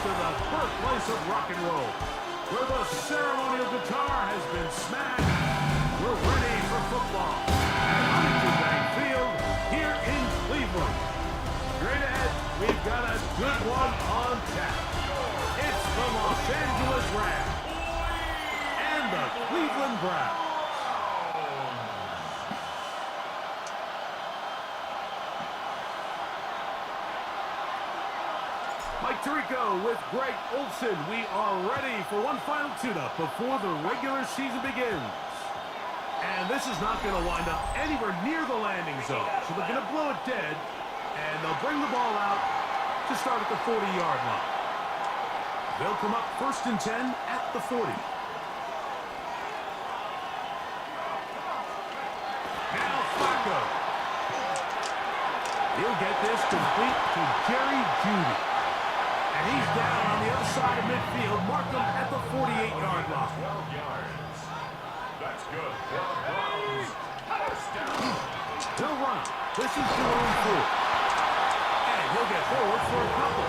to the birthplace of rock and roll, where the ceremonial guitar has been smashed. We're ready for football at Huntington Bank Field here in Cleveland. Straight ahead, we've got a good one on tap. It's the Los Angeles Rams and the Cleveland Browns. Mike Tirico with Greg Olson. We are ready for one final tune-up before the regular season begins. And this is not going to wind up anywhere near the landing zone. So they're going to blow it dead, and they'll bring the ball out to start at the 40-yard line. They'll come up 1st and 10 at the 40. Now Flacco. He'll get this complete to Jerry Jeudy. And he's down on the other side of midfield. Mark him at the 48-yard line. 12 yards. That's good. He'll run. This is Jerome Ford. And he'll get forward for a couple.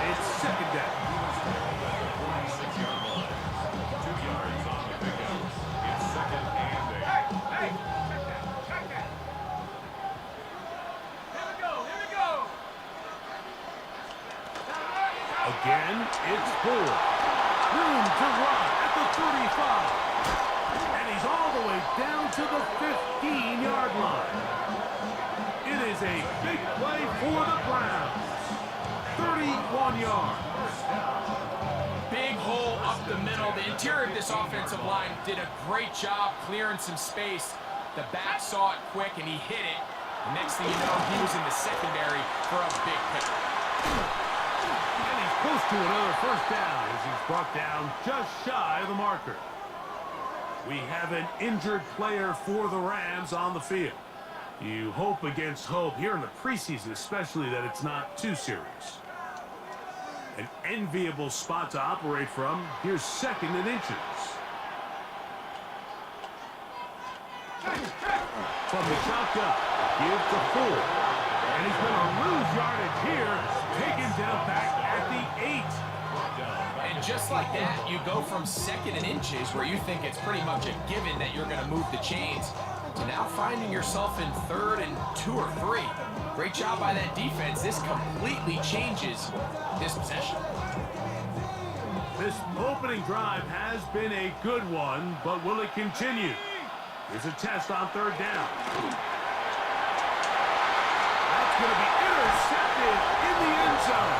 It's 2nd down. 26-yard line. 2 yards on the pickup. It's 2nd and 8. Hey! Check that. Here we go. Again, it's Ford. Room to run at the 35. And he's all the way down to the 15-yard line. It is a big play for the Browns. 31 yards. Big hole up the middle. The interior of this offensive line did a great job clearing some space. The back saw it quick, and he hit it. The next thing you know, he was in the secondary for a big pick. And he's close to another 1st down as he's brought down just shy of the marker. We have an injured player for the Rams on the field. You hope against hope here in the preseason, especially that it's not too serious. An enviable spot to operate from. Here's 2nd and inches. From the shotgun, give to Ford. And he's going to lose yardage here, taken down back at the 8. And just like that, you go from 2nd and inches, where you think it's pretty much a given that you're going to move the chains, to now finding yourself in 3rd and 2 or 3. Great job by that defense. This completely changes this possession. This opening drive has been a good one, but will it continue? Here's a test on 3rd down. That's going to be intercepted in the end zone.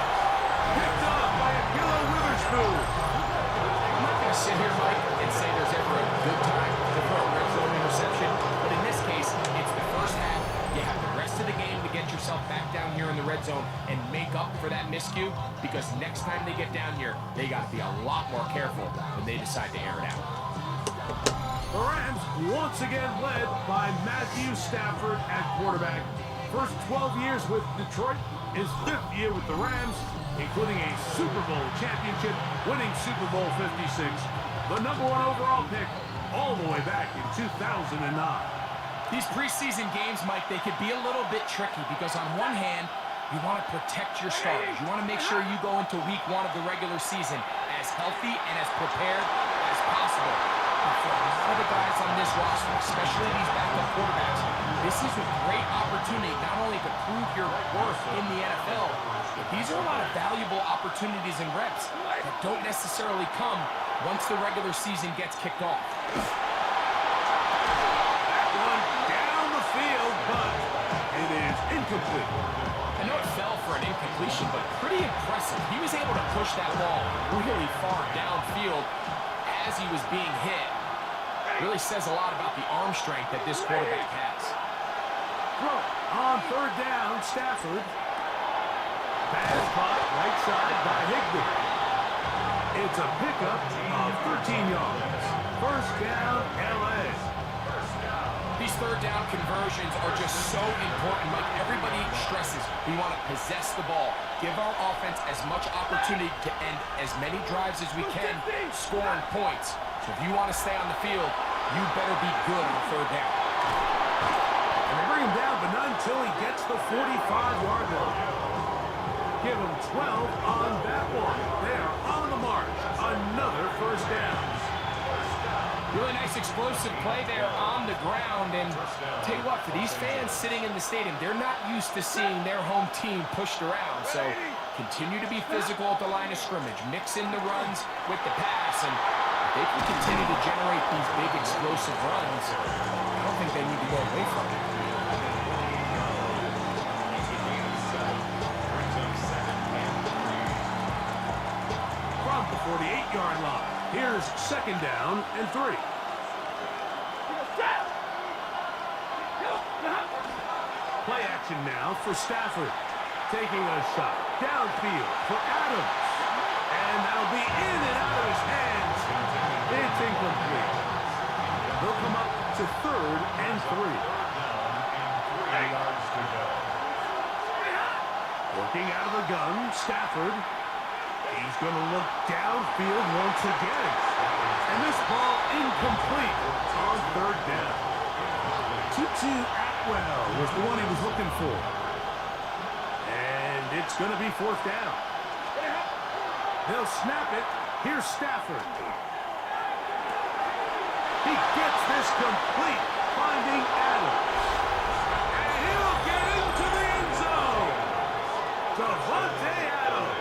Picked up by Akilo Witherspoon. I'm not going to sit here, Mike, and say there's ever a good time to throw a red zone interception, but in this case, it's the 1st half. You have the rest of the game to get yourself back down here in the red zone and make up for that miscue, because next time they get down here, they got to be a lot more careful when they decide to air it out. The Rams once again led by Matthew Stafford at quarterback. First 12 years with Detroit, his 5th year with the Rams, including a Super Bowl championship, winning Super Bowl 56, the #1 overall pick all the way back in 2009. These preseason games, Mike, they could be a little bit tricky because on one hand, you want to protect your starters. You want to make sure you go into week 1 of the regular season as healthy and as prepared as possible. But for a lot of the guys on this roster, especially these backup quarterbacks, this is a great opportunity not only to prove your worth in the NFL, but these are a lot of valuable opportunities and reps that don't necessarily come once the regular season gets kicked off. That one down the field, but it is incomplete. I know it fell for an incompletion, but pretty impressive. He was able to push that ball really far downfield as he was being hit. Really says a lot about the arm strength that this quarterback has. Throw on 3rd down, Stafford. Bad spot, right side by Higbee. It's a pickup of 13 yards. 1st down, L.A. These 3rd down conversions are just so important. Like everybody stresses, we want to possess the ball. Give our offense as much opportunity to end as many drives as we can, scoring points. So if you want to stay on the field, you better be good on 3rd down. And they bring him down, but not until he gets the 45-yard line. Give him 12 on that one. Really nice explosive play there on the ground. And I'll tell you what, for these fans sitting in the stadium, they're not used to seeing their home team pushed around. So continue to be physical at the line of scrimmage. Mix in the runs with the pass. And if they can continue to generate these big explosive runs, I don't think they need to go away from it. From the 48-yard line, here's second down and 3. Play action now for Stafford. Taking a shot downfield for Adams. And that'll be in and out of his hands. It's incomplete. They'll come up to third and 3. 3 yards to go. Working out of the gun, Stafford. He's going to look downfield once again. And this ball incomplete on third down. Tutu Atwell was the one he was looking for. And it's going to be fourth down. They'll snap it. Here's Stafford. He gets this complete, finding Adams. And he'll get into the end zone. Davante Adams.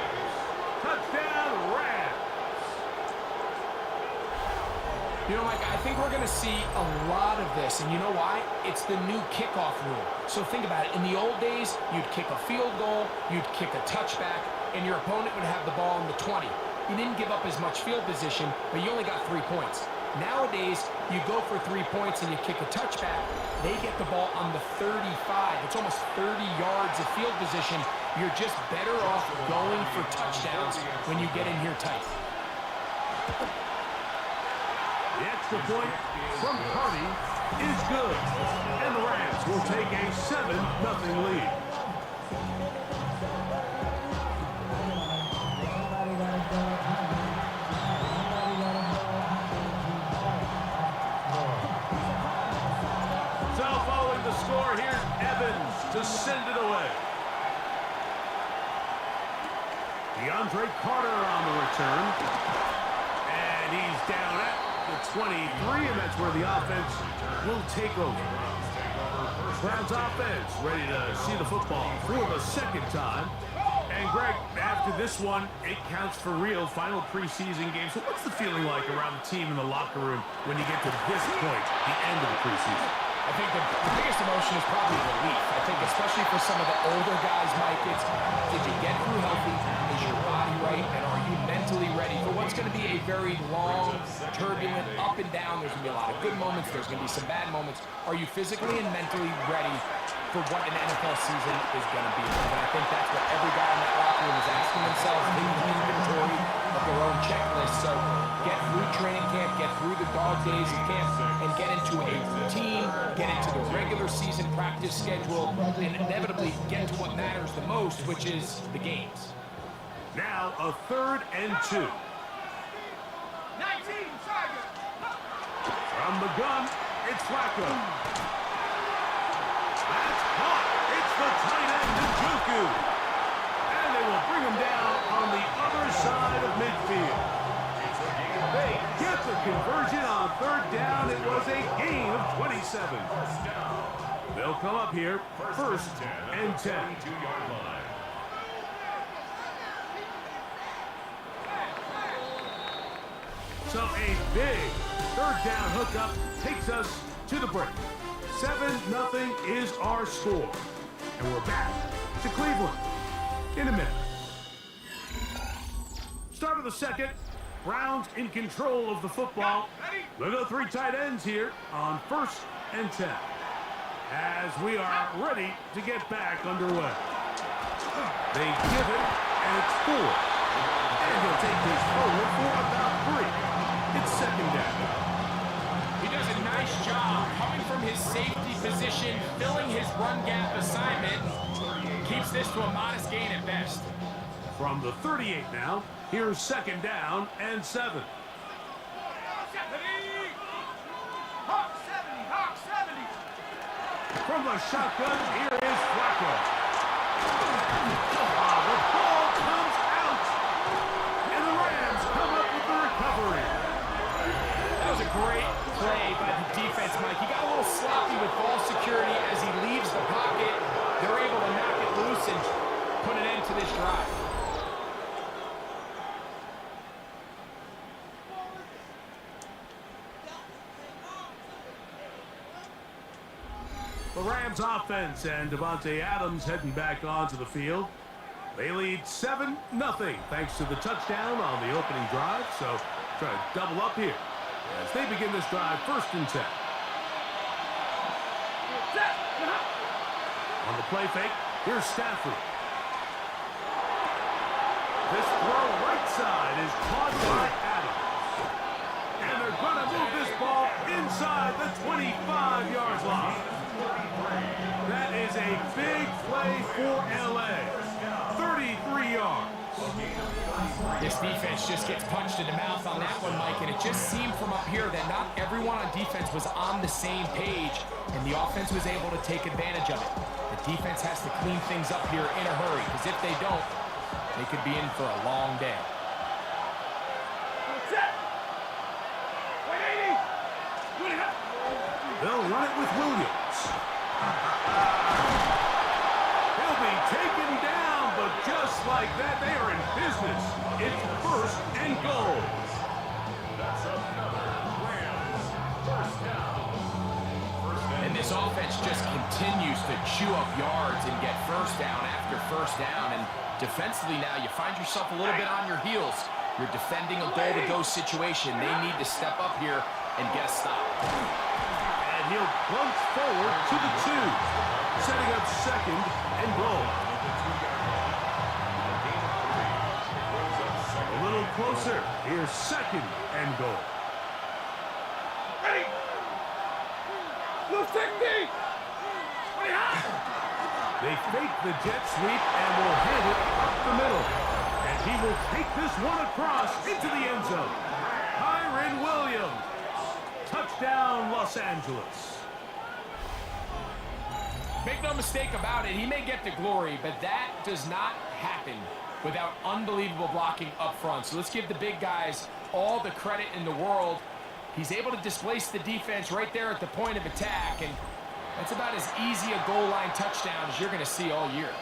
Touchdown, Rams. You know, Mike, I think we're going to see a lot of this, and you know why? It's the new kickoff rule. So think about it. In the old days, you'd kick a field goal, you'd kick a touchback, and your opponent would have the ball in the 20. You didn't give up as much field position, but you only got 3 points. Nowadays, you go for 3 points and you kick a touchback, they get the ball on the 35. It's almost 30 yards of field position. You're just better off going for touchdowns when you get in here tight. The extra point from Cardi is good. And the Rams will take a 7-0 lead. So following the score, here's Evans to send it away. DeAndre Carter on the return. And he's down at the 23, and that's where the offense will take over. Browns offense ready to see the football for the second time. And Greg, after this one, it counts for real. Final preseason game. So what's the feeling like around the team in the locker room when you get to this point, the end of the preseason? I think the biggest emotion is probably relief. I think especially for some of the older guys, Mike, it's did you get through healthy? Is your body right? And are you mentally ready for what's going to be a very long, turbulent, up and down? There's going to be a lot of good moments. There's going to be some bad moments. Are you physically and mentally ready for what an NFL season is going to be? And I think that's what every guy in that locker room is asking themselves, taking inventory of their own checklist. So get through training camp, get through the dog days of camp, and get into a routine, get into the regular season practice schedule, and inevitably get to what matters the most, which is the games. Now a 3rd and 2. 19 target. From the gun, it's Flacco. That's caught. It's the tight end, Njoku. And they will bring him down on the other side of midfield. They get the conversion on 3rd down. It was a gain of 27. They'll come up here, 1st and 10. 2-yard line. So a big 3rd down hookup takes us to the break. 7-0 is our score. And we're back to Cleveland in a minute. Start of the second. Browns in control of the football. They'll go 3 tight ends here on 1st and 10. As we are ready to get back underway. They give it, and it's 4. And he'll take this forward for about 3. It's 2nd down. He does a nice job coming from his safety position, filling his run gap assignment. Keeps this to a modest gain at best. From the 38 now, here's 2nd down and 7. Hawk 70, Hawk 70. From the shotgun, here is Flacco. The ball comes out, and the Rams come up with the recovery. That was a great The Rams offense and Devontae Adams heading back onto the field. They lead 7-0 thanks to the touchdown on the opening drive. So try to double up here as they begin this drive 1st and 10. On the play fake, here's Stafford. This throw right side is caught by Adams. And they're going to move this ball inside the 25-yard line. That is a big play for L.A. 33 yards. This defense just gets punched in the mouth on that one, Mike, and it just seemed from up here that not everyone on defense was on the same page, and the offense was able to take advantage of it. The defense has to clean things up here in a hurry, because if they don't, they could be in for a long day. They'll run it with Williams. He'll be taken down, but just like that, they are in business. It's 1st and goal. That's another Rams first down. And this offense just continues to chew up yards and get first down after first down. And defensively now, you find yourself a little bit on your heels. You're defending a goal-to-go situation. They need to step up here and get a stop. And he'll plunge forward to the 2, setting up 2nd and goal. A little closer. Here's 2nd and goal. Ready. Blue technique. They fake the jet sweep and will hand it up the middle. And he will take this one across into the end zone. Kyren Williams. Touchdown, Los Angeles. Make no mistake about it, he may get the glory, but that does not happen without unbelievable blocking up front. So let's give the big guys all the credit in the world. He's able to displace the defense right there at the point of attack, and that's about as easy a goal line touchdown as you're going to see all year.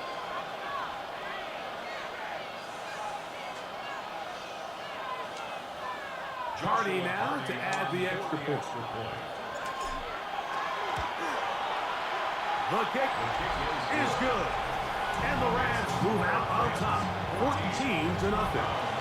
Hardy now to add the extra point. The kick is good. And the Rams move out on top, 14-0.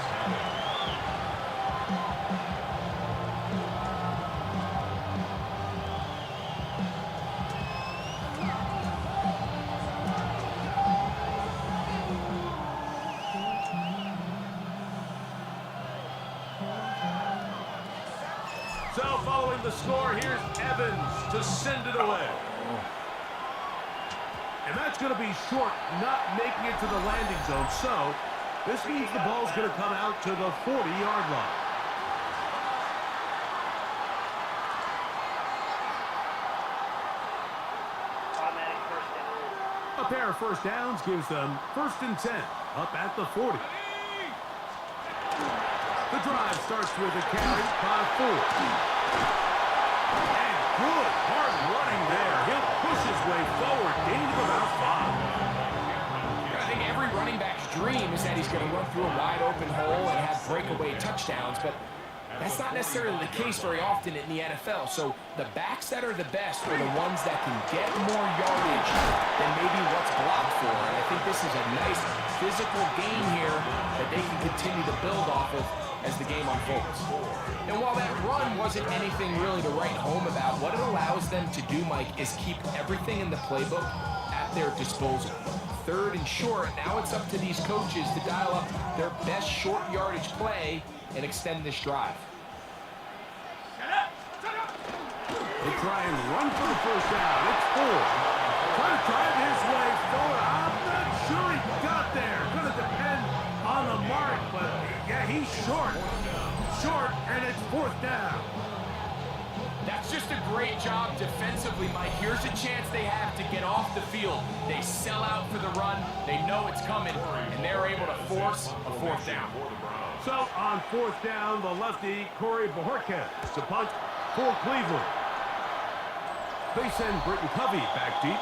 So following the score, here's Evans to send it away. And that's going to be short, not making it to the landing zone. So this means the ball's going to come out to the 40-yard line. A pair of first downs gives them 1st and 10, up at the 40. The drive starts with a carry by 4. And good hard running there. He'll push his way forward, gain of about 5. I think every running back's dream is that he's going to run through a wide open hole and have breakaway touchdowns, but that's not necessarily the case very often in the NFL. So the backs that are the best are the ones that can get more yardage than maybe what's blocked for. And I think this is a nice physical game here that they can continue to build off of as the game unfolds. And while that run wasn't anything really to write home about, what it allows them to do, Mike, is keep everything in the playbook at their disposal. 3rd and short, now it's up to these coaches to dial up their best short yardage play and extend this drive. They try and run for the first down. It's 4. Trying to drive his way forward. I'm not sure he got there. Going to depend on the mark, but yeah, he's short. Short, and it's 4th down. That's just a great job defensively, Mike. Here's a chance they have to get off the field. They sell out for the run. They know it's coming, and they're able to force a 4th down. So on 4th down, the lefty, Corey Bojorquez to punt for Cleveland. They send Britton Covey back deep.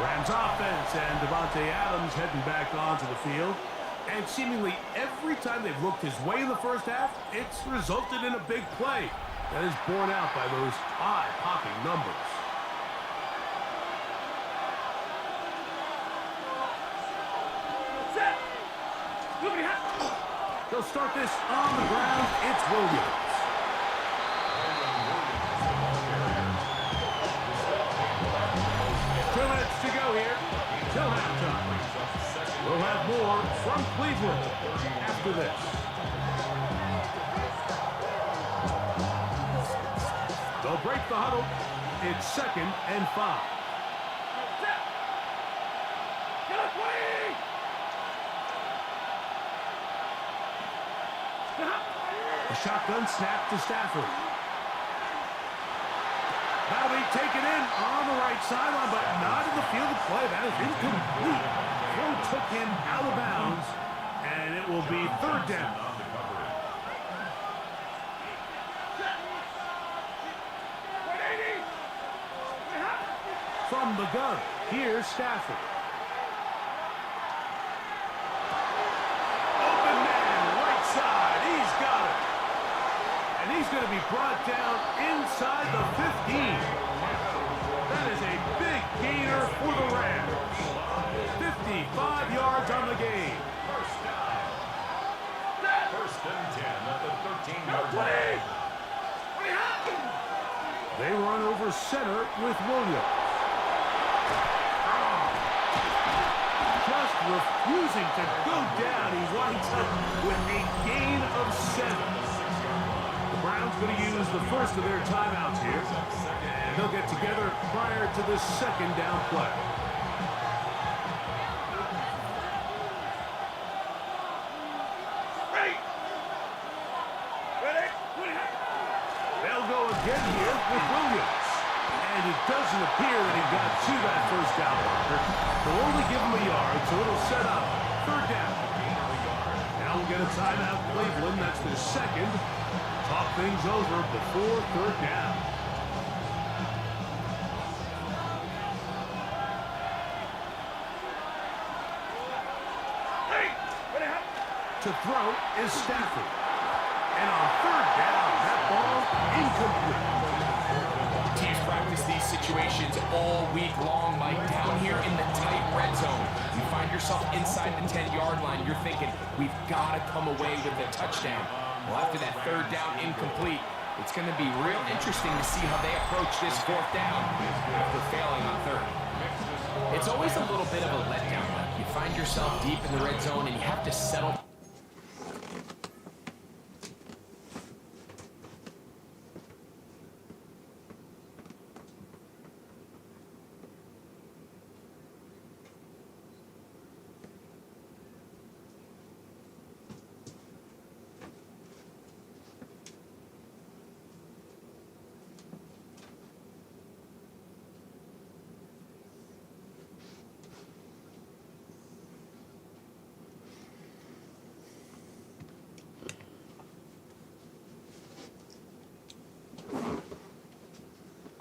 Rams offense and Devontae Adams heading back onto the field. And seemingly every time they've looked his way in the first half, it's resulted in a big play that is borne out by those eye-popping numbers. They'll start this on the ground. It's Williams. 2 minutes to go here till halftime. We'll have more from Cleveland after this. They'll break the huddle. It's 2nd and 5. A shotgun snap to Stafford. That'll be taken in on the right sideline, but not in the field of play. That is incomplete. Throw took him out of bounds, and it will be 3rd down. From the gun, here's Stafford. Open man, right side. He's got it. And he's going to be brought down inside the 15. That is a big gainer for the Rams. 55 yards on the game. First down. 1st and 10 at the 13-yard line. They run over center with Williams. Just refusing to go down. He winds up with a gain of 7. The Browns going to use the first of their timeouts here. And they'll get together prior to the 2nd down play. They'll go again here with Williams. And it doesn't appear that he got to that 1st down marker. They'll only give him a yard, so it'll set up 3rd down. Now we'll get a timeout, Cleveland. That's their 2nd. Talk things over before 3rd down. To throw is Stafford. And on 3rd down, that ball incomplete. Teams practice these situations all week long, Mike. Down here in the tight red zone, you find yourself inside the 10-yard line. You're thinking, we've got to come away with a touchdown. Well, after that 3rd down incomplete, it's going to be real interesting to see how they approach this 4th down after failing on 3rd. It's always a little bit of a letdown, Mike. You find yourself deep in the red zone and you have to settle.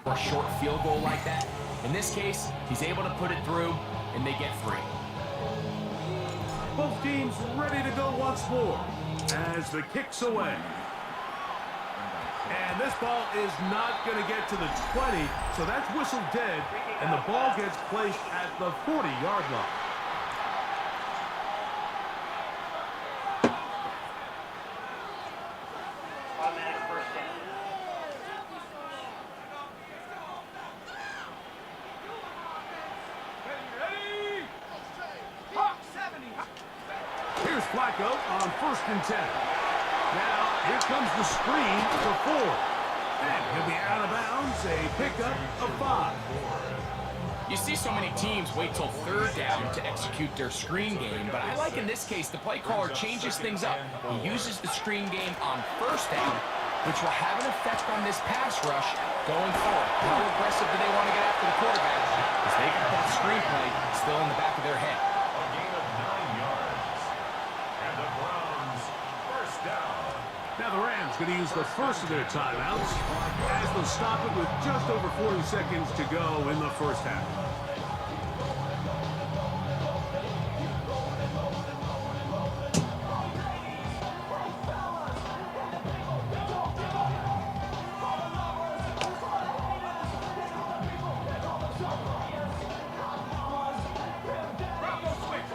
A short field goal like that. In this case, he's able to put it through, and they get 3. Both teams ready to go once more as the kick's away. And this ball is not going to get to the 20, so that's whistled dead, and the ball gets placed at the 40-yard line. Here's Flacco on 1st and 10. Now, here comes the screen for 4. And he'll be out of bounds, a pickup of 5. You see so many teams wait till 3rd down to execute their screen game, but I like in this case the play caller changes things up. He uses the screen game on 1st down, which will have an effect on this pass rush going forward. How aggressive do they want to get after the quarterback? Because they got that screen play still in the back of their head. A gain of 9 yards. And the Browns, 1st down. Now the Rams going to use the first of their timeouts as they'll stop it with just over 40 seconds to go in the 1st half.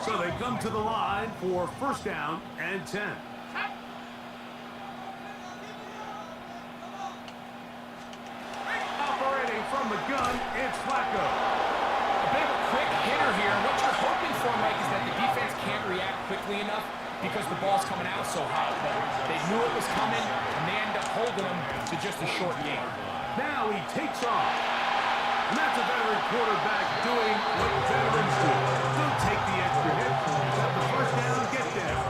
So they come to the line for 1st down and 10. shotgun, it's Flacco. A bit of a quick hitter here. What you're hoping for, Mike, is that the defense can't react quickly enough because the ball's coming out so hot. But they knew it was coming, and they end up holding them to just a short game. Now he takes off. And that's a veteran quarterback doing what veterans do. Don't take the extra hit. Let the first down, get down.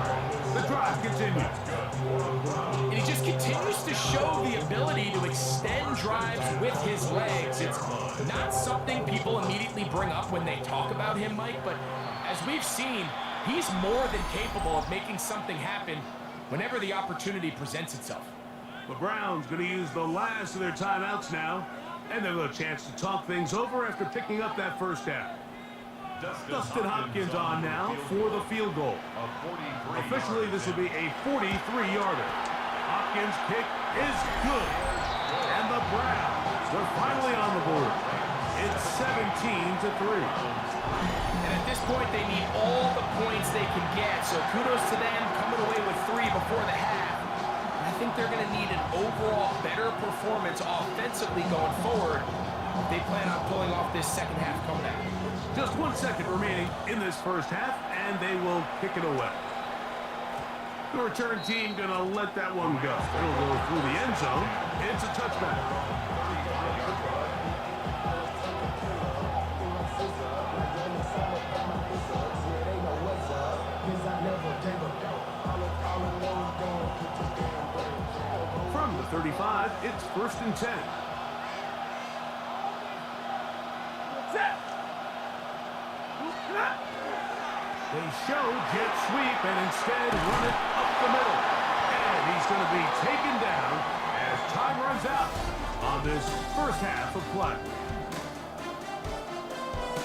The drive continues. And he just continues to show the ability to extend drives with his legs. It's not something people immediately bring up when they talk about him, Mike, but as we've seen, he's more than capable of making something happen whenever the opportunity presents itself. The Browns going to use the last of their timeouts now, and they'll have a chance to talk things over after picking up that first down. Dustin Hopkins on now for the field goal. Officially, this will be a 43-yarder. Hopkins' kick is good. And the Browns, they're finally on the board. It's 17-3. And at this point, they need all the points they can get. So kudos to them coming away with 3 before the half. And I think they're going to need an overall better performance offensively going forward if they plan on pulling off this second half comeback. Just 1 second remaining in this first half, and they will kick it away. The return team going to let that one go. It'll go through the end zone. It's a touchback. From the 35, it's 1st and 10. They show jet sweep and instead run it up the middle. And he's going to be taken down as time runs out on this first half of play.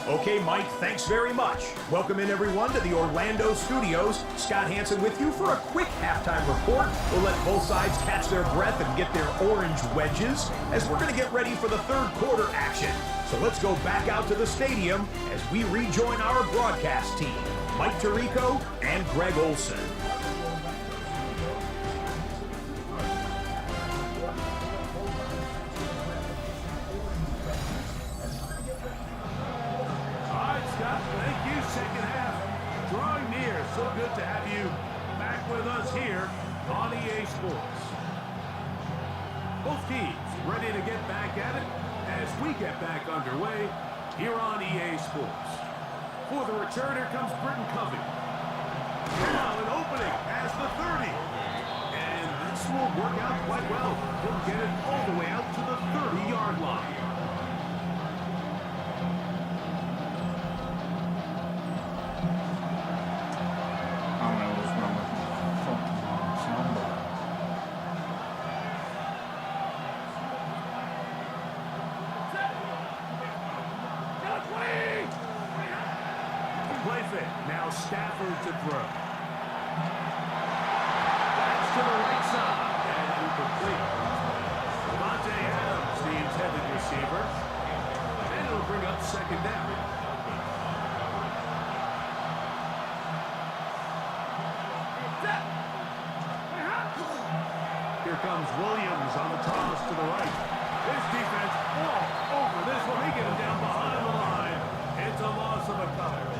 Okay, Mike, thanks very much. Welcome in, everyone, to the Orlando studios. Scott Hansen with you for a quick halftime report. We'll let both sides catch their breath and get their orange wedges as we're going to get ready for the third quarter action. So let's go back out to the stadium as we rejoin our broadcast team, Mike Tirico and Greg Olson. So good to have you back with us here on EA Sports. Both teams ready to get back at it as we get back underway here on EA Sports. For the returner comes Britton Covey. Now an opening as the 30. And this will work out quite well. He'll get it all the way out to the 30-yard line. Now Stafford to throw. That's to the right side. And incomplete. Devontae Adams, the intended receiver. And it'll bring up second down. Here comes Williams on the toss to the right. This defense all over this one. They get him down behind the line. It's a loss of a couple.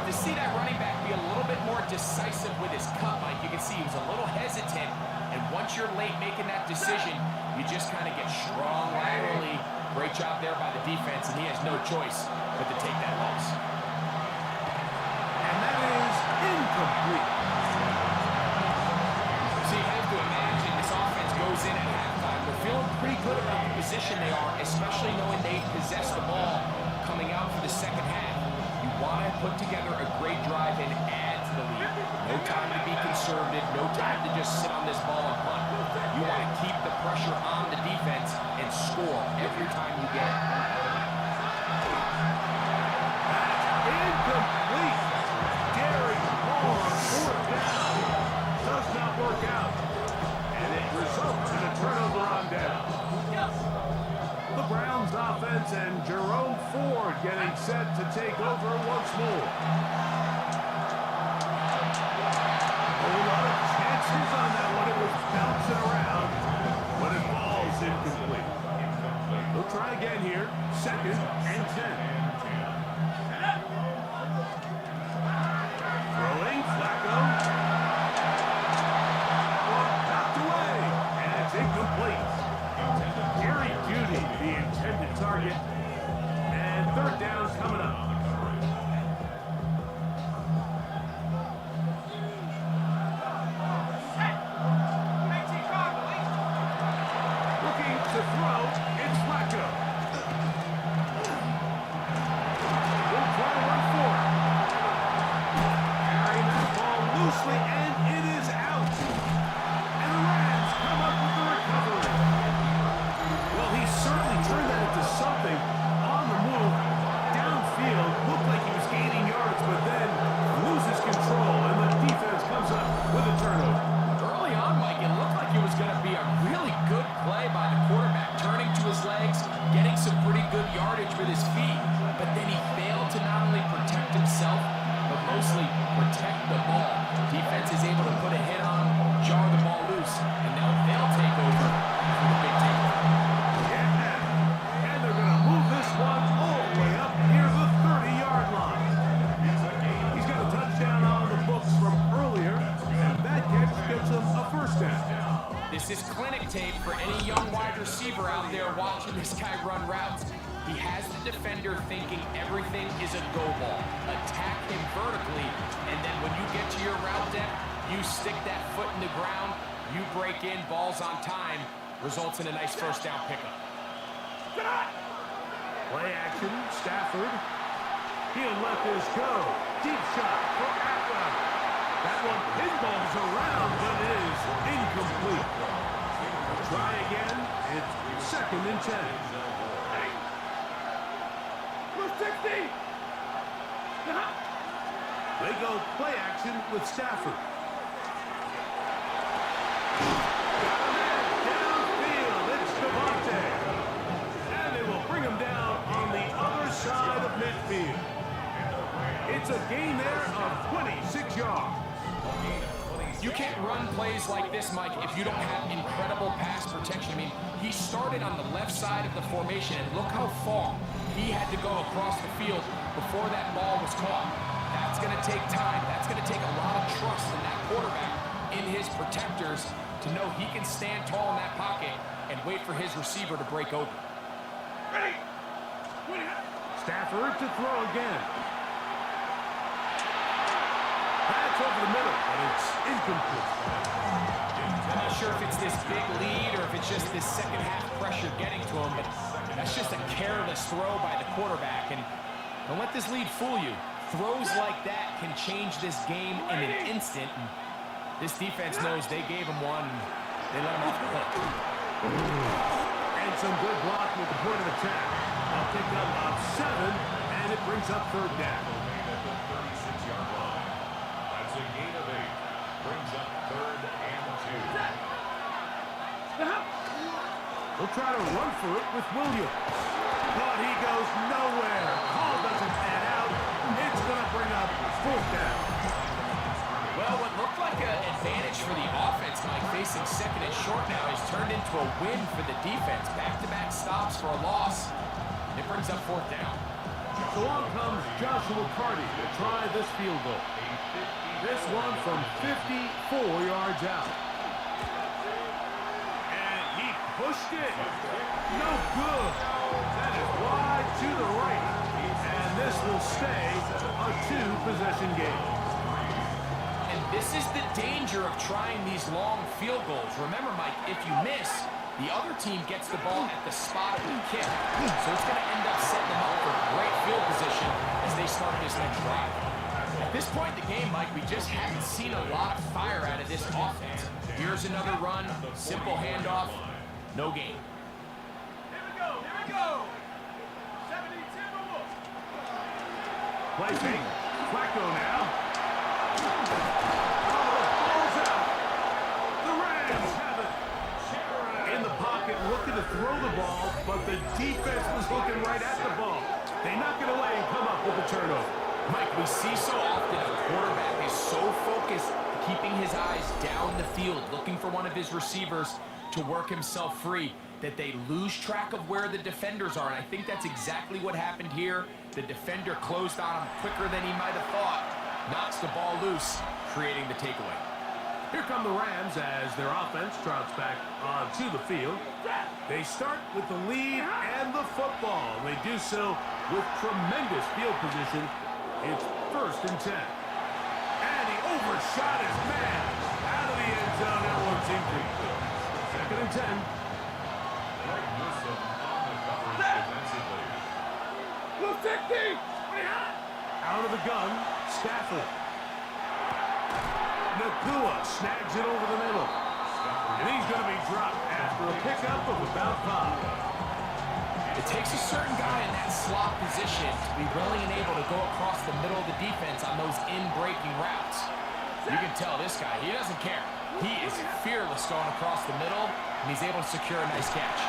To see that running back be a little bit more decisive with his cut, Mike. You can see he was a little hesitant, and once you're late making that decision, you just kind of get strong laterally. Great job there by the defense, and he has no choice but to take that loss. And that is incomplete. So you have to imagine this offense goes in at halftime. They're feeling pretty good about the position they are, especially knowing they possess the ball coming out for the second half. Want to put together a great drive and add to the lead. No time to be conservative, no time to just sit on this ball and punt. You want to keep the pressure on the defense and score every time you get it. Incomplete. Gary Hall on fourth down. Does not work out. And it results in a turnover on down. The Browns offense and Jerome Ford getting set to take over once more. A lot of chances on that one. It was bouncing around, but it falls incomplete. We'll try again with his feet, but then he failed to not only protect himself, but mostly protect the ball. Defense is able to put a hit on, jar the ball loose, and now they'll take over for the big takeaway. Yeah, and they're going to move this one all the way up near the 30-yard line. He's got a touchdown on the books from earlier, and that catch gets him a first down. This is clinic tape for any young wide receiver out there watching this guy run routes. He has the defender thinking everything is a go ball. Attack him vertically, and then when you get to your route depth, you stick that foot in the ground, you break in, balls on time, results in a nice first down pickup. Play action, Stafford. He'll let this go. Deep shot for Atwell. That one pinballs around, but it is incomplete. Try again. It's 2nd and 10. 60. They go play action with Stafford. Downfield, it's Devontae. And they will bring him down on the other side of midfield. It's a gain there of 26 yards. You can't run plays like this, Mike, if you don't have incredible pass protection. I mean, he started on the left side of the formation, and look how far he had to go across the field before that ball was caught. That's going to take time. That's going to take a lot of trust in that quarterback, in his protectors, to know he can stand tall in that pocket and wait for his receiver to break open. Ready. Stafford to throw again. That's over the middle, but it's incomplete. I'm not sure if it's this big lead or if it's just this second half pressure getting to him, but that's just a careless throw by the quarterback. And don't let this lead fool you. Throws like that can change this game in an instant. And this defense knows they gave him one. They let him off the hook. And some good blocking at the point of attack. A pickup of 7, and it brings up 3rd down. That's a gain of 8. Brings up 3rd and 2. They'll try to run for it with Williams. But he goes nowhere. Call doesn't pan out. It's going to bring up 4th down. Well, what looked like an advantage for the offense, Mike, facing 2nd and short now, has turned into a win for the defense. Back-to-back stops for a loss. It brings up 4th down. So on comes Joshua Carty to try this field goal. This one from 54 yards out. And he pushed it. No good. That is wide to the right. And this will stay a 2-possession game. And this is the danger of trying these long field goals. Remember, Mike, if you miss, the other team gets the ball at the spot of the kick. So it's going to end up setting them up for great field position as they start this next drive. At this point in the game, Mike, we just haven't seen a lot of fire out of this offense. Here's another run, simple handoff, no gain. Here we go. 72. Play fake. Flacco now. Ball's out. The Rams have it. In the pocket, looking to throw the ball, but the defense was looking right at the ball. They knock it away and come up with a turnover. Mike, we see so often a quarterback is so focused, keeping his eyes down the field, looking for one of his receivers to work himself free, that they lose track of where the defenders are. And I think that's exactly what happened here. The defender closed on him quicker than he might have thought. Knocks the ball loose, creating the takeaway. Here come the Rams as their offense trots back onto the field. They start with the lead and the football. They do so with tremendous field position. It's 1st and 10. And he overshot his man. Out of the end zone, that one's incomplete. 2nd and 10. Greg Newsom on the coverage defensively. Out of the gun, Stafford. Nakua snags it over the middle. And he's going to be dropped after a pickup of about 5. It takes a certain guy in that slot position to be willing and able to go across the middle of the defense on those in-breaking routes. You can tell this guy, he doesn't care. He is fearless going across the middle, and he's able to secure a nice catch.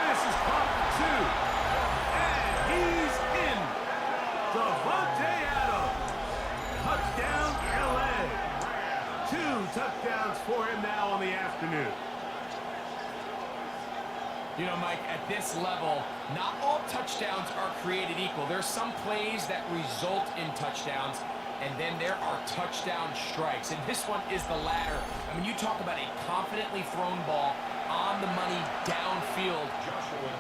This is caught for 2. And he's in. Devontae Adams. Touchdown, LA. 2 touchdowns for him now on the afternoon. You know, Mike, at this level, not all touchdowns are created equal. There's some plays that result in touchdowns, and then there are touchdown strikes. And this one is the latter. I mean, you talk about a confidently thrown ball on the money downfield.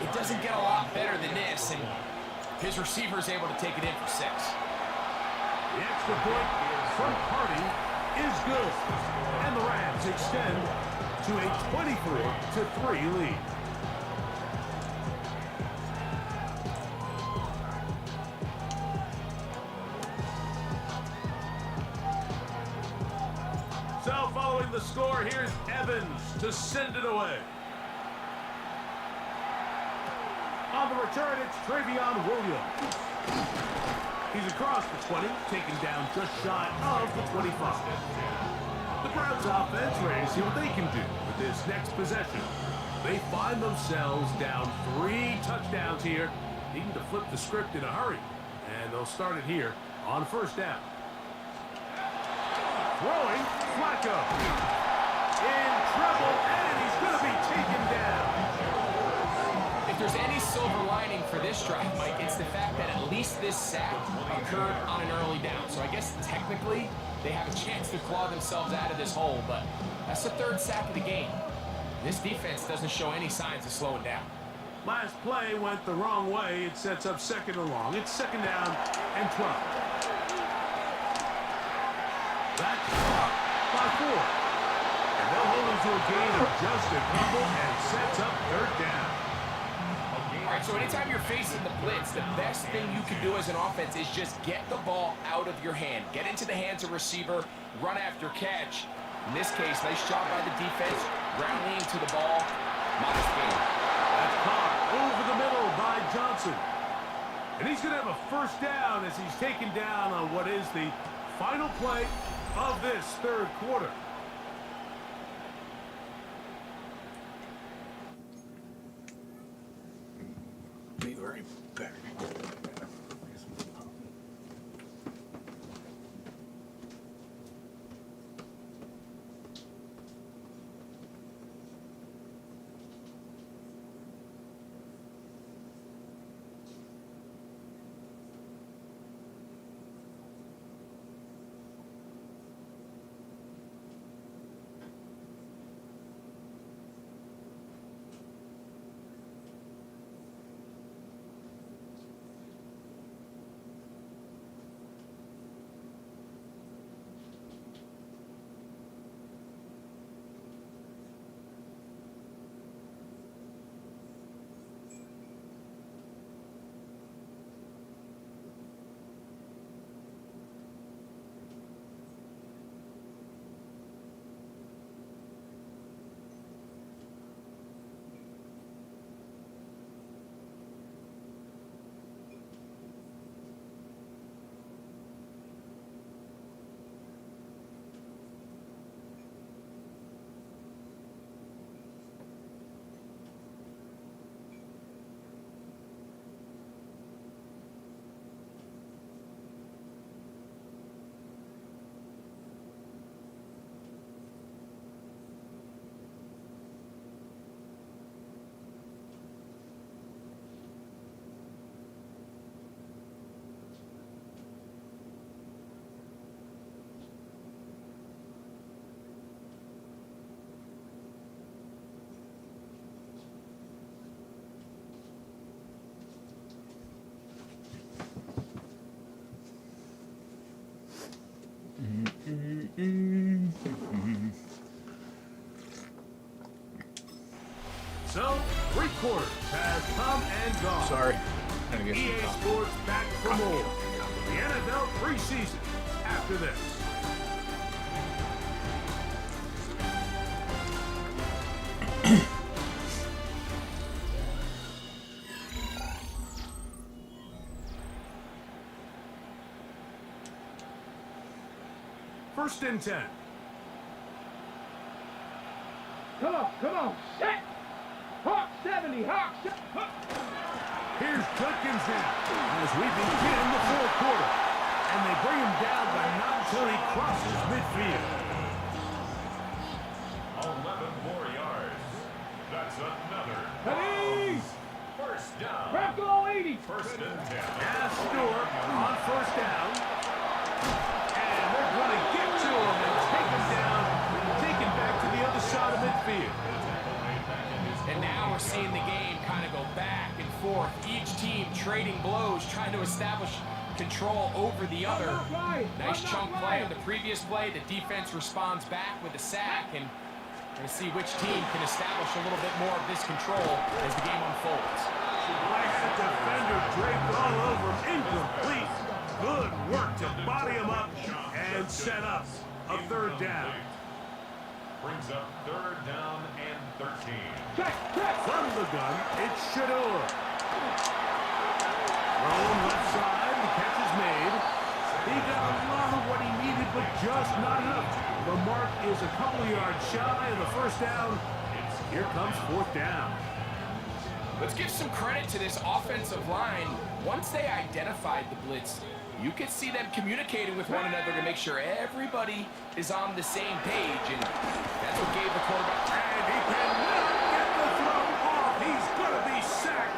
It doesn't get a lot better than this, and his receiver is able to take it in for 6. The extra point from Hardy is good. And the Rams extend to a 24-3 lead. So following the score, here's Evans to send it away. On the return, it's Travion Williams. He's across the 20, taken down just shy of the 25. The Browns offense ready to see what they can do with this next possession. They find themselves down 3 touchdowns here, needing to flip the script in a hurry. And they'll start it here on first down. Throwing, Flacco. In trouble, and he's going to be taken down. If there's any silver lining for this drive, Mike, it's the fact that at least this sack occurred on an early down. So I guess technically they have a chance to claw themselves out of this hole, but that's the 3rd sack of the game. This defense doesn't show any signs of slowing down. Last play went the wrong way. It sets up 2nd and long. It's 2nd down and 12. That's caught by 4. And they'll hold him to a gain of just a couple and sets up 3rd down. All right, so anytime you're facing the blitz, the best thing you can do as an offense is just get the ball out of your hand. Get into the hands of receiver, run after catch. In this case, nice job by the defense, rallying to the ball. Modest gain. That's caught over the middle by Johnson. And he's going to have a 1st down as he's taken down on what is the final play of this 3rd quarter. Be right back. So, 3 quarters have come and gone. Sorry. EA Sports back for more. The NFL preseason after this. First and 10. Come on, set. Hawk 70, Hawk 70. Here's Judkins now as we begin the fourth quarter. And they bring him down, but not until he crosses midfield. 11 more yards. That's another. Penny! First down. Back all 80. First and 10. As Stewart on first down. And they're going to get to him and take him down, take him back to the other side of midfield. And now we're seeing the game kind of go back and forth. Each team trading blows, trying to establish control over the other. Nice chunk play on the previous play. The defense responds back with a sack, and we're going to see which team can establish a little bit more of this control as the game unfolds. Like the defender draped all over him. Incomplete. Good work to body him up and set up a third down. Brings up third down and 13. From the gun, it's Shador. Thrown left side, the catch is made. He got a lot of what he needed, but just not enough. The mark is a couple yards shy of the first down. Here comes fourth down. Let's give some credit to this offensive line. Once they identified the blitz, you could see them communicating with one another to make sure everybody is on the same page, and that's what gave the quarterback. And he cannot get the throw off. He's going to be sacked,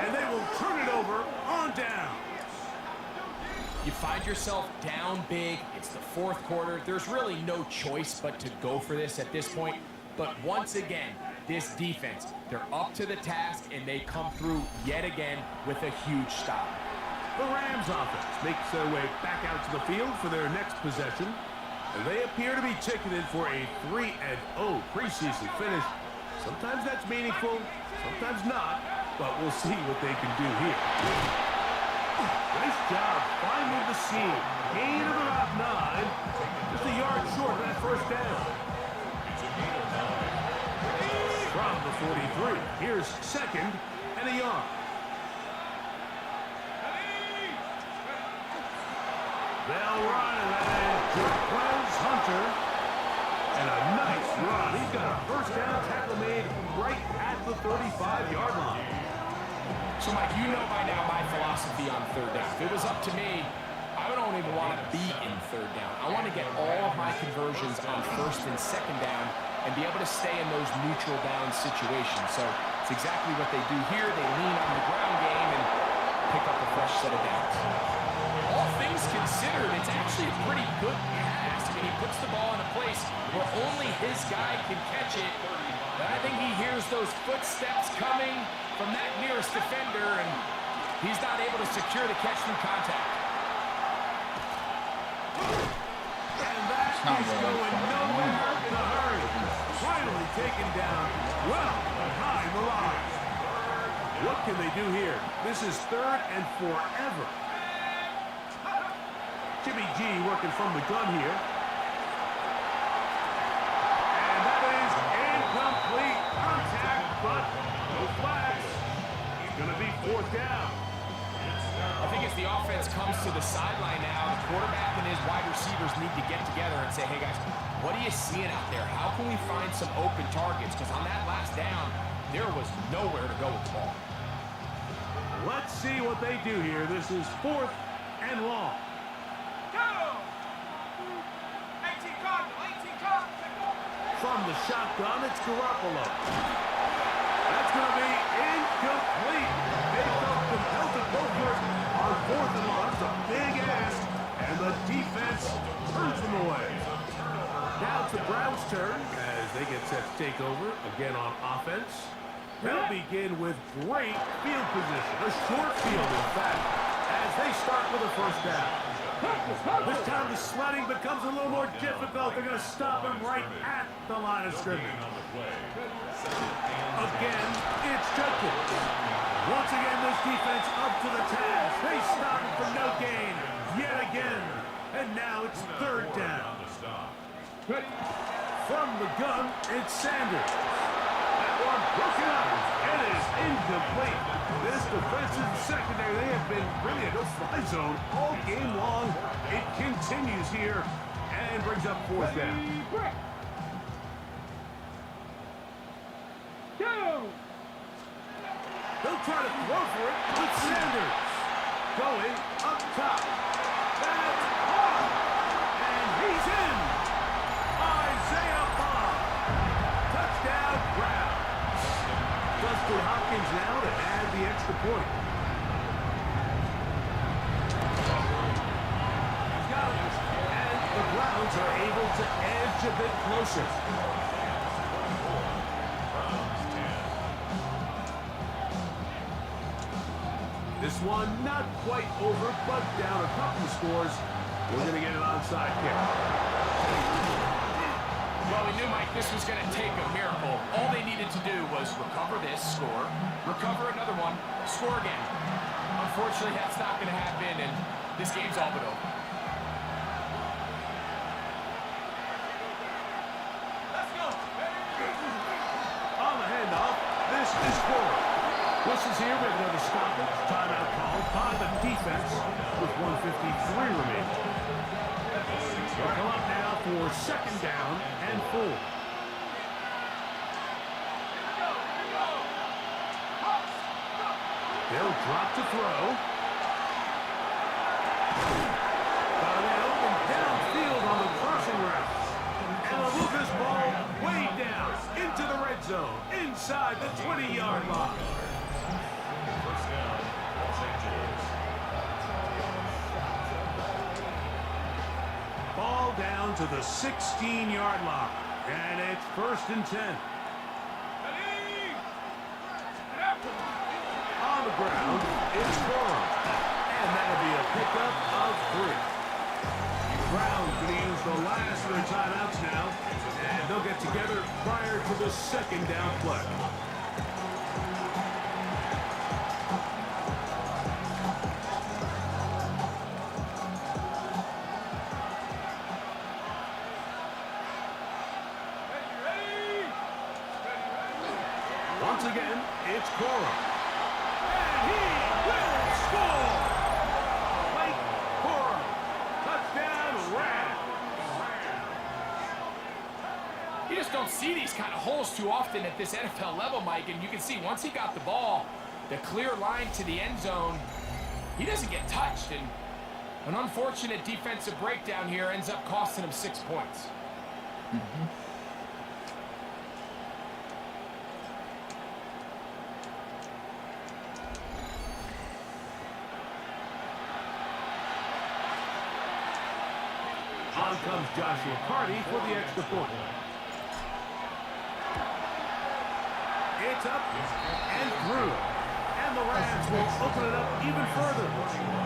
and they will turn it over on down. You find yourself down big. It's the fourth quarter. There's really no choice but to go for this at this point. But once again, this defense, they're up to the task, and they come through yet again with a huge stop. The Rams offense makes their way back out to the field for their next possession. They appear to be ticketed for a 3-0 preseason finish. Sometimes that's meaningful, sometimes not, but we'll see what they can do here. Nice job finding the seam. Gain of about 9. Just a yard short of that first down. From the 43, here's second and a yard. They'll run, and that is Jarquez Hunter. And a nice run. He's got a first down tackle made right at the 35-yard line. So, Mike, you know by now my philosophy on third down. If it was up to me, I don't even want to be in third down. I want to get all of my conversions on first and second down and be able to stay in those neutral down situations. So it's exactly what they do here. They lean on the ground game and pick up a fresh set of downs. All things considered, it's actually a pretty good pass. I mean, he puts the ball in a place where only his guy can catch it. But I think he hears those footsteps coming from that nearest defender, and he's not able to secure the catch through contact. And that is going nowhere in a hurry. Finally taken down well behind the line. What can they do here? This is third and forever. Jimmy G working from the gun here. And that is incomplete contact, but no flags. It's going to be fourth down. I think as the offense comes to the sideline now, the quarterback and his wide receivers need to get together and say, hey guys, what are you seeing out there? How can we find some open targets? Because on that last down, there was nowhere to go with the ball. Let's see what they do here. This is fourth and long. From the shotgun, it's Garoppolo. That's going to be incomplete. They felt compelled to go for it on fourth and long. It's a big ask, and the defense turns them away. Now it's the Browns' turn as they get set to take over again on offense. They'll begin with great field position, a short field, in fact, as they start with a first down. This time the sledding becomes a little more difficult. They're going to stop him right at the line of scrimmage. Again, it's Judkins. Once again, this defense up to the task. They stop him for no gain yet again. And now it's third down. From the gun, it's Sanders. That one broken up. It is incomplete. This defensive secondary, they have been really a no-fly zone all game long. It continues here and brings up fourth down. He'll try to throw for it with Sanders. Going up top. That's hard. And he's in. Isaiah Bond. Touchdown, Brown. Dustin Hopkins now to add the extra point. He's got it. And the Browns are able to edge a bit closer. This one not quite over, but down a couple scores. We're going to get an onside kick. Well, we knew, Mike, this was going to take a miracle. All they needed to do was recover this, score, recover another one, score again. Unfortunately, that's not going to happen, and this game's all but over. Let's go. On the handoff, this is scored. Whistles here with another stoppage. Timeout called by the defense with 1:53 remaining. They'll come up now for second down and 4. They'll drop to throw. Got it open downfield on the crossing route. And they'll move this ball way down into the red zone, inside the 20-yard line. First down, Los Angeles. Ball down to the 16-yard line. And it's 1st and 10. On the ground, it's Gorham. And that'll be a pickup of 3. Browns going to use the last of their timeouts now. And they'll get together prior to the second down play. Once again, it's Gorham. And he will score! Blake Gorham. Touchdown, Rams. You just don't see these kind of holes too often at this NFL level, Mike, and you can see once he got the ball, the clear line to the end zone, he doesn't get touched, and an unfortunate defensive breakdown here ends up costing him 6 points. On comes Joshua Carty for the extra point. It's up and through. And the Rams will open it up even further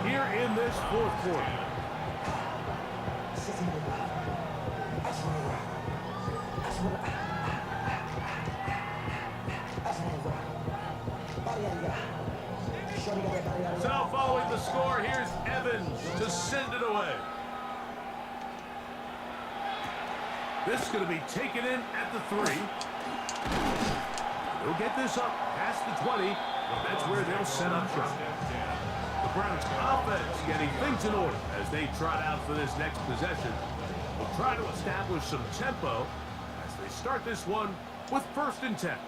here in this 4th quarter. So following the score, here's Evans to send it away. This is going to be taken in at the 3. They'll get this up past the 20. That's where they'll set up shop. The Browns offense getting things in order as they trot out for this next possession. They'll try to establish some tempo as they start this one with 1st and 10.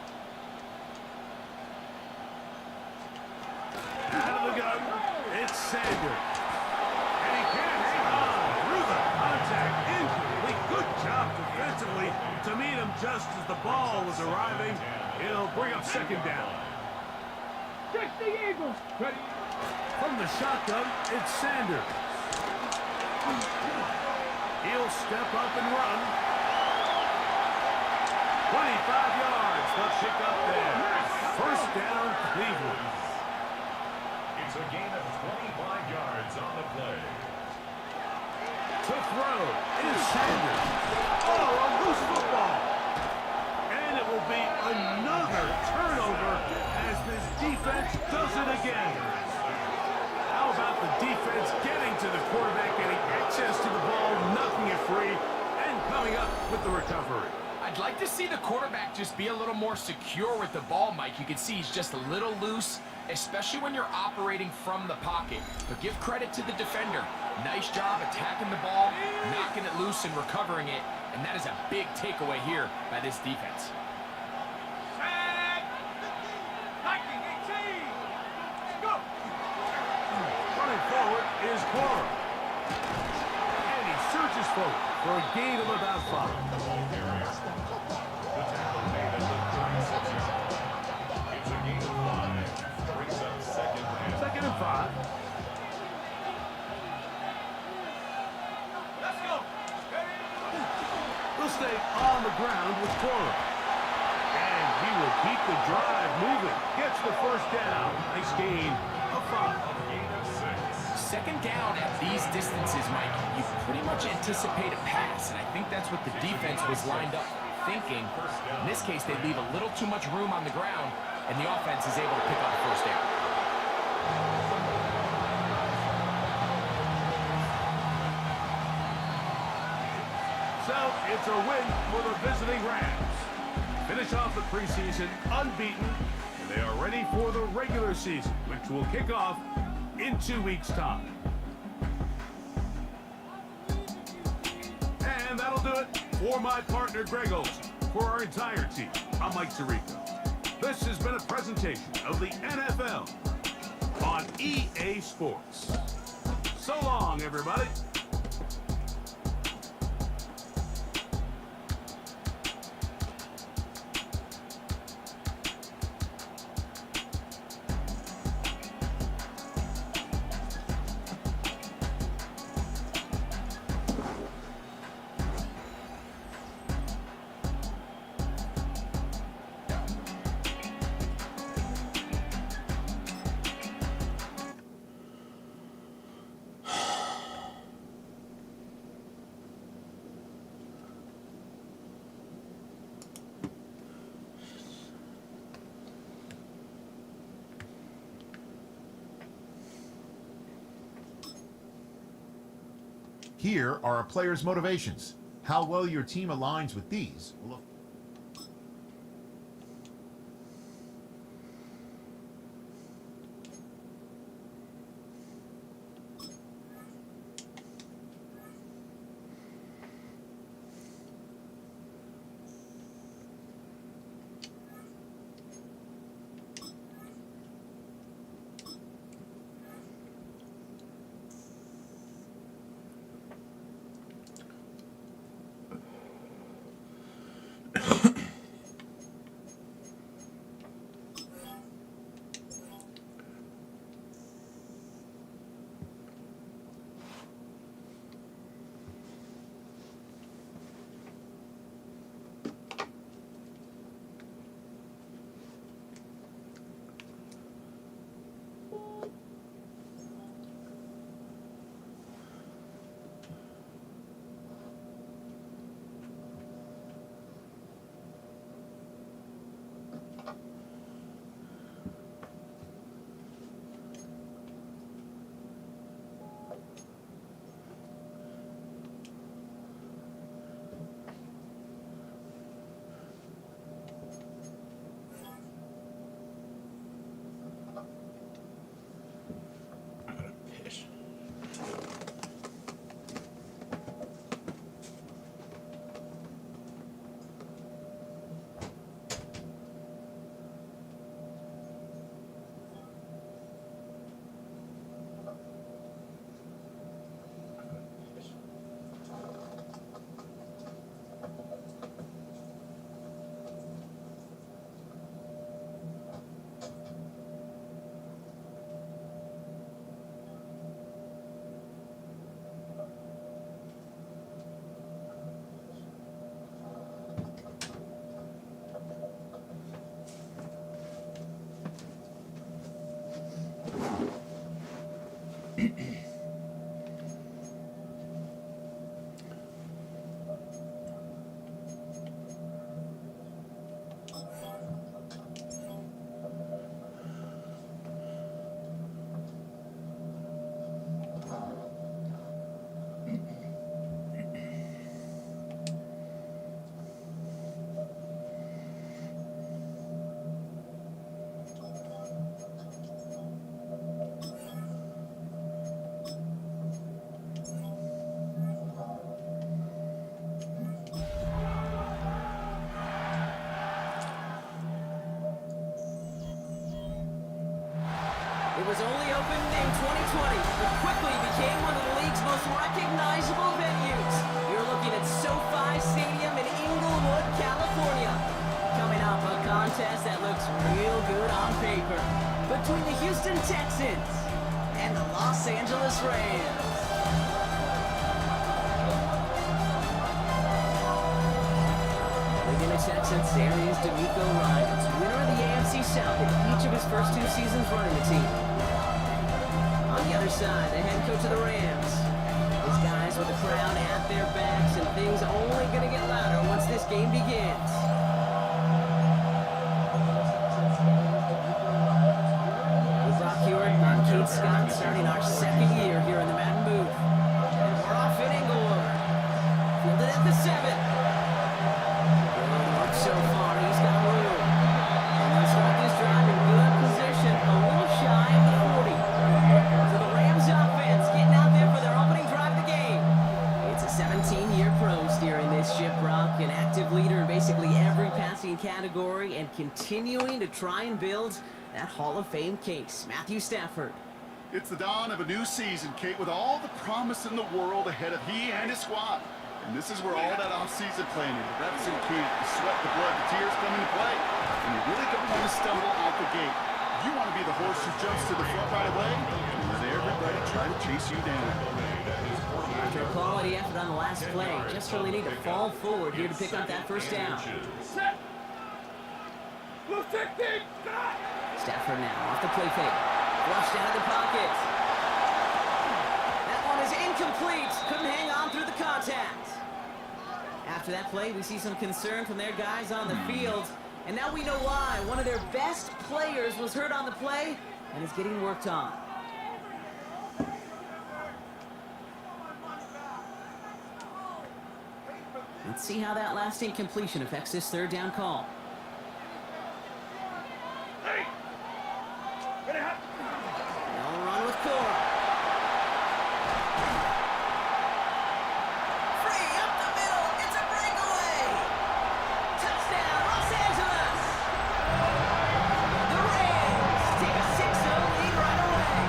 Out of the gun, it's Sanders. And he can't hang on through the contact. Incomplete. Good job defensively to meet him just as the ball was arriving. He'll bring up second down. Check the Eagles. Ready. From the shotgun, it's Sanders. He'll step up and run. 25 yards. The pick up there. 1st down, Cleveland. It's a gain of 25 yards on the play. To throw is Sanders. Oh, a loose football. And it will be another turnover as this defense does it again. How about the defense getting to the quarterback, getting access to the ball, knocking it free, and coming up with the recovery. I'd like to see the quarterback just be a little more secure with the ball, Mike. You can see he's just a little loose, especially when you're operating from the pocket. But give credit to the defender. Nice job attacking the ball, knocking it loose and recovering it. And that is a big takeaway here by this defense. Attacking 18. Go. Running forward is Cora. And he surges forward for a gain of about 5. Ball carrier. The tackle made at the 36-yard line. It's a gain of 5. Brings up second and Second and 5. Let's go. Ready. Will stay on the ground with Cora. And he will keep the drive moving. Gets the first down. Nice gain of 5. gain of 6. Second down at these distances, Mike, you pretty much anticipate a pass, and I think that's what the defense was lined up thinking. In this case, they leave a little too much room on the ground, and the offense is able to pick up a first down. So it's a win for the visiting Rams. Finish off the preseason unbeaten, and they are ready for the regular season, which will kick off in 2 weeks' time. And that'll do it for my partner, Greg Olson. For our entire team, I'm Mike Tirico. This has been a presentation of the NFL on EA Sports. So long, everybody. Here are a player's motivations. How well your team aligns with these will was only opened in 2020, but quickly became one of the league's most recognizable venues. You're looking at SoFi Stadium in Inglewood, California. Coming up, a contest that looks real good on paper between the Houston Texans and the Los Angeles Rams. Leading the Texans, there is DeMeco Ryans, winner of the AFC South in each of his first 2 seasons running the team. On the other side, the head coach of the Rams. These guys with the crowd at their backs, and things only going to get louder once this game begins. With Brock Hewitt and Kate Scott starting our second year here in the Madden booth. And we're off in Inglewood. Fielded at the 7. So far, he's got room. And they'll start this drive in good position, a little shy of the 40. So the Rams offense getting out there for their opening drive of the game. It's a 17-year pro steering this ship, Brock, an active leader in basically every passing category and continuing to try and build that Hall of Fame case. Matthew Stafford. It's the dawn of a new season, Kate, with all the promise in the world ahead of he and his squad. And this is where all that off-season planning, the reps and key, the sweat, the blood, the tears come into play. And you really don't want to stumble out the gate. You want to be the horse who jumps to the front right away and let everybody try to chase you down. After a quality effort on the last play, just really need to fall forward here to pick up that first down. Stafford now off the play fake. Flushed out of the pocket. That one is incomplete. Couldn't hang on through the contact. After that play, we see some concern from their guys on the field. And now we know why. One of their best players was hurt on the play and is getting worked on. Let's see how that last incompletion affects this third down call. They'll run with Cora. Free up the middle. It's a breakaway. Touchdown, Los Angeles. The Rams take a 6-0 lead right away.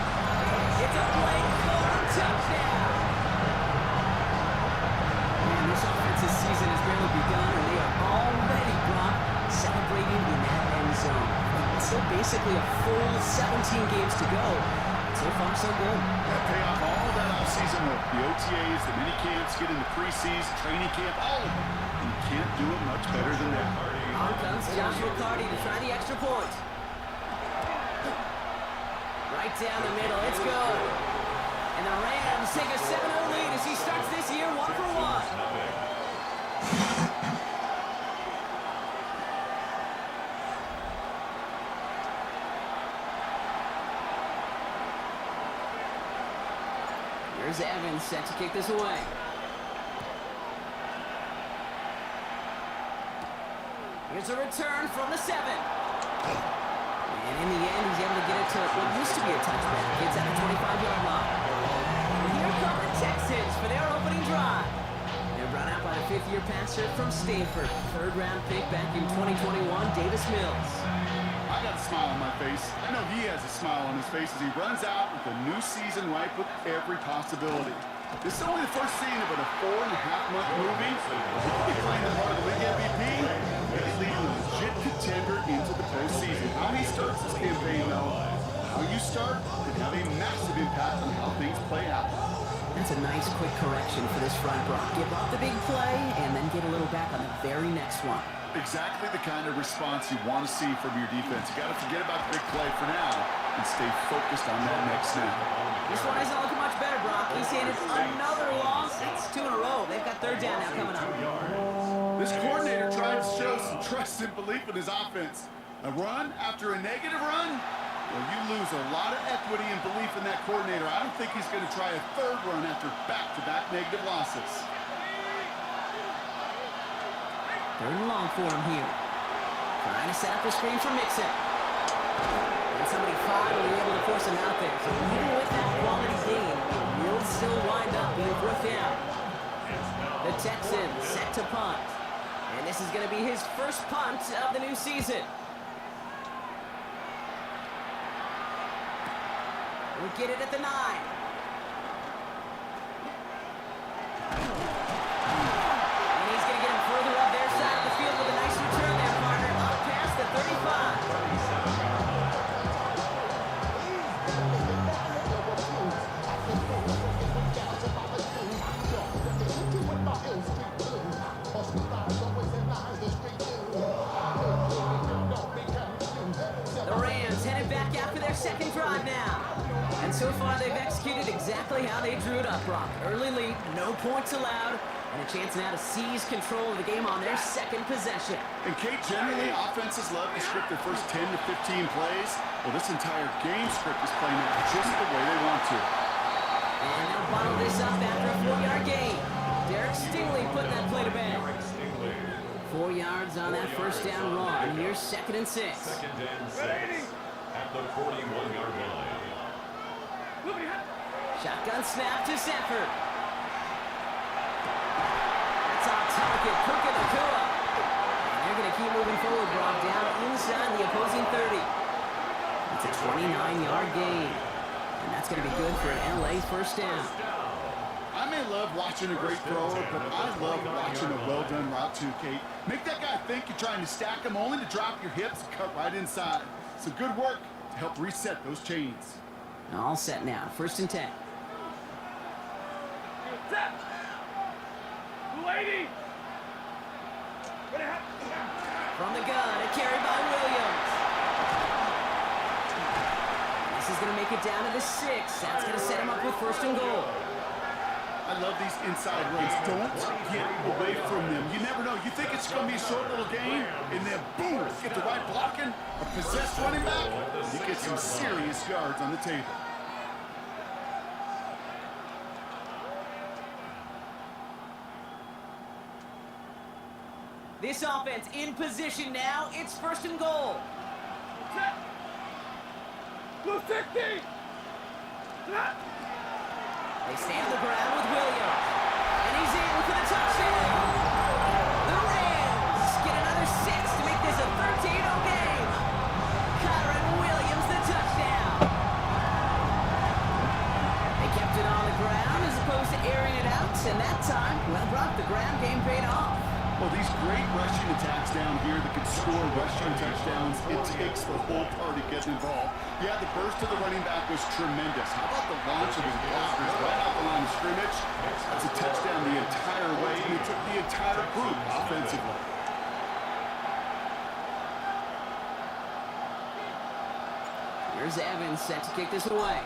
It's a Blake Cora touchdown. Man, this offensive season has barely begun, and they are already, Brock, celebrating in that end zone. It's still basically a full 17 games to go. So far, so good. That pay off all that off-season work. The OTAs, the mini camps, get into preseason, training camp, all of it. You can't do it much better than that. On comes Joshua Carty to try the extra point. Right down the middle, it's good. And the Rams take a 7-0 lead as he starts this year 1-for-1. Here's Evans set to kick this away. Here's a return from the 7. And in the end, he's able to get it to what used to be a touchback. It's at the 25-yard line. And here come the Texans for their opening drive. They're run out by the 5th-year passer from Stanford. 3rd-round pick back in 2021, Davis Mills. I got a smile on my face. I know he has a smile on his face as he runs out with a new season ripe with every possibility. This is only the first scene of a 4.5-month movie. He could be playing the part of the league MVP. He's leading a legit contender into the postseason. How he starts this campaign, though, how you start can have a massive impact on how things play out. That's a nice quick correction for this front row. Give up the big play and then get a little back on the very next one. Exactly the kind of response you want to see from your defense. You got to forget about the big play for now and stay focused on that next snap. This one isn't looking much better, Brock. He's handed another loss. That's 2 in a row. They've got 3rd down now coming up. This coordinator tried to show some trust and belief in his offense. A run after a negative run? Well, you lose a lot of equity and belief in that coordinator. I don't think he's going to try a 3rd run after back-to-back negative losses. 3rd and long for him here. Trying to set up the screen for Mixon. And somebody finally able to force him out there. So even with that quality game, it will still wind up being 4th down. The Texans set to punt. And this is going to be his first punt of the new season. We'll get it at the 9. And he's going to get him further up their side of the field with a nice return there, partner. Up past the 35. The Rams headed back after their second drive now. And so far, they've executed exactly how they drew it up, Brock. Early lead, no points allowed, and a chance now to seize control of the game on their second possession. And Kate, generally, offenses love to script their first 10 to 15 plays. Well, this entire game script is playing out just the way they want to. And now bottle this up after a 4-yard gain. Derek Stingley putting that play to bed. 4 yards on that first down run. Here's 2nd and 6. Second and 6 at the 41-yard line. Shotgun snap to Sanford. That's on target. Cook and Nakua. And they're going to keep moving forward, Brock, down inside the opposing 30. It's a 29-yard gain. And that's going to be good for an LA first down. I may love watching a great thrower, but I love watching a well-done route too, Kate. Make that guy think you're trying to stack him only to drop your hips and cut right inside. So good work to help reset those chains. All set now. 1st and 10. From the gun, a carry by Williams. This is going to make it down to the 6. That's going to set him up with 1st and goal. I love these inside runs. Don't get away from them. You never know. You think it's going to be a short little game, and then boom, get the right blocking, a possessed running back, you get some serious yards on the table. This offense in position now. It's 1st and goal. Blue 60. They stay on the ground with Williams. And he's in for the touchdown. The Rams get another 6 to make this a 13-0 game. Kyron Williams, the touchdown. They kept it on the ground as opposed to airing it out. And that time, well, Brock, the ground game paid off. Well, these great rushing attacks down here that can score rushing touchdowns, it takes the whole party getting involved. Yeah, the burst of the running back was tremendous. How about the launch of his blockers right off the line of scrimmage? That's a touchdown the entire way, and it took the entire group offensively. Here's Evans set to kick this away.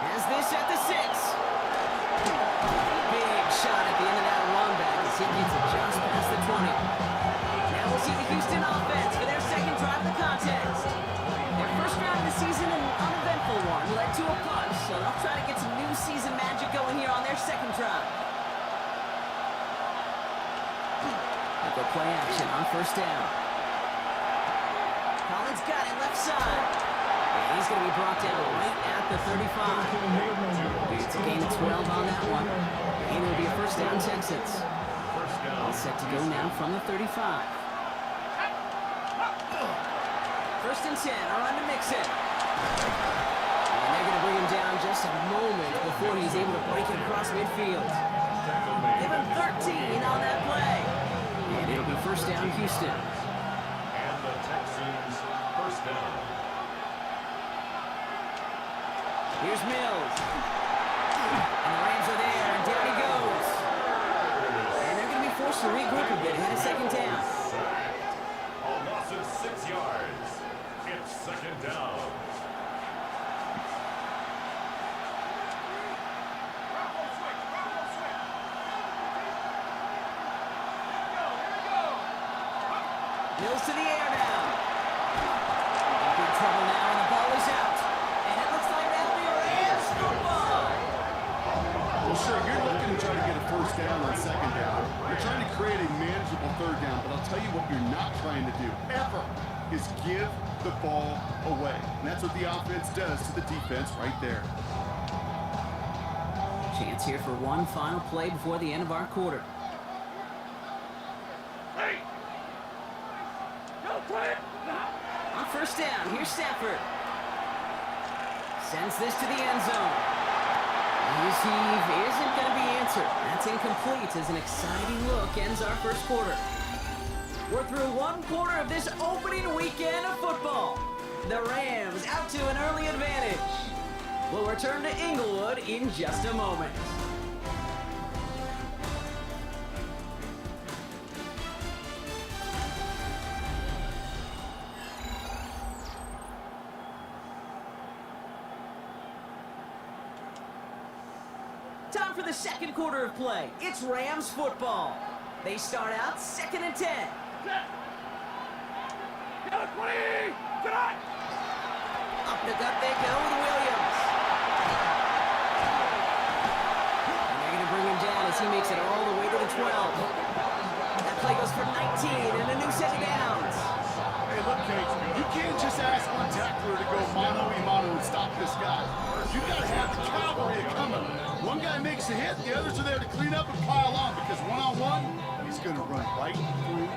Has this at the 6. Big shot at the end of that run back as he gets it just past the 20. Now we'll see the Houston offense for their second drive of the contest. Their first drive of the season, an uneventful one, led to a punt, so they'll try to get some new season magic going here on their second drive. They'll go play action on 1st down. Collins got it left side. And he's going to be brought down right at the 35. It's a gain of 12 on that one. And it will be a 1st down Texans. All set to go now from the 35. 1st and 10, a run to Mixon. And they're going to bring him down just a moment before he's able to break it across midfield. Give him 13 on that play. And it'll be 1st down Houston. And the Texans' 1st down. Here's Mills. And the Rams are there, and down he goes. And they're going to be forced to regroup a bit ahead of 2nd down. A loss of 6 yards. It's 2nd down. Mills to the air now. In big trouble now, and the ball is out. And it looks like that'll be a Rams football. Well, sure, you're looking to try to get a 1st down on 2nd down. You're trying to create a manageable 3rd down, but I'll tell you what you're not trying to do, ever, is give the ball away. And that's what the offense does to the defense right there. Chance here for one final play before the end of our quarter. first down. Here's Stafford. Sends this to the end zone. Receive isn't going to be answered. That's incomplete as an exciting look ends our first quarter. We're through one quarter of this opening weekend of football. The Rams out to an early advantage. We'll return to Inglewood in just a moment. Time for the second quarter of play. It's Rams football. They start out 2nd and 10. Up the gut they go with Williams. And they're going to bring him down as he makes it all the way to the 12. That play goes for 19 and a new set of downs. Hey, look, Kate, you can't just ask one tackler to go mano-a-mano and stop this guy. You got to have the cavalry coming. One guy makes a hit, the others are there to clean up and pile on because one-on-one, he's going to run right through you.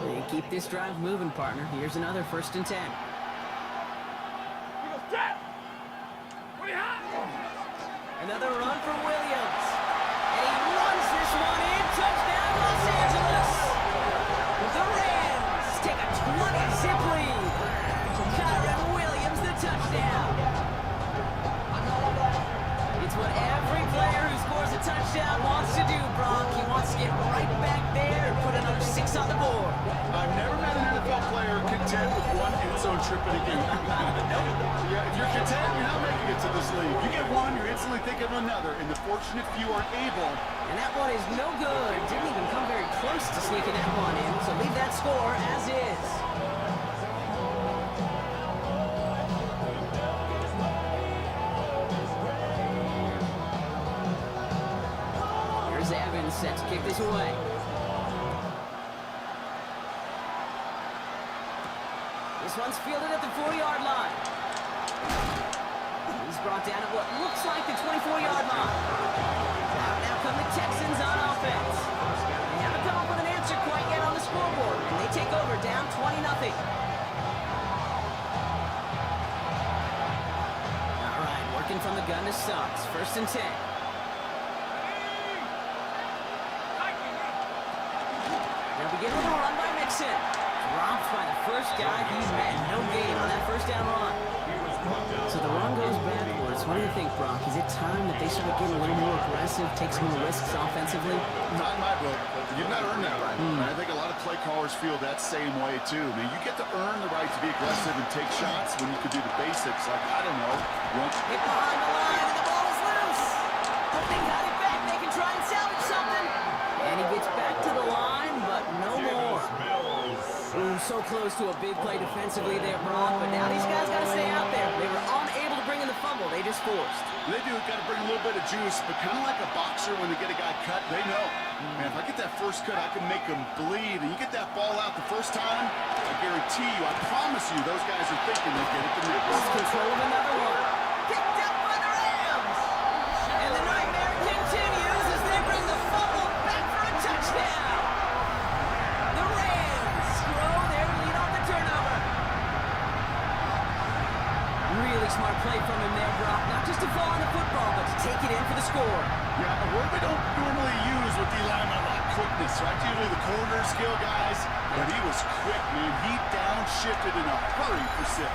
They keep this drive moving, partner. Here's another 1st and 10. Another run for Williams. And he runs this one in. Touchdown, Los Angeles. The Rams take a 20-zip lead. Kyron Williams, the touchdown. It's what every player who scores a touchdown wants to do, Brock. He wants to get right back there and put another 6 on the board. I've never met an NFL player content with one end zone trip in a game. Yeah, if you're content, you're not making it to this league. You get one, you're instantly thinking of another, and the fortunate few are able. And that one is no good. Didn't even come very close to sneaking that one in, so leave that score as is. Here's Evans set to kick this away. This one's fielded at the 4-yard line. He's brought down at what looks like the 24-yard line. Now come the Texans on offense. They haven't come up with an answer quite yet on the scoreboard, and they take over down 20-0. All right, working from the gun to Suggs. 1st and 10. They'll begin with a run by Mixon. Dropped by the first guy he's met. No gain on that 1st down run. So the run goes backwards. What do you think, Brock? Is it time that they start getting a little more aggressive, take some more risks offensively? Not in my book. You've not earned that right. I think a lot of play callers feel that same way, too. I mean, you get to earn the right to be aggressive and take shots when you could do the basics, like, I don't know, run. Hit behind the line, and the ball is loose. But they got it back. They can try and salvage something. And he gets back to the line, but no more. Ooh, so close to a big play defensively there, Brock, but now these guys got to stay out there. They were unable to bring in the fumble. They just forced. They do got to bring a little bit of juice, but kind of like a boxer when they get a guy cut, they know. Man, if I get that first cut, I can make him bleed. And you get that ball out the first time, I guarantee you, I promise you, those guys are thinking they get it the next. Lost control of another one. Picked up by the Rams. And the nightmare continues as they bring the fumble back for a touchdown. The Rams grow their lead on the turnover. Really smart play from him there, Brock. Not just to fall on the football, but to take it in for the score. Yeah, a word we don't normally use with D linemen, like quickness, right? Usually the corner skill guys, but he was quick, man. He downshifted in a hurry for 6.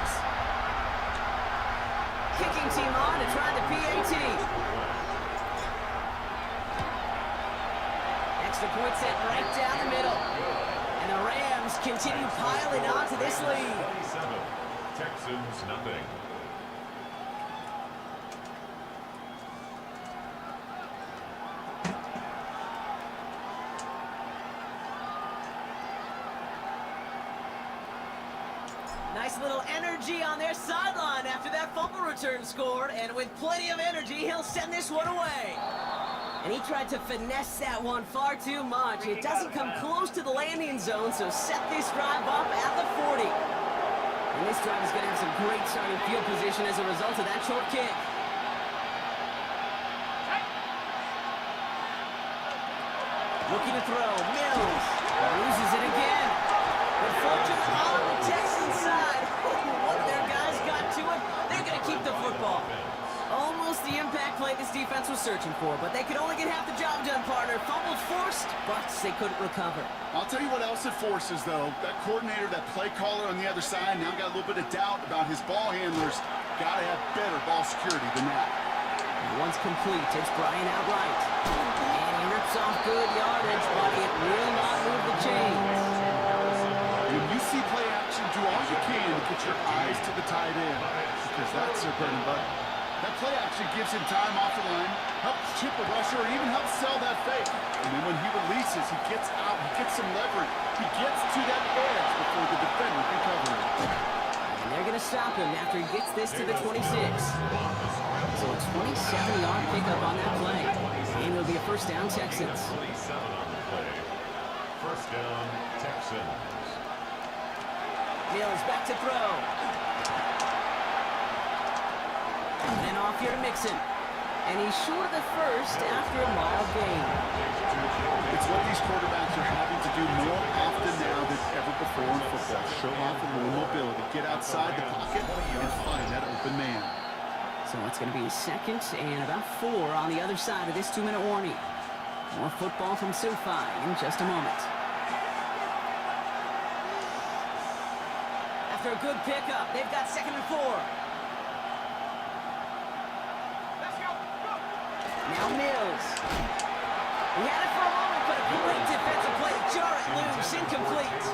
Kicking team on to try the PAT. Extra point set right down the middle. And the Rams continue piling on to this lead. 27. Texans nothing. Nice little energy on their sideline after that fumble return scored, and with plenty of energy, he'll send this one away. And he tried to finesse that one far too much. It doesn't come close to the landing zone, so set this drive up at the 40. And this drive is going to have some great starting field position as a result of that short kick. Looking to throw. Mills. Loses it again. But fortunate on the Texans side. One of their guys got to it. They're going to keep the football. Almost the impact play this defense was searching for, but they could only get half the job done, partner. Fumble forced, but they couldn't recover. I'll tell you what else it forces, though. That coordinator, that play caller on the other side, now got a little bit of doubt about his ball handlers. Got to have better ball security than that. Once complete, it's Bryant outright. And he rips off good yardage, but it will not move the chains. When you see play action, do all you can to put your eyes to the tight end, because that's their bread and butter. That play action gives him time off the line, helps chip a rusher, or even helps sell that fake. And then when he releases, he gets out, he gets some leverage. He gets to that edge before the defender can cover him. And they're going to stop him after he gets this to the 26. So a 27-yard pickup on that play. And it'll be a first down, Texans. 27 on the play. First down, Texans. Mills back to throw. And then off here to Mixon. And he's short of the first after a mild gain. It's what these quarterbacks are having to do more often now than ever before in football. Show off a little mobility, get outside the pocket, and find that open man. So it's going to be a second and about 4 on the other side of this 2-minute warning. More football from SoFi in just a moment. After a good pickup, they've got 2nd and 4. Now Mills. He had it for a moment, but a great defensive play to jar it loose, incomplete.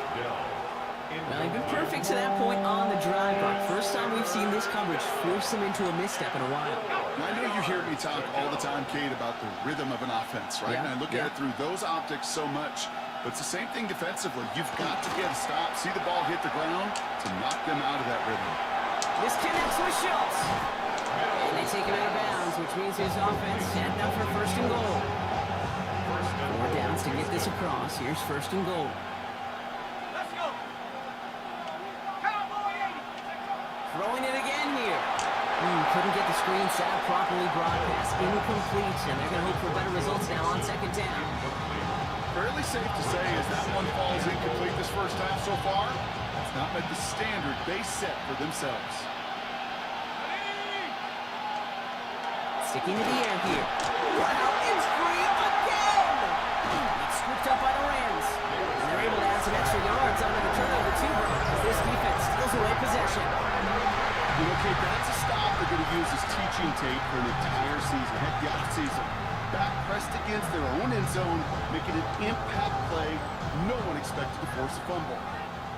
Well, he's been perfect to that point on the drive, but first time we've seen this coverage force him into a misstep in a while. Now, I know you hear me talk all the time, Kate, about the rhythm of an offense, right? Yeah, And I look at it through those optics so much, but it's the same thing defensively. You've got to get a stop, see the ball hit the ground to knock them out of that rhythm. This connects with Schultz. And they take him out of bounds, which means his offense heading up for 1st and goal. 4 downs to get this across. Here's 1st and goal. Throwing it again here. Couldn't get the screen set up properly. Broadcast incomplete, and they're going to hope for better results now on 2nd down. Fairly safe to say as that one falls incomplete this first half so far, it's not met the standard they set for themselves. Sticking to the air here. Wow, it's free again! It's scooped up by the Rams. And they're able to add some extra yards on the turnover too, as this defense steals away possession. You know, Kate, that's a stop they're going to use as teaching tape for an entire season, heck, the offseason. Back pressed against their own end zone, making an impact play no one expected to force a fumble.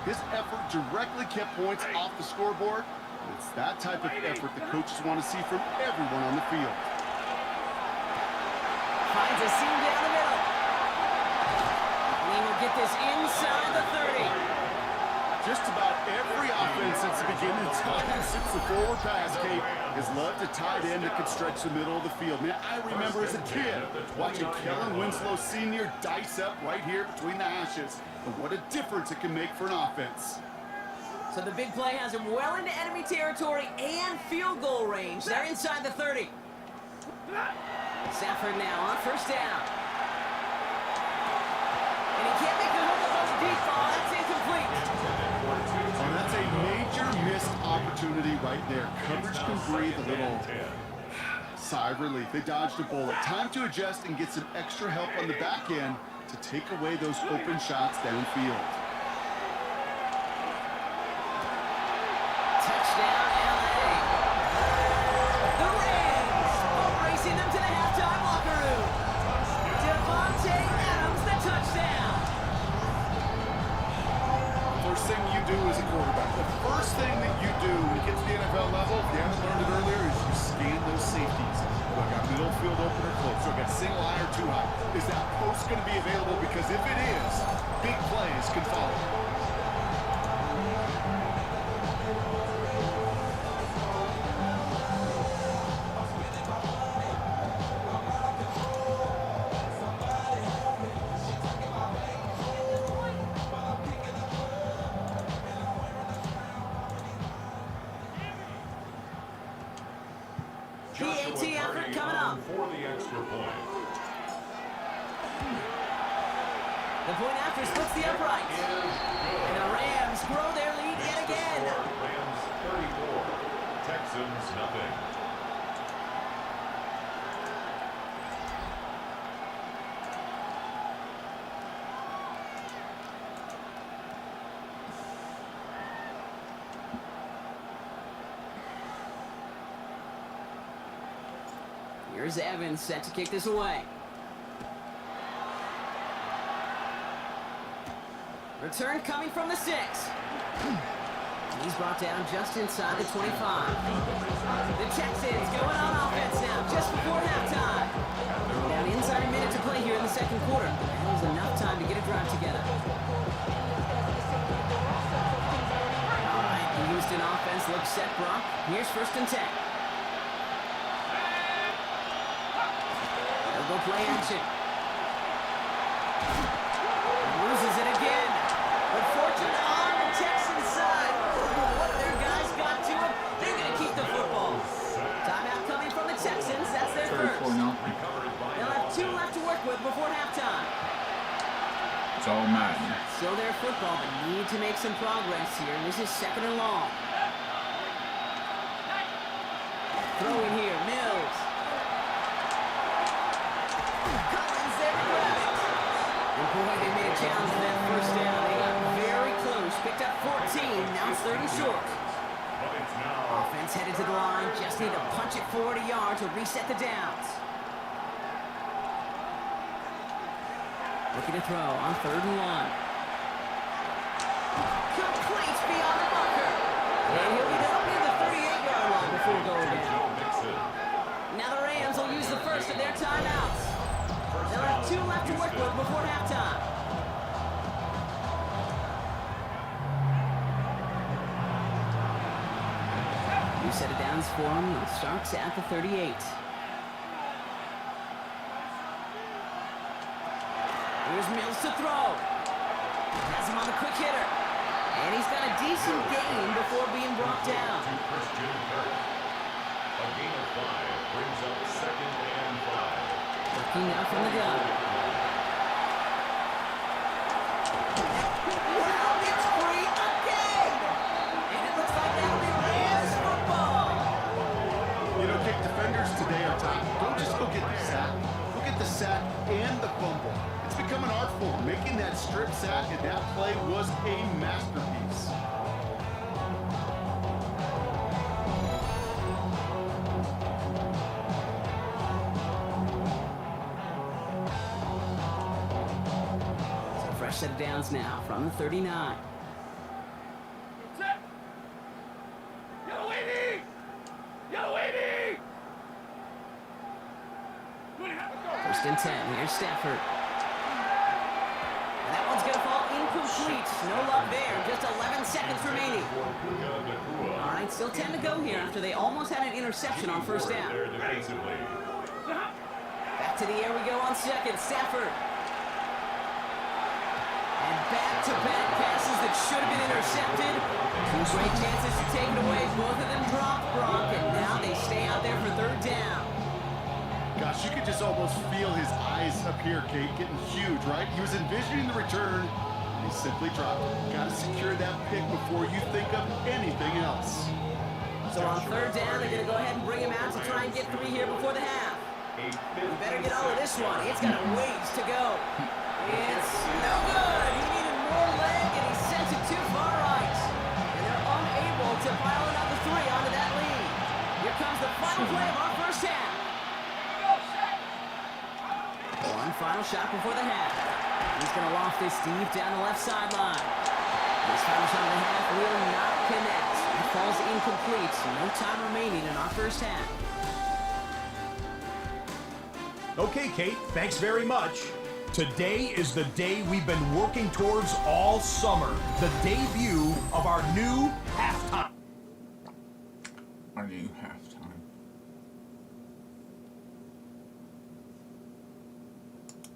His effort directly kept points off the scoreboard. It's that type of effort the coaches want to see from everyone on the field. Finds a seam down the middle. Lee will get this inside the 30. Just about every offense since the beginning of time, since the forward pass, Kate, has loved a tight end that could stretch the middle of the field. Man, I remember as a kid watching Kellen Winslow Sr. dice up right here between the hashes. And what a difference it can make for an offense. So the big play has him well into enemy territory and field goal range. They're inside the 30. Stafford now on 1st down. And he can't make the hook of those deep ball. That's incomplete. Oh, that's a major missed opportunity right there. Coverage can breathe a little sigh of relief. They dodged a bullet. Time to adjust and get some extra help on the back end to take away those open shots downfield. Touchdown, LA. The Rams racing them to the halftime locker room. Devontae Adams, the touchdown. First thing you do as a quarterback, the first thing that you do when you get to the NFL level, if you haven't learned it earlier, is you scan those safeties. Do I got middle field open or close? Do I got single high or too high? Is that post going to be available? Because if it is, big plays can follow. PAT effort coming up. For the extra point. The point after splits the upright. And the Rams grow their lead yet again. Rams 34, Texans nothing. Here's Evans set to kick this away. Return coming from the 6. He's brought down just inside the 25. The Texans going on offense now just before halftime. Down inside a minute to play here in the second quarter. That was enough time to get a drive together. All right, the Houston offense looks set, Brock. Here's 1st and 10. They'll go play action. Loses it again. Unfortunate on the Texans side. What have their guys got to him? They're going to keep the football. Timeout coming from the Texans. That's their first. They'll have 2 left to work with before halftime. It's all madden. Still their football, but need to make some progress here. This is 2nd and long. Throw in here. Mills. Collins there to grab it. And boy, they made a challenge for that 1st down. They got very close. Picked up 14. Now it's 3rd and short. Offense headed to the line. Just need to punch it forward a yard to reset the downs. Looking to throw on 3rd and 1. Complete beyond the marker. And he'll be down near the 38-yard line before going down. Now the Rams will use the first of their timeouts. They'll have 2 left to work with before halftime. New set of downs for him. It starts at the 38. Here's Mills to throw. Has him on the quick hitter. And he's got a decent gain before being brought down. A gain of 5 brings up 2nd and 5. Working now from the gun. Wow, it's free again! And it looks like that'll be Rams football. You know, kick defenders today are tough. Don't just look at the sack. Look at the sack and the fumble. It's become an art form. Making that strip sack and that play was a masterpiece. Fresh set of downs now from the 39. Set. Yellow 80! Yellow 80! 1st and 10. Here's Stafford. And that one's going to fall incomplete. No luck there. Just 11 seconds remaining. All right, still 10 to go here after they almost had an interception on 1st down. Back to the air we go on 2nd. Stafford. And back-to-back passes that should have been intercepted. 2 great chances to take it away. Both of them dropped, Brock, and now they stay out there for 3rd down. Gosh, you could just almost feel his eyes up here, Kate, getting huge, right? He was envisioning the return, and he simply dropped it. Got to secure that pick before you think of anything else. So on 3rd down, they're going to go ahead and bring him out to try and get 3 here before the half. We better get all of this one. It's got a ways to go. It's no good. He needed more leg, and he sent it too far right. And they're unable to pile another 3 onto that lead. Here comes the final play of our 1st half. One final shot before the half. He's going to loft this deep down the left sideline. This final shot of the half will not connect. It falls incomplete. No time remaining in our 1st half. Okay, Kate, thanks very much. Today is the day we've been working towards all summer. The debut of our new halftime. Our new halftime.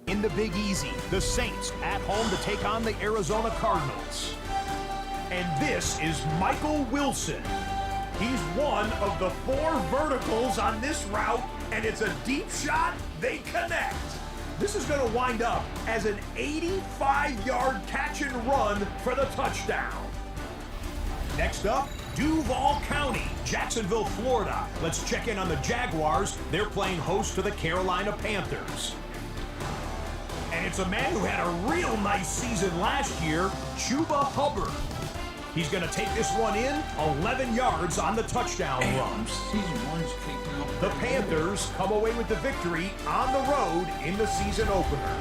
In the Big Easy, the Saints at home to take on the Arizona Cardinals. And this is Michael Wilson. He's one of the 4 verticals on this route, and it's a deep shot. They connect. This is going to wind up as an 85-yard catch and run for the touchdown. Next up, Duval County, Jacksonville, Florida. Let's check in on the Jaguars. They're playing host to the Carolina Panthers. And it's a man who had a real nice season last year, Chuba Hubbard. He's going to take this one in, 11 yards on the touchdown run. The Panthers come away with the victory on the road in the season opener.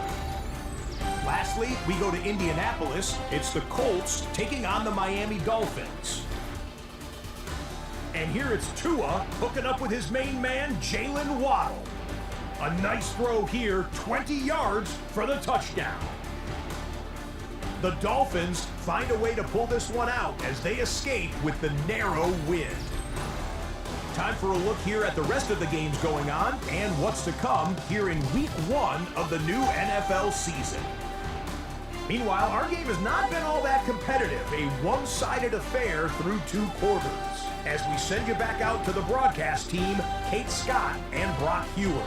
Lastly, we go to Indianapolis. It's the Colts taking on the Miami Dolphins. And here it's Tua hooking up with his main man, Jalen Waddle. A nice throw here, 20 yards for the touchdown. The Dolphins find a way to pull this one out as they escape with the narrow win. Time for a look here at the rest of the games going on and what's to come here in Week 1 of the new NFL season. Meanwhile, our game has not been all that competitive, a one-sided affair through 2 quarters. As we send you back out to the broadcast team, Kate Scott and Brock Heward.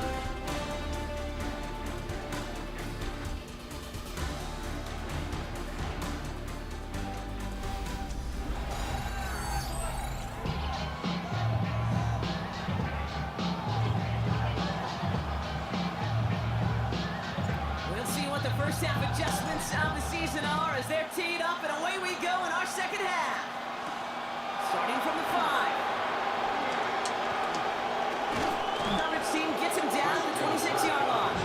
We'll see what the first half adjustments of the season are as they're teed up, and away we go in our second half. Starting from the 5. The coverage team gets him down to the 26-yard line.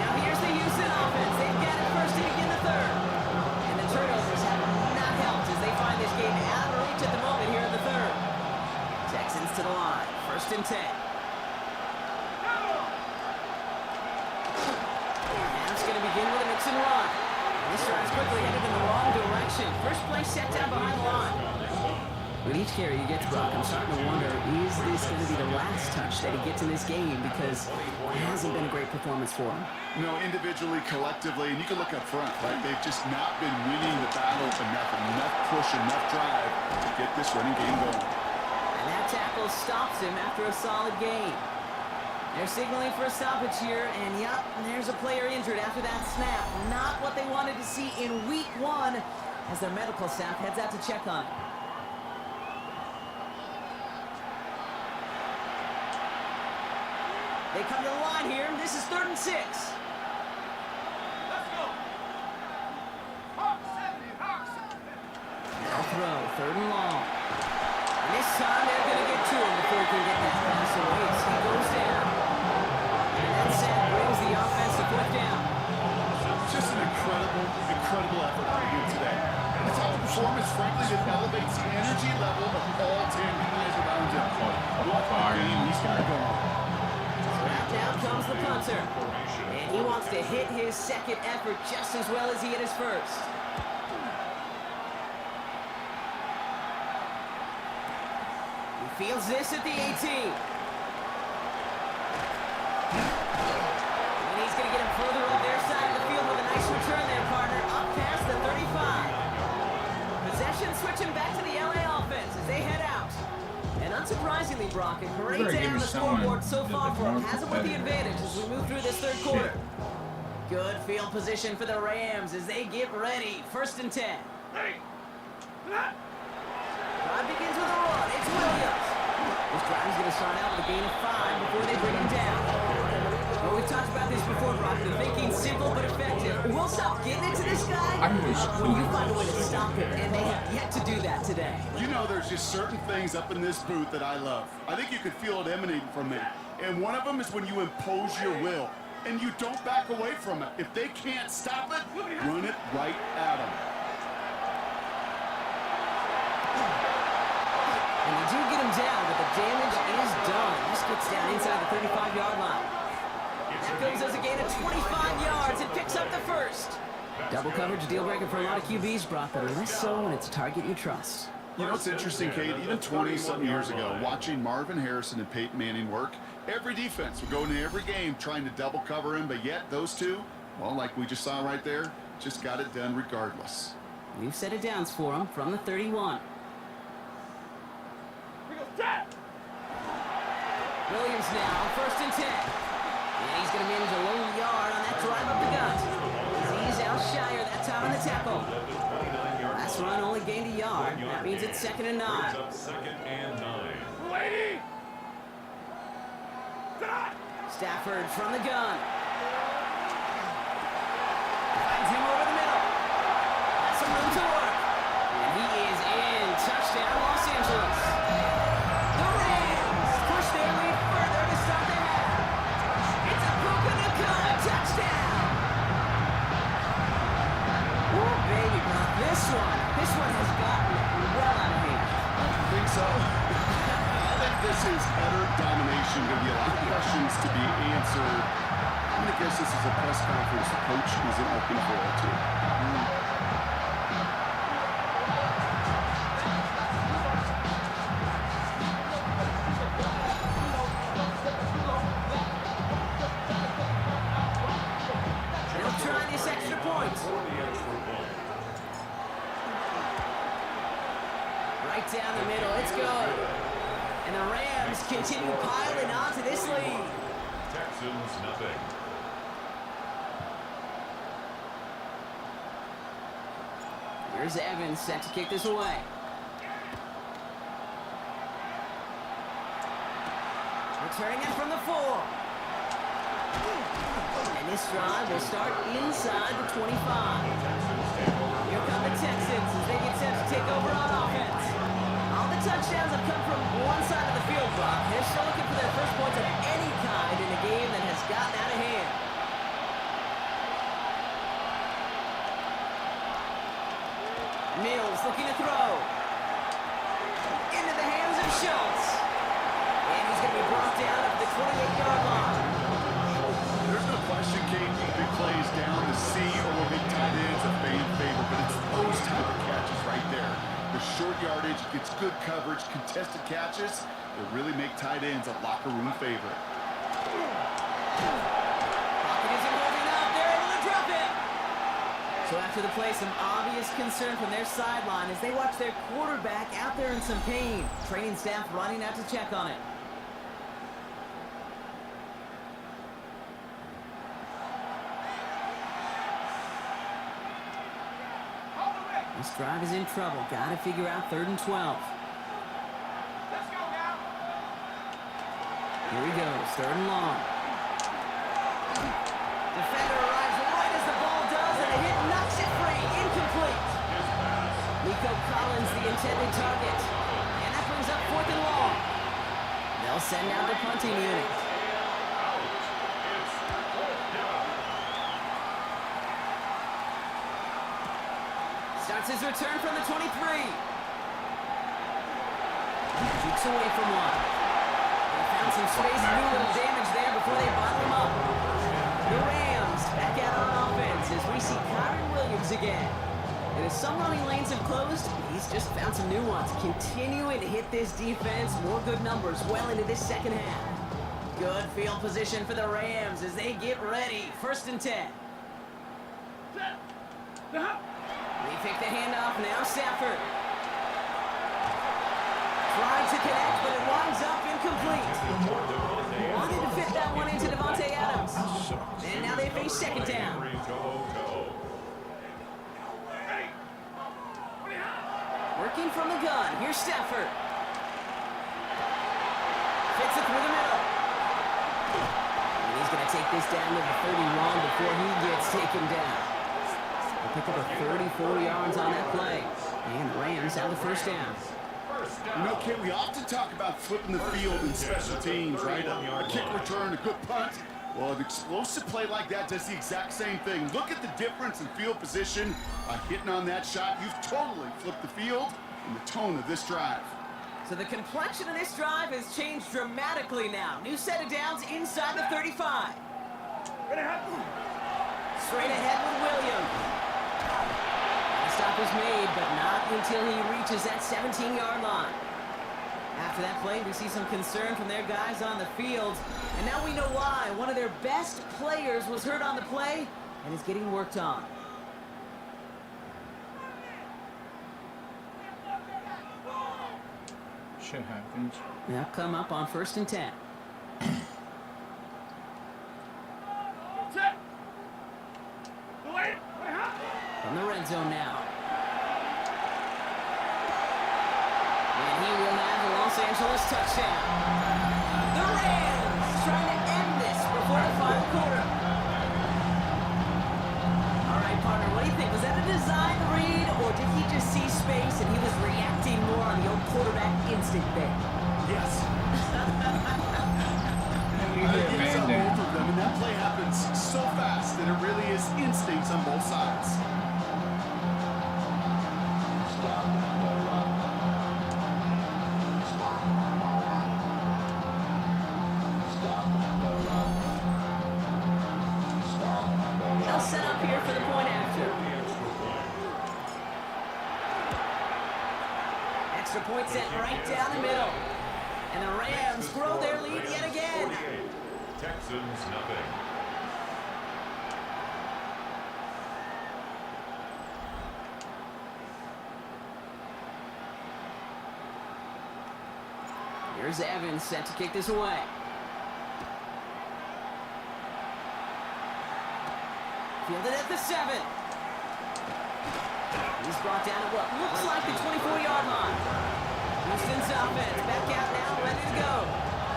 Now here's the Houston offense. They've got it first to begin the third. And the turnovers have not helped as they find this game out of reach at the moment here in the third. Texans to the line. First and 10. It's going to begin with a mix and run. And this drive's quickly headed in the wrong direction. First play set down behind the line. With each carry he gets, Brock, I'm starting to wonder, is this going to be the last touch that he gets in this game? Because it hasn't been a great performance for him. You know, individually, collectively, and you can look up front, right? They've just not been winning the battle enough push, enough drive to get this running game going. And that tackle stops him after a solid gain. They're signaling for a stoppage here, and yep, there's a player injured after that snap. Not what they wanted to see in Week 1 as their medical staff heads out to check on him. They come to the line here. This is 3rd and 6. Let's go. Hawk 70, Hawk 70. Now throw, 3rd and long. And this time they're going to get to him before he can get that pass away. So he goes down. And that sack brings the offense to 4th down. Just an incredible effort by you today. And it's all performance, frankly, that elevates the energy level of all 10 guys around him. What a game he's got going. Now comes the punter. And he wants to hit his second effort just as well as he hit his first. He fields this at the 18. And he's going to get him further up their side of the field with a nice return there, partner. Up past the 35. Possession switching back to the LA offense as they head out. And unsurprisingly, Brock, a great day on the scoreboard so far for him. Has him with the advantage as we move through this third quarter. Good field position for the Rams as they get ready. 1st and 10. Drive begins with a run. It's Williams. This drive is going to start out with a gain of 5 before they bring him down. Well, we've talked about this before, Brock. The thinking simple but effective. We'll stop getting into this guy when you find a way to stop him, and they have yet to do that today. You know, there's just certain things up in this booth that I love. I think you can feel it emanating from me. And one of them is when you impose your will, and you don't back away from it. If they can't stop it, run it right at them. And they do get him down, but the damage is done. This gets down inside the 35-yard line. That goes as a gain of 25 yards. It picks up the first. Double coverage, deal breaker for a lot of QBs, Brock, but less so when it's a target you trust. You know, it's interesting, Kate, even 20-something years ago, watching Marvin Harrison and Peyton Manning work, every defense would go into every game trying to double cover him, but yet those two, well, like we just saw right there, just got it done regardless. We've set it downs for him from the 31. Here goes Jack. Williams now, 1st and 10. And he's going to manage a low yard on that drive up the gut. He's out shyer that time on the tackle. Last run only gained a yard. That means it's 2nd and 9. Brings up 2nd and 9. Lady! Stafford from the gun. Finds him over the middle. Has some room to work. And he is in. Touchdown, Los Angeles. The Rams push their lead further to start the half. It's a Puka Nacua touchdown. Oh, baby, Brock. This one has gotten well out of hand. You think so? I think this is utter domination. Going to be a lot of questions to be answered. I'm going to guess this is a press conference the coach isn't looking forward to. They'll try this extra point. Right down the middle. It's good. And the Rams continue piling onto this lead. Texans nothing. Here's Evans set to kick this away. Returning it from the 4. And this drive will start inside the 25. Here come the Texans as they get set to take over on offense. All the touchdowns have come from one side of the field, Brock. They're still looking for their first points of any kind in a game that has gotten out of hand. Mills looking to throw. Into the hands of Schultz. And he's going to be brought down at the 28-yard line. There's no question, Kate, big plays down the C or big tight ends a fan favorite, but it's those type of catches right there. The short yardage gets good coverage, contested catches that really make tight ends a locker room favorite. Pocket isn't holding up. They're able to drop it. So after the play, some obvious concern from their sideline as they watch their quarterback out there in some pain. Training staff running out to check on it. This drive is in trouble. Got to figure out 3rd and 12. Let's go now. Here he goes, 3rd and long. Defender arrives right as the ball does, and a hit knocks it free. Incomplete. Nico Collins, the intended target. And that brings up 4th and long. They'll send out the punting unit. Starts his return from the 23. Jukes away from one. They found some space and do a little damage there before they bottle him up. The Rams back out on offense as we see Kyron Williams again. And as some running lanes have closed, he's just found some new ones. Continuing to hit this defense. More good numbers well into this 2nd half. Good field position for the Rams as they get ready. 1st and 10. They pick the handoff, now Stafford. Trying to connect, but it winds up incomplete. Wanted to fit that one into Devontae Adams. And now they face 2nd down. Working from the gun, here's Stafford. Fits it through the middle. And he's going to take this down to the 31 before he gets taken down. They'll pick up a 34 yards on that play. And the Rams have the 1st down. You know, Kate, we often talk about flipping the field in special teams, right? A kick return, a good punt. Well, an explosive play like that does the exact same thing. Look at the difference in field position by hitting on that shot. You've totally flipped the field and the tone of this drive. So the complexion of this drive has changed dramatically now. New set of downs inside the 35. Straight ahead with Williams. The stop was made, but not until he reaches that 17-yard line. After that play, we see some concern from their guys on the field. And now we know why. One of their best players was hurt on the play and is getting worked on. Shit happens. They'll come up on 1st and 10. red zone now. And he will have the Los Angeles touchdown. The Rams trying to end this before the final quarter. All right, partner, what do you think? Was that a design read, or did he just see space and he was reacting more on the old quarterback instinct there? Yes. He's I think it's on abandoned. both of them, and that play happens so fast that it really is instincts on both sides. They'll set up here for the point after. Extra point sent right down the middle. And the Rams grow their lead yet again. Texans nothing. Here's Evans set to kick this away. Fielded at the 7. He's brought down at what looks like the 24-yard line. Houston's offense back out now, ready to go.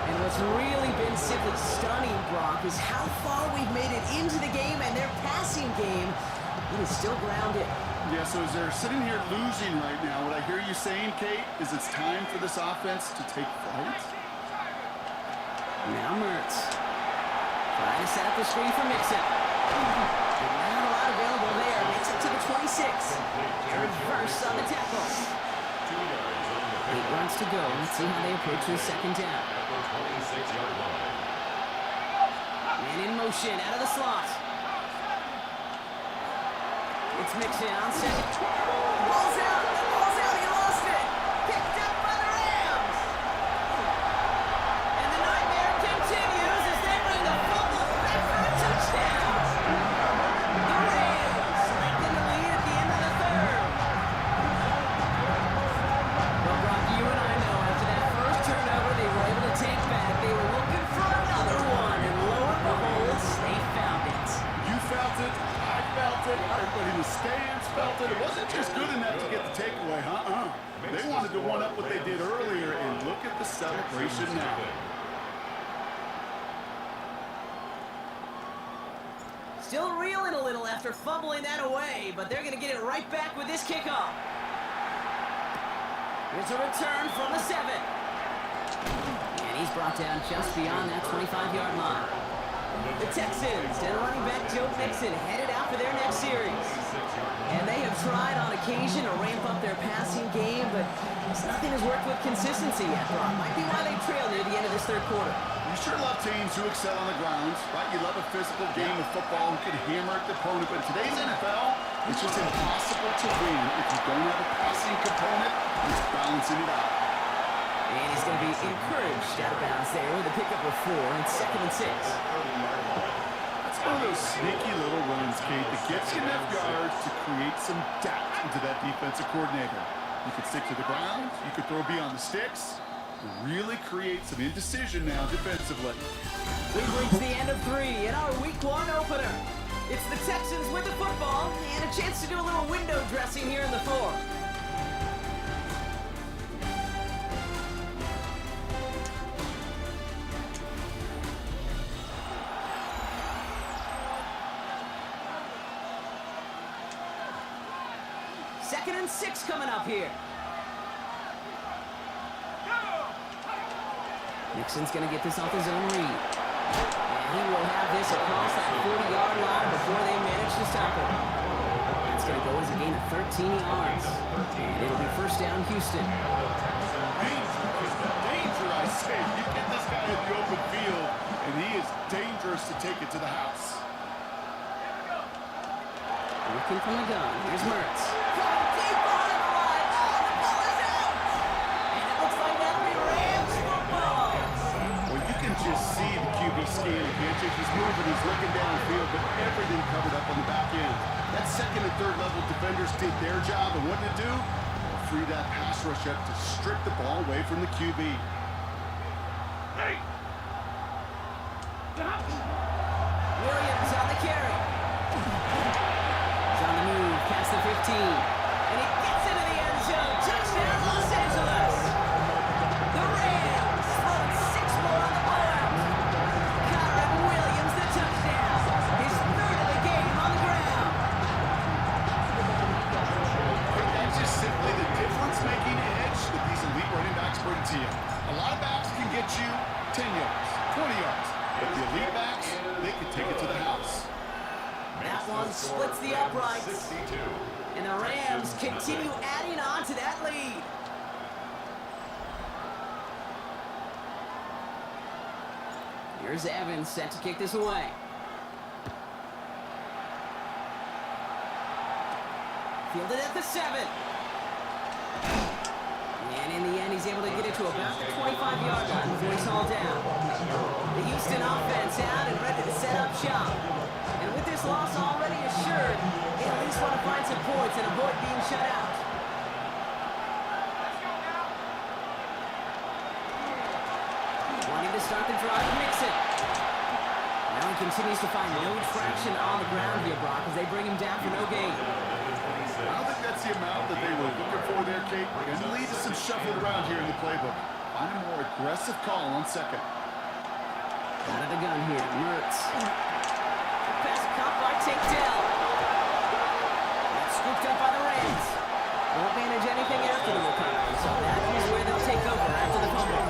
And what's really been simply stunning, Brock, is how far we've made it into the game, and their passing game, it is still grounded. Yeah, so as they're sitting here losing right now, what I hear you saying, Kate, is it's time for this offense to take flight? Now Mertz. Trying to set up the screen for Mixon. Not a lot available there. Makes it to the 26. Reverse on the tackle. 8 runs to go. Let's see how they approach this second down. Man in motion, out of the slot. It's Mixon on second. Ball's out. The ball's out. He lost it. Picked up by the Rams. And the nightmare continues as they bring the football back for a touchdown. The Rams lengthen the lead at the end of the third. Well, Brock, you and I know after that first turnover they were able to take back, they were looking for another one, and lo and behold, they found it. You felt it. I felt it. Everybody in the stands felt it. It wasn't just good enough to get the takeaway, They wanted to one-up what they did earlier, and look at the celebration now. Still reeling a little after fumbling that away, but they're going to get it right back with this kickoff. Here's a return from the 7. And he's brought down just beyond that 25-yard line. The Texans and running back Joe Mixon headed out for their next series. And they have tried on occasion to ramp up their passing game, but nothing has worked with consistency yet, Brock. Might be why they trail near the end of this third quarter. You sure love teams who excel on the ground, right? You love a physical game of football who can hammer at the opponent, but in today's NFL, it's just impossible to win if you don't have a passing component who's balancing it out. And he's going to be encouraged out of bounds there with a pickup of 4 and 2nd and 6. That's one of those sneaky little runs, Kate, that gets you enough yards to create some doubt into that defensive coordinator. You could stick to the ground, you could throw beyond the sticks, really create some indecision now defensively. We've reached the end of 3 in our Week 1 opener. It's the Texans with the football and a chance to do a little window dressing here in the 4th. Second and 6 coming up here. Nixon's going to get this off his own read. And he will have this across that 40-yard line before they manage to stop it. That's going to go as a gain of 13 yards. And it'll be first down, Houston. Danger, I say. You get this guy in the open field, and he is dangerous to take it to the house. Looking from the gun. Here's Mertz. Deep behind the line. Oh, the ball is out! And it looks like that'll be Rams football. Well, you can just see the QB scan. He's moving, he's looking downfield, but everything covered up on the back end. That second and third level defenders did their job, and what did it do? They'll free that pass rush up to strip the ball away from the QB. Williams on the carry. He's on the move, past the 15. 10 yards, 20 yards. But the elite backs, they can take it to the house. That one splits the uprights. 62. And the Rams continue adding on to that lead. Here's Evans set to kick this away. Fielded at the 7. And in the end, he's able to get it to about the 25-yard line before he's hauled down. The Houston offense out and ready to set up shop. And with this loss already assured, they at least want to find some points and avoid being shut out. Wanting to start the drive, Mixon. Now he continues to find no traction on the ground here, Brock, as they bring him down for no gain. I don't think that's the amount that they were looking for there, Kate. Going to lead to some shuffle around here in the playbook. Find a more aggressive call on second. Out of the gun here, Mertz. Pass caught by Tinkdell. That's scooped up by the Rams. Won't manage anything after the recovery, so that is where they'll take over after the fumble.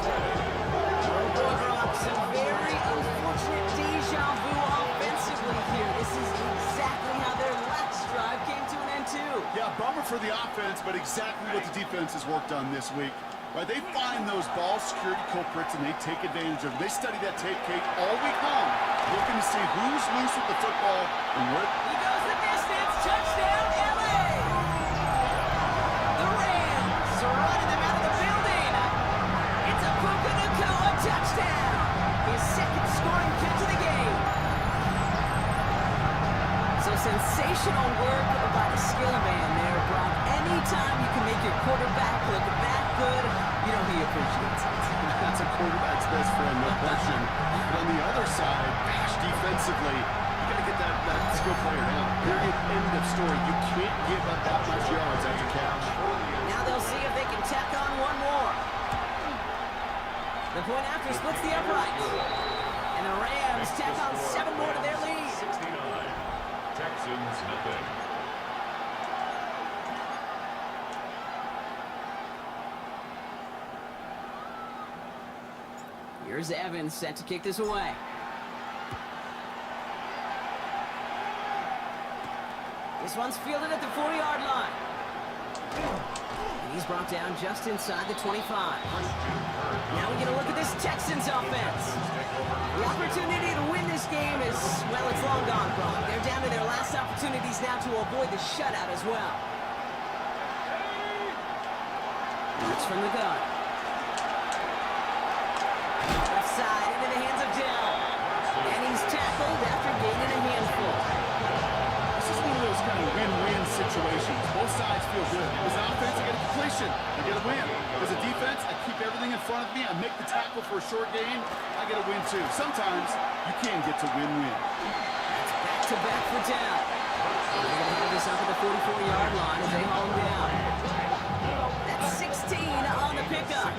Oh boy, Brock, some very unfortunate deja vu offensively here. This is exactly how their last drive came to an end too. Yeah, bummer for the offense, but exactly what the defense has worked on this week. Right, they find those ball security culprits and they take advantage of them. They study that tape, Kate, all week long, looking to see who's loose with the football and where. He goes the distance. Touchdown, LA! The Rams are running them out of the building. It's a Puka Nacua touchdown. His second scoring catch of the game. So sensational work by the skill man there, Brock. Anytime you can make your quarterback look that good, you know he appreciates it. That's a quarterback's best friend, no question. But on the other side, gosh, defensively, you got to get that skill player down. Period. End of story. You can't give up that much yards after catch. Now they'll see if they can tack on one more. The point after splits the uprights. And the Rams tack on 7 more to their lead. 69. Texans nothing. Here's Evans set to kick this away. This one's fielded at the 40-yard line. And he's brought down just inside the 25. Now we get a look at this Texans offense. The opportunity to win this game is, well, it's long gone, Brock. They're down to their last opportunities now to avoid the shutout as well. That's from the gun. Left side into the hands of Dell. And he's tackled after gaining a handful. This is one of those kind of win-win situations. Both sides feel good. As an offense, I get a completion. I get a win. As a defense, I keep everything in front of me. I make the tackle for a short gain. I get a win, too. Sometimes you can get to win-win. That's back-to-back for Dell. They're going to have this up at the 44-yard line as they haul him down. That's 16 on the pickup.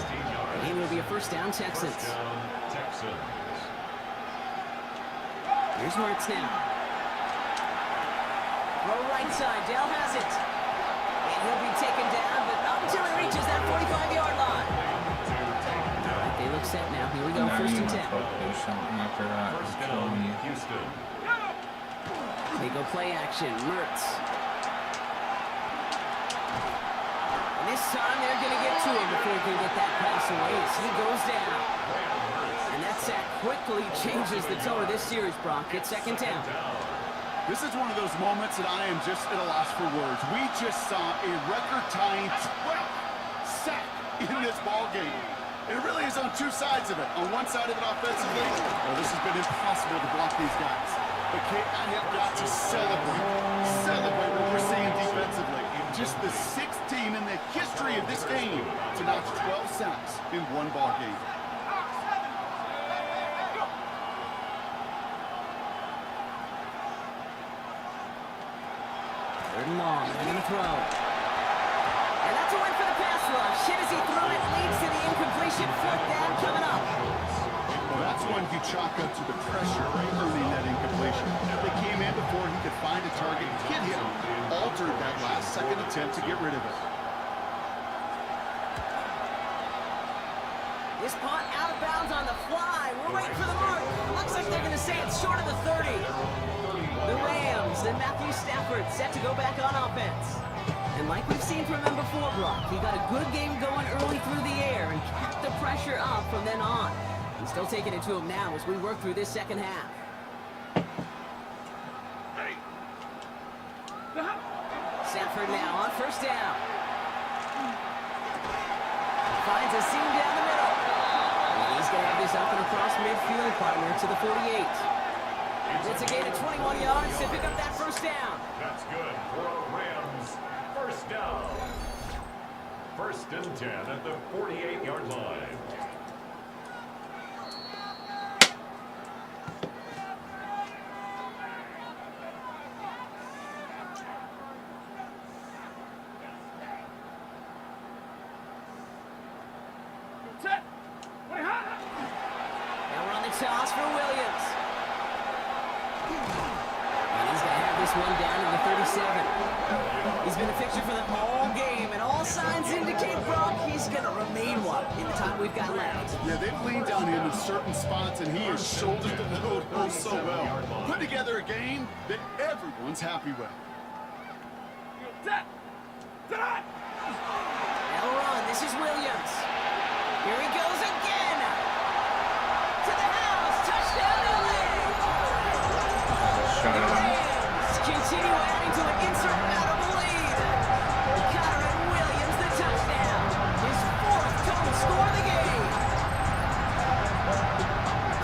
It will be a first down, Texans. Texans. Here's Mertz now. Throw right side. Dell has it. And he'll be taken down, but not until he reaches that 45-yard line. All right, they look set now. Here we go, first and 10. First down, Houston. They go play action. Mertz. And this time they're going to get to him before he can get that pass away as he goes down. And that sack quickly changes the tone of this series, Brock. It's second down. This is one of those moments that I am just at a loss for words. We just saw a record-tying 12th sack in this ball game. It really is on two sides of it. On one side of it offensively, well, this has been impossible to block these guys. But Kate, I have got to celebrate what we're seeing defensively. Just the 6th team in the history of this game to notch 12 sacks in one ball game. Third and long, they're going to throw. And that's a win for the pass rush. Hit as he threw it, leads to the incompletion. Fourth down coming up. Well, that's one you chalk up to the pressure earning that incompletion. They came in before he could find a target, hit him, altered that last-second attempt to get rid of it. This punt out of bounds on the fly. We're waiting for the mark. Looks like they're going to say it's short of the 30. The Rams and Matthew Stafford set to go back on offense. And like we've seen from him before, Brock, he got a good game going early through the air and kept the pressure up from then on. He's still taking it to him now as we work through this second half. Stafford now on first down. Finds a seam down the middle. And he's going to have this up and across midfield, partner to the 48. It's a gain of 21 yards to pick up that first down. That's good for a Rams first down. First and 10 at the 48-yard line. Now we're on the toss for Williams. And he's going to have this one down in the 37. He's been a fixture for the whole game, and all signs indicate, Brock, he's going to remain one in the time we've got left. Yeah, they've leaned on him in certain spots, and he has shouldered the load oh so well. Put together a game that everyone's happy with. Now run. This is Williams. Here he goes again. To the house. Touchdown, LA. Shut it up. Rams continue adding to an insurmountable lead. Kyron Williams, the touchdown. His fourth total score of the game.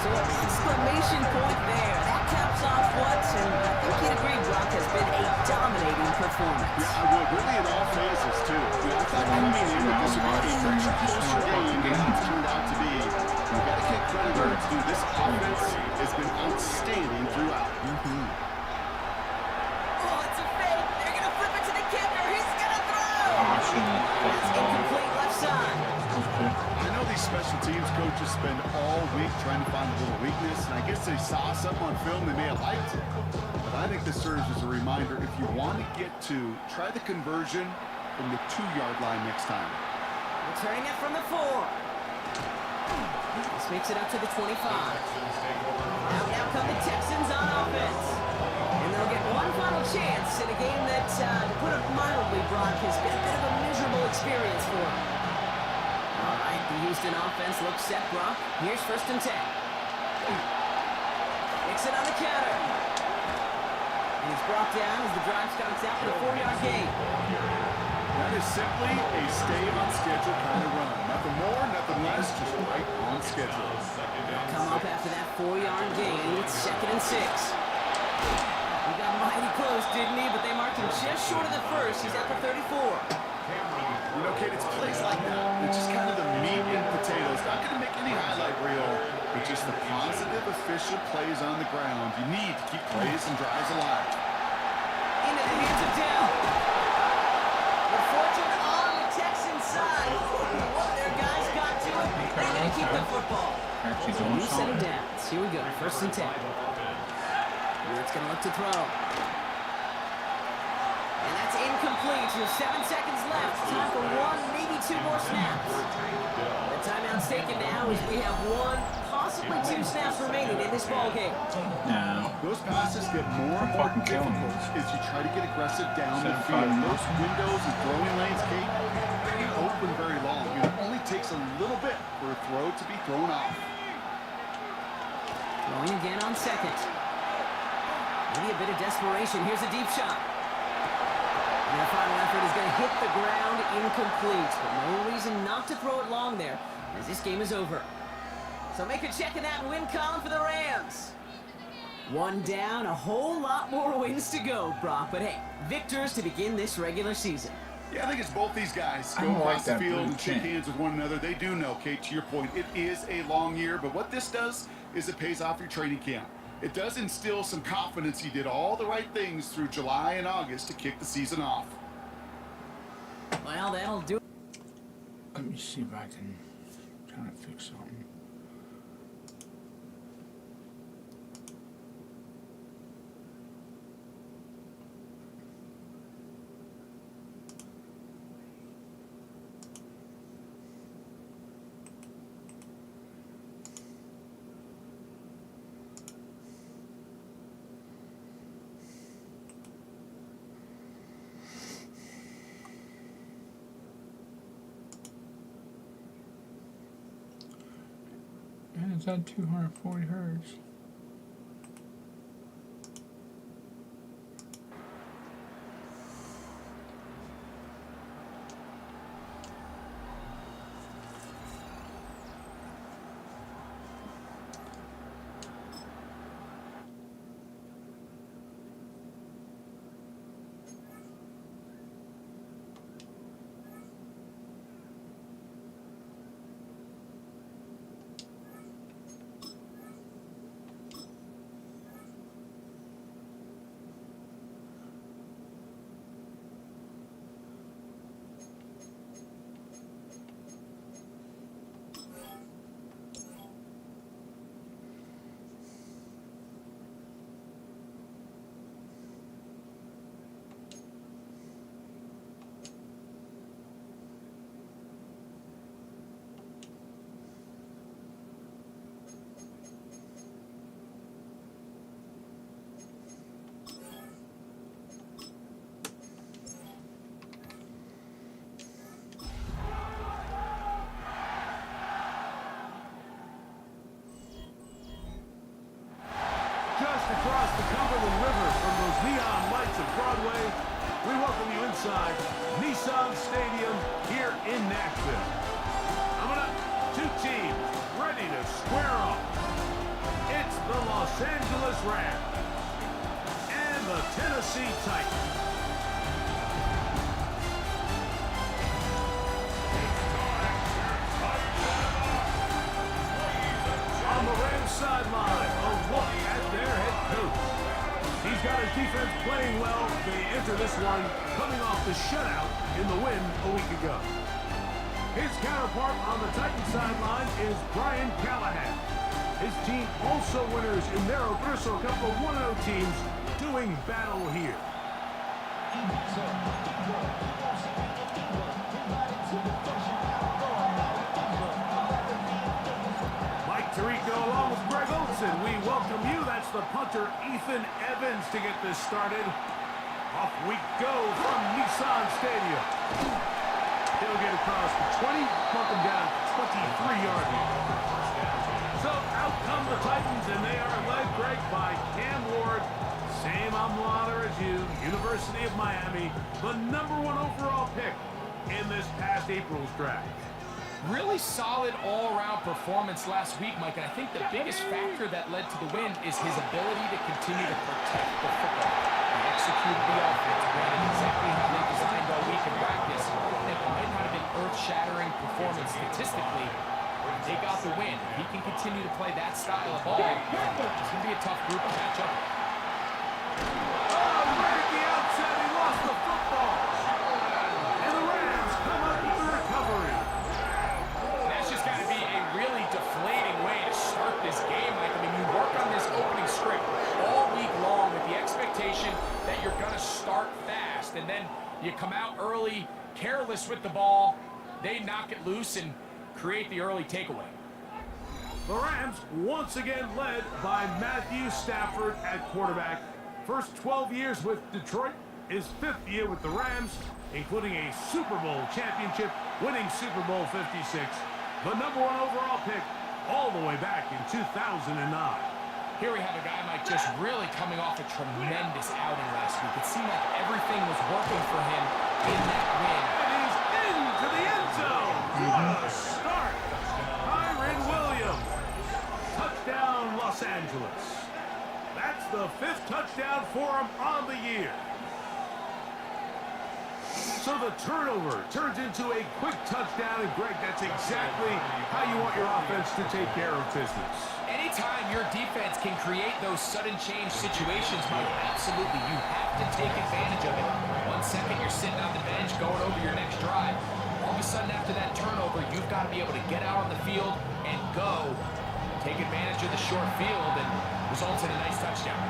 So an exclamation point there. That caps off what, and I think you'd agree, Brock, has been a dominating performance. Yeah, I would. Really in all phases, too. I thought coming in that this would be a much closer game than it's turned out to be. You've got to give credit where it's due. This offense has been outstanding throughout. Oh, it's a fake. They're going to flip it to the kicker. He's going to throw. It's incomplete left side. I know these special teams coaches spend all week trying to find a little weakness, and I guess they saw something on film they may have liked. But I think this serves as a reminder, if you want to get to, try the conversion from the 2-yard line next time. Returning it from the 4. This makes it up to the 25. Now come the Texans on offense. And they'll get one final chance in a game that, to put it mildly, Brock, has been a bit of a miserable experience for them. All right, the Houston offense looks set, Brock. Here's first and 10. Makes it on the counter. And he's brought down as the drive starts out for the 4-yard gain. That is simply a stay-on-schedule kind of run. Nothing more, nothing less, just right on schedule. Come up after that 4-yard gain. It's second and 6. He got mighty close, didn't he? But they marked him just short of the first. He's at the 34. You know, Kate, it's plays like that. It's just kind of the meat and potatoes. Not going to make any highlight reel, but just the positive, efficient plays on the ground. You need to keep plays and drives alive. Into the hands of Dell. The fortune on the Texans side. What their guys got to it. They're going to keep the football. Actually So doing new set of something. downs. Here we go. First and 10. It's going to look to throw. And that's incomplete. With 7 seconds left. Time for one, maybe 2 more snaps. The timeout's taken now as we have 1, possibly 2 snaps remaining in this ball game. No. Those passes get more and more Fucking killing difficult as you try to get aggressive down the 7-5 field. now. Those windows and throwing lanes, Kate, they open very long. It only takes a little bit for a throw to be thrown off. Throwing again on second. Maybe a bit of desperation. Here's a deep shot. And their final effort is going to hit the ground incomplete. But no reason not to throw it long there, as this game is over. So make a check in that win column for the Rams. 1 down, a whole lot more wins to go, Brock. But hey, victors to begin this regular season. Yeah, I think it's both these guys I go don't like across the that field blue and shake tint. hands with one another. They do know, Kate, to your point, it is a long year. But what this does is it pays off your training camp. It does instill some confidence. He did all the right things through July and August to kick the season off. Well, that'll do it. Let me see if I can try to fix something. How's that 240 hertz? Just across the Cumberland River from those neon lights of Broadway, we welcome you inside Nissan Stadium here in Nashville. Coming up, two teams ready to square off. It's the Los Angeles Rams and the Tennessee Titans. On the Rams sideline, a look at their head coach. He's got his defense playing well. They enter this one coming off the shutout in the win a week ago. His counterpart on the Titans sideline is Brian Callahan. His team also winners in their opener, so a couple of 1-0 teams doing battle here. Mike Tirico along with Greg Olson. We welcome you. That's the punter, Ethan Evans, to get this started. Off we go from Nissan Stadium. He'll get across the 20, bump him down 23-yard line. So out come the Titans, and they are led, Greg, by Cam Ward. Same mater as you, University of Miami, the #1 overall pick in this past April's draft. Really solid all-around performance last week, Mike, and I think the biggest factor that led to the win is his ability to continue to protect the football. He executed the offense, ran it exactly how they designed all week in practice. It might not have been earth-shattering performance statistically. They got the win. He can continue to play that style of ball. It's going to be a tough group to match up. Right at the outset, he lost the football. And the Rams come up with the recovery. That's just got to be a really deflating way to start this game, Mike. I mean, you work on this opening script all week long with the expectation that you're going to start fast, and then you come out early, careless with the ball. They knock it loose and create the early takeaway. The Rams once again led by Matthew Stafford at quarterback. First 12 years with Detroit, his 5th year with the Rams, including a Super Bowl championship, winning Super Bowl 56. The #1 overall pick all the way back in 2009. Here we have a guy, Mike, just really coming off a tremendous outing last week. It seemed like everything was working for him in that win. And he's into the end zone. What a start. Kyren Williams. Touchdown, Los Angeles. That's the 5th touchdown for him on the year. So the turnover turns into a quick touchdown, and Greg, that's exactly how you want your offense to take care of business. Anytime your defense can create those sudden change situations, Mike, absolutely, you have to take advantage of it. 1 second, you're sitting on the bench going over your next drive. All of a sudden, after that turnover, you've got to be able to get out on the field and go. Take advantage of the short field, and results in a nice touchdown.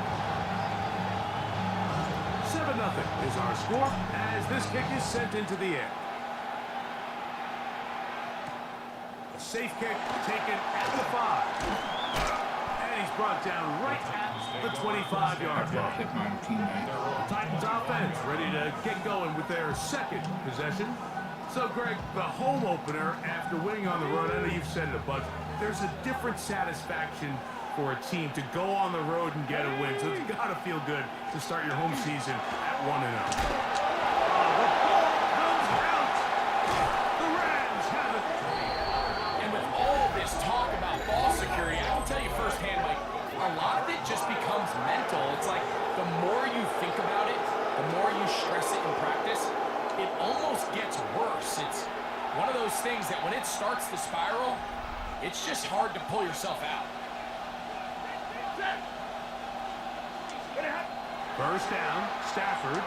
7-0 is our score as this kick is sent into the air. A safe kick taken at the 5. And he's brought down right at the 25-yard line. The Titans offense ready to get going with their 2nd possession. So, Greg, the home opener after winning on the road, I know you've said it a bunch, there's a different satisfaction for a team to go on the road and get a win. So it's got to feel good to start your home season at 1-0. The ball comes out. The Rams have it. And with all this talk about ball security, I will tell you firsthand, Mike, a lot of it just becomes mental. It's like the more you think about it, the more you stress it in practice, it almost gets worse. It's one of those things that when it starts to spiral, it's just hard to pull yourself out. First down, Stafford.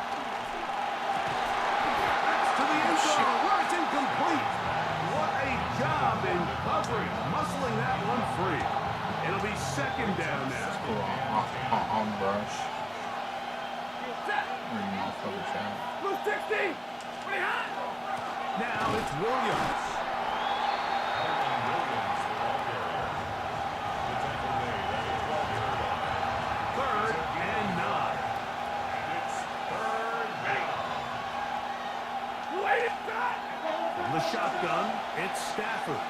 That's to the end zone, where it's incomplete. What a job in covering, muscling that one free. It'll be second down now. On brush. Reading off of the chat. Blue 60. Now it's Williams. Third and 9. It's third down. From the shotgun, it's Stafford.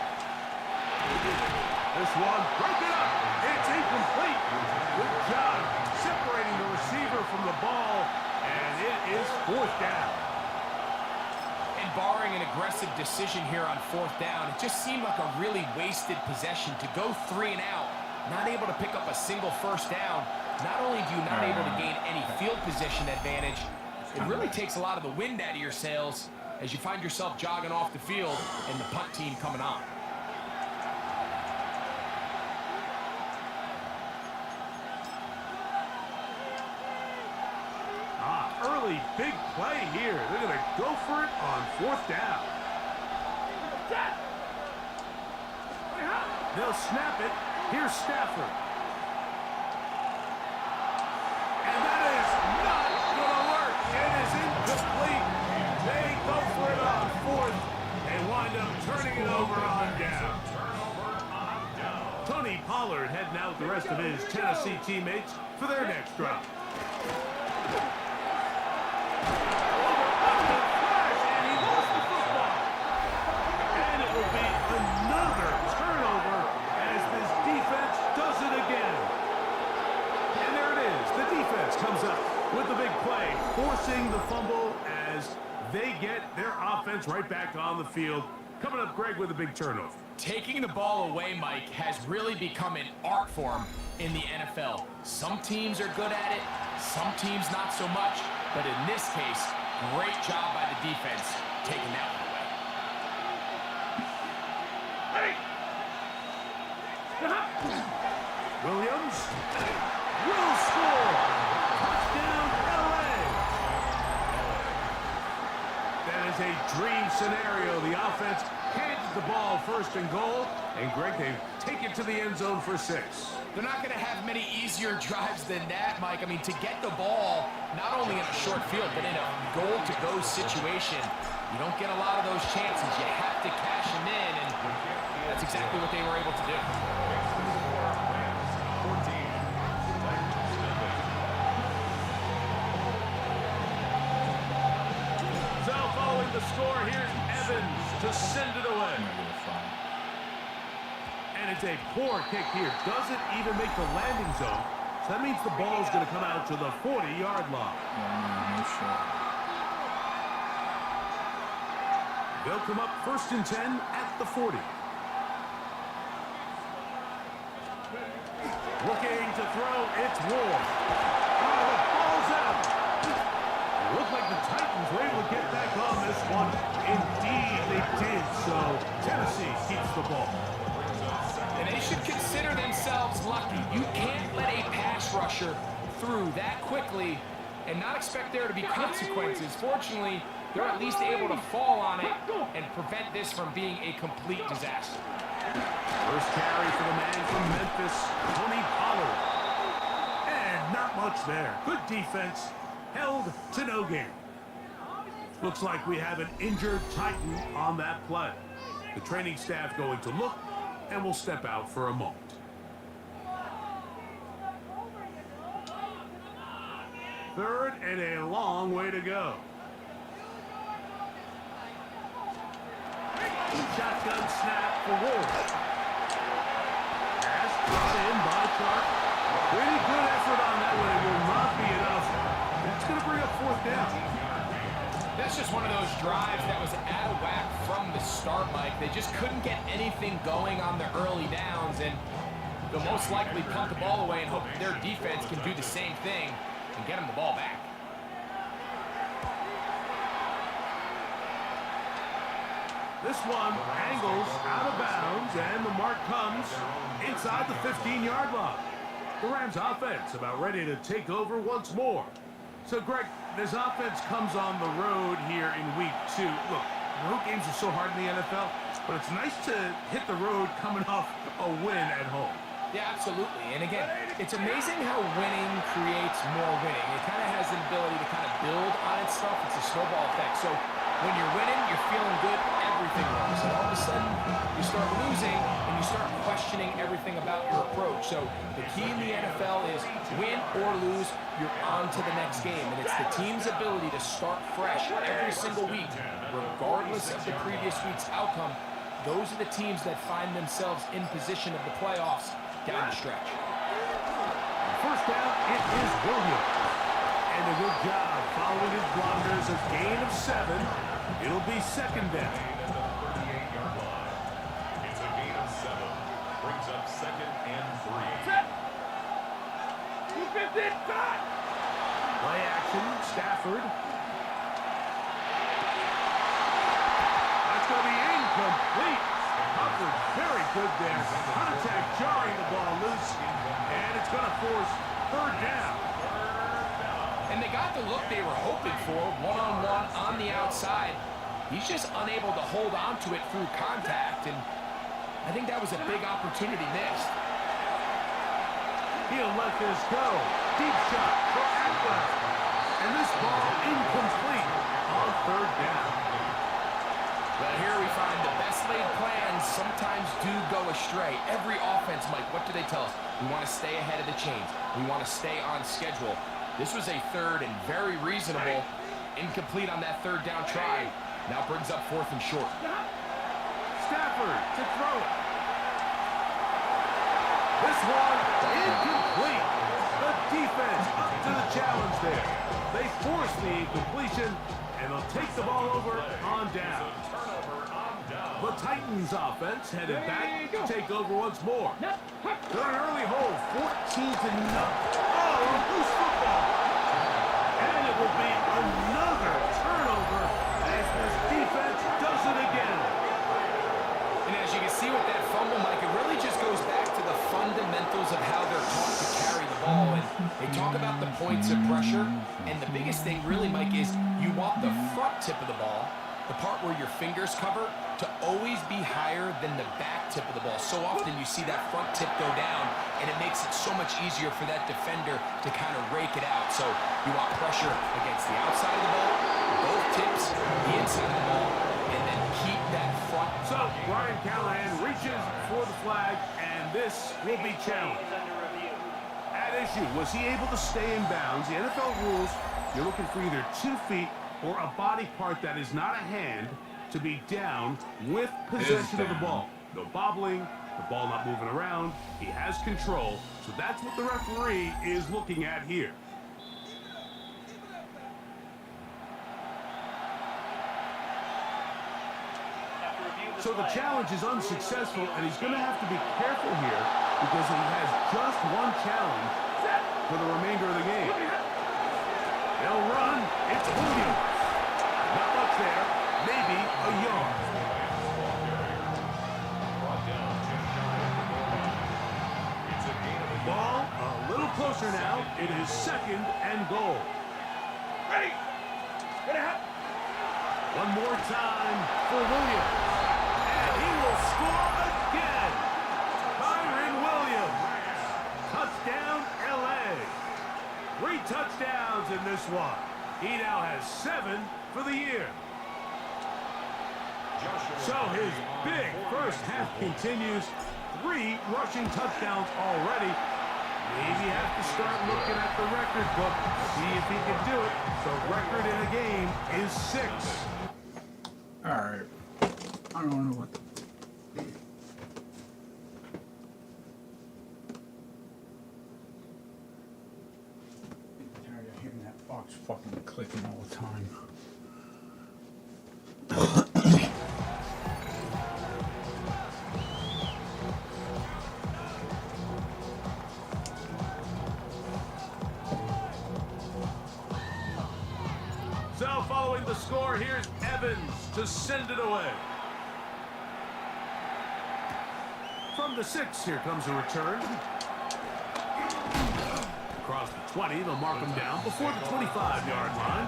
This one, break it up. It's incomplete. Good job separating the receiver from the ball, and it is fourth down. And barring an aggressive decision here on fourth down, it just seemed like a really wasted possession to go 3 and out, not able to pick up a single first down. Not only do you not able to gain any field position advantage, it really takes a lot of the wind out of your sails as you find yourself jogging off the field and the punt team coming on. Early big play here. They're going to go for it on fourth down. They'll snap it. Here's Stafford. And that is not going to work. It is incomplete. They go for it on fourth and wind up turning it over on down. Tony Pollard heading out with the rest of his Tennessee teammates for their next drive. Another turnover as this defense does it again. And there it is. The defense comes up with the big play, forcing the fumble as they get their offense right back on the field. Coming up, Greg, with a big turnover. Taking the ball away, Mike, has really become an art form in the NFL. Some teams are good at it, some teams not so much. But in this case, great job by the defense taking that one away. Williams will score. Touchdown, LA. That is a dream scenario. The offense hands the ball first and goal. And Greg, they take it to the end zone for 6. They're not going to have many easier drives than that, Mike. I mean, to get the ball, not only in a short field, but in a goal-to-go situation, you don't get a lot of those chances. You have to cash them in, and that's exactly what they were able to do. So following the score, here's Evans to send it away. And it's a poor kick here. Doesn't even make the landing zone. So that means the ball is going to come out to the 40-yard line. They'll come up first and 10 at the 40. Looking to throw, it's Ward. Oh, the ball's out. It looked like the Titans were able to get back on this one. Indeed, they did. So Tennessee keeps the ball. And they should consider themselves lucky. You can't let a pass rusher through that quickly and not expect there to be consequences. Fortunately, they're at least able to fall on it and prevent this from being a complete disaster. First carry for the man from Memphis, Tony Pollard. And not much there. Good defense, held to no gain. Looks like we have an injured Titan on that play. The training staff going to look and will step out for a moment. Third and a long way to go. Shotgun snap for Ward. Brought in by Clark. Pretty good effort on that one. It will not be enough. That's going to bring up fourth down. That's just one of those drives that was out of whack from the start, Mike. They just couldn't get anything going on the early downs, and they'll most likely punt the ball away and hope their defense can do the same thing and get them the ball back. This one angles out of bounds, and the mark comes inside the 15-yard line. The Rams offense about ready to take over once more. So, Greg, this offense comes on the road here in week 2. Look, road games are so hard in the NFL, but it's nice to hit the road coming off a win at home. Yeah, absolutely. And again, it's amazing how winning creates more winning. It kind of has an ability to kind of build on itself. It's a snowball effect. So when you're winning, you're feeling good, everything works. And all of a sudden, you start losing, and you start questioning everything about your approach. So the key in the NFL is win or lose, you're on to the next game. And it's the team's ability to start fresh every single week, regardless of the previous week's outcome. Those are the teams that find themselves in position of the playoffs down the stretch. First down, it is Williams. And a good job following his blunders, a gain of 7. It'll be second down. It's a gain of 7. Brings up 2nd and 3. Set. You get this back. Play action, Stafford. That's going to be incomplete. Covered very good there. Contact jarring the ball loose, and it's going to force third down. And they got the look they were hoping for, one-on-one on the outside. He's just unable to hold on to it through contact, and I think that was a big opportunity missed. He'll let this go. Deep shot for Atlas. And this ball incomplete on third down. Well, here we find the best laid plans sometimes do go astray. Every offense, Mike, what do they tell us? We want to stay ahead of the chains. We want to stay on schedule. This was a third and very reasonable. Incomplete on that third down try. Now brings up 4th and short. Stafford to throw it. This one incomplete. The defense up to the challenge there. They force the incompletion, and they'll take the ball over on down. The Titans offense headed back to take over once more. They're an early hold, 14-0. Oh, loose football. And it will be another turnover as this defense does it again. And as you can see with that fumble, Mike, it really just goes back to the fundamentals of how they're taught to carry the ball. And they talk about the points of pressure. And the biggest thing really, Mike, is you want the front tip of the ball, the part where your fingers cover, to always be higher than the back tip of the ball. So often you see that front tip go down, and it makes it so much easier for that defender to kind of rake it out. So you want pressure against the outside of the ball, both tips, the inside of the ball, and then keep that front. So Brian Callahan reaches for the flag, and this will be challenged. At issue, was he able to stay in bounds? The NFL rules, you're looking for either 2 feet or a body part that is not a hand to be down with possession of the ball. No bobbling, the ball not moving around. He has control, so that's what the referee is looking at here. So the challenge is unsuccessful, and he's going to have to be careful here because he has just one challenge for the remainder of the game. They'll run. It's Williams. Not much there. Maybe a yard. Ball a little closer now. It is 2nd and goal. Ready. Get out. One more time for Williams. And he will score again. Kyron Williams. Touchdown, L.A. 3 touchdowns in this one. He now has 7 for the year. So his big first half continues. 3 rushing touchdowns already. Maybe have to start looking at the record book, see if he can do it. The record in a game is 6. Alright. I don't know what. Xbox fucking clicking all the time. So following the score, here's Evans to send it away. From the 6, here comes a return. Across the 20, they'll mark him down before the 25-yard line.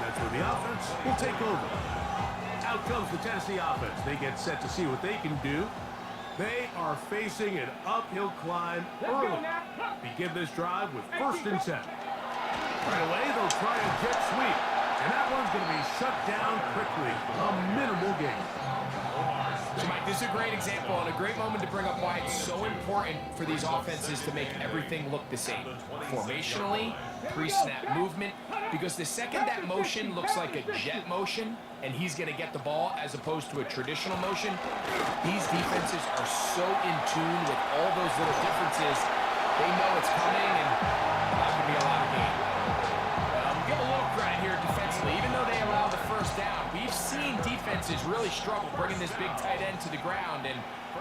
That's where the offense will take over. Out comes the Tennessee offense. They get set to see what they can do. They are facing an uphill climb early. Begin this drive with 1st and 10. Right away, they'll try a jet sweep. And that one's going to be shut down quickly. A minimal gain. So, Mike, this is a great example and a great moment to bring up why it's so important for these offenses to make everything look the same. Formationally, pre-snap movement, because the second that motion looks like a jet motion and he's going to get the ball as opposed to a traditional motion, these defenses are so in tune with all those little differences. They know it's coming and not going to be a lot of gain. Give a little credit here defensively. Even though they allow the 1st down, we've seen defenses really struggle bringing this big tight end to the ground, and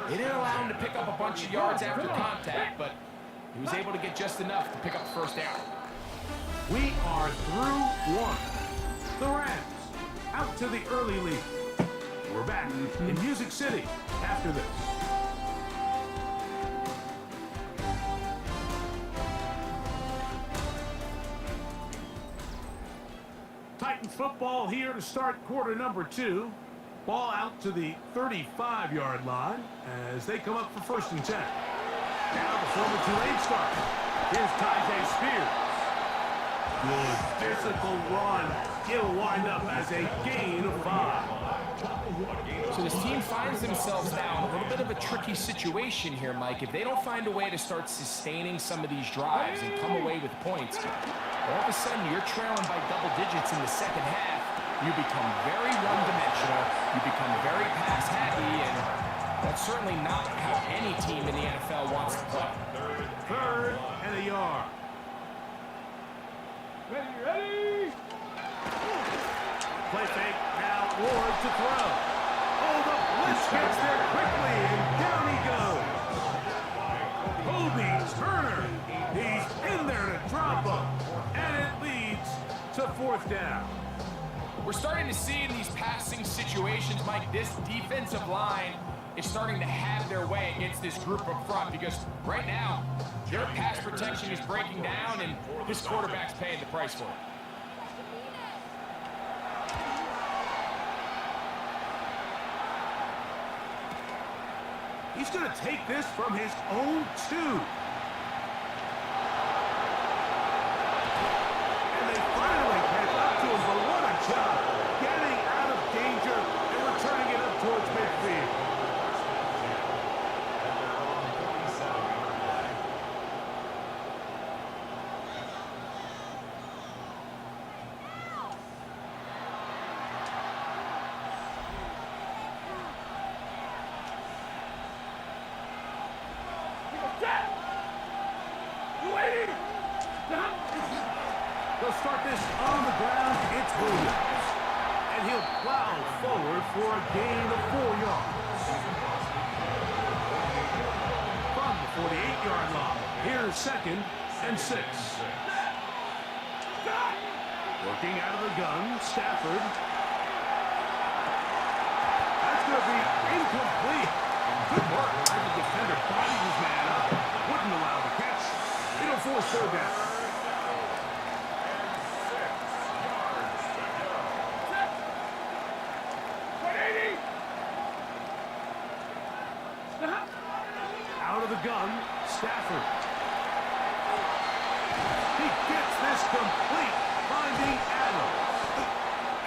they didn't allow him to pick up a bunch of yards after contact, but he was able to get just enough to pick up the 1st down. We are through 1. The Rams out to the early lead. We're back in Music City after this. Titans football here to start quarter number 2. Ball out to the 35-yard line as they come up for 1st and 10. Now the former Tulane starter. Here's Tyjae Spears. Good physical run. It'll wind up as a gain of 5. So this team finds themselves now in a little bit of a tricky situation here, Mike. If they don't find a way to start sustaining some of these drives and come away with points, all of a sudden you're trailing by double digits in the 2nd half. You become very one-dimensional. You become very pass-happy, and that's certainly not how any team in the NFL wants to play. 3rd and a yard. Ready. Play fake, now Ward to throw. Oh, the blitz gets there quickly, and down he goes. Kobe Turner, he's in there to drop him, and it leads to 4th down. We're starting to see in these passing situations, Mike, this defensive line is starting to have their way against this group up front, because right now, their pass protection is breaking down, and this quarterback's paying the price for it. He's going to take this from his own 2. And they finally catch up to him, but what a job. Getting out of danger and returning it up towards midfield. They'll start this on the ground. It's Williams. And he'll plow forward for a gain of 4 yards. From the 48-yard line, here's 2nd and 6. Working out of the gun, Stafford. That's going to be incomplete. Good work by the defender. Bodied his man up. Wouldn't allow the catch. It'll force 4 down. Out of the gun, Stafford. He gets this complete, finding Adams.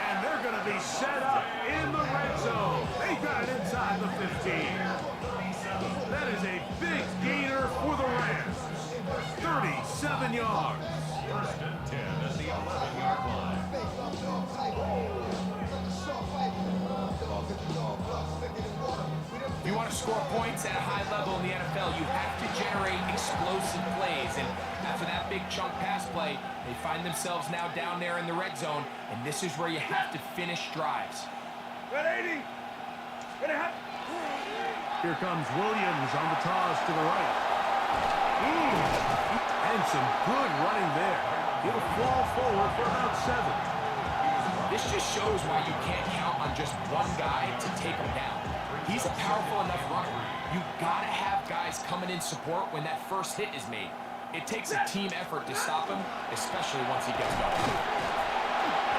And they're going to be set up in the red zone. They got it inside the 15. That is a big gainer for the Rams. 37 yards. 1st and 10 at the 11-yard line. If you want to score points at a high level in the NFL, you have to generate explosive plays. And after that big big chunk pass play. They find themselves now down there in the red zone, and this is where you have to finish drives. Here comes Williams on the toss to the right. And some good running there. He'll fall forward for about 7. This just shows why you can't count on just one guy to take him down. He's a powerful enough runner. You gotta have guys coming in support when that first hit is made. It takes a team effort to stop him, especially once he gets going.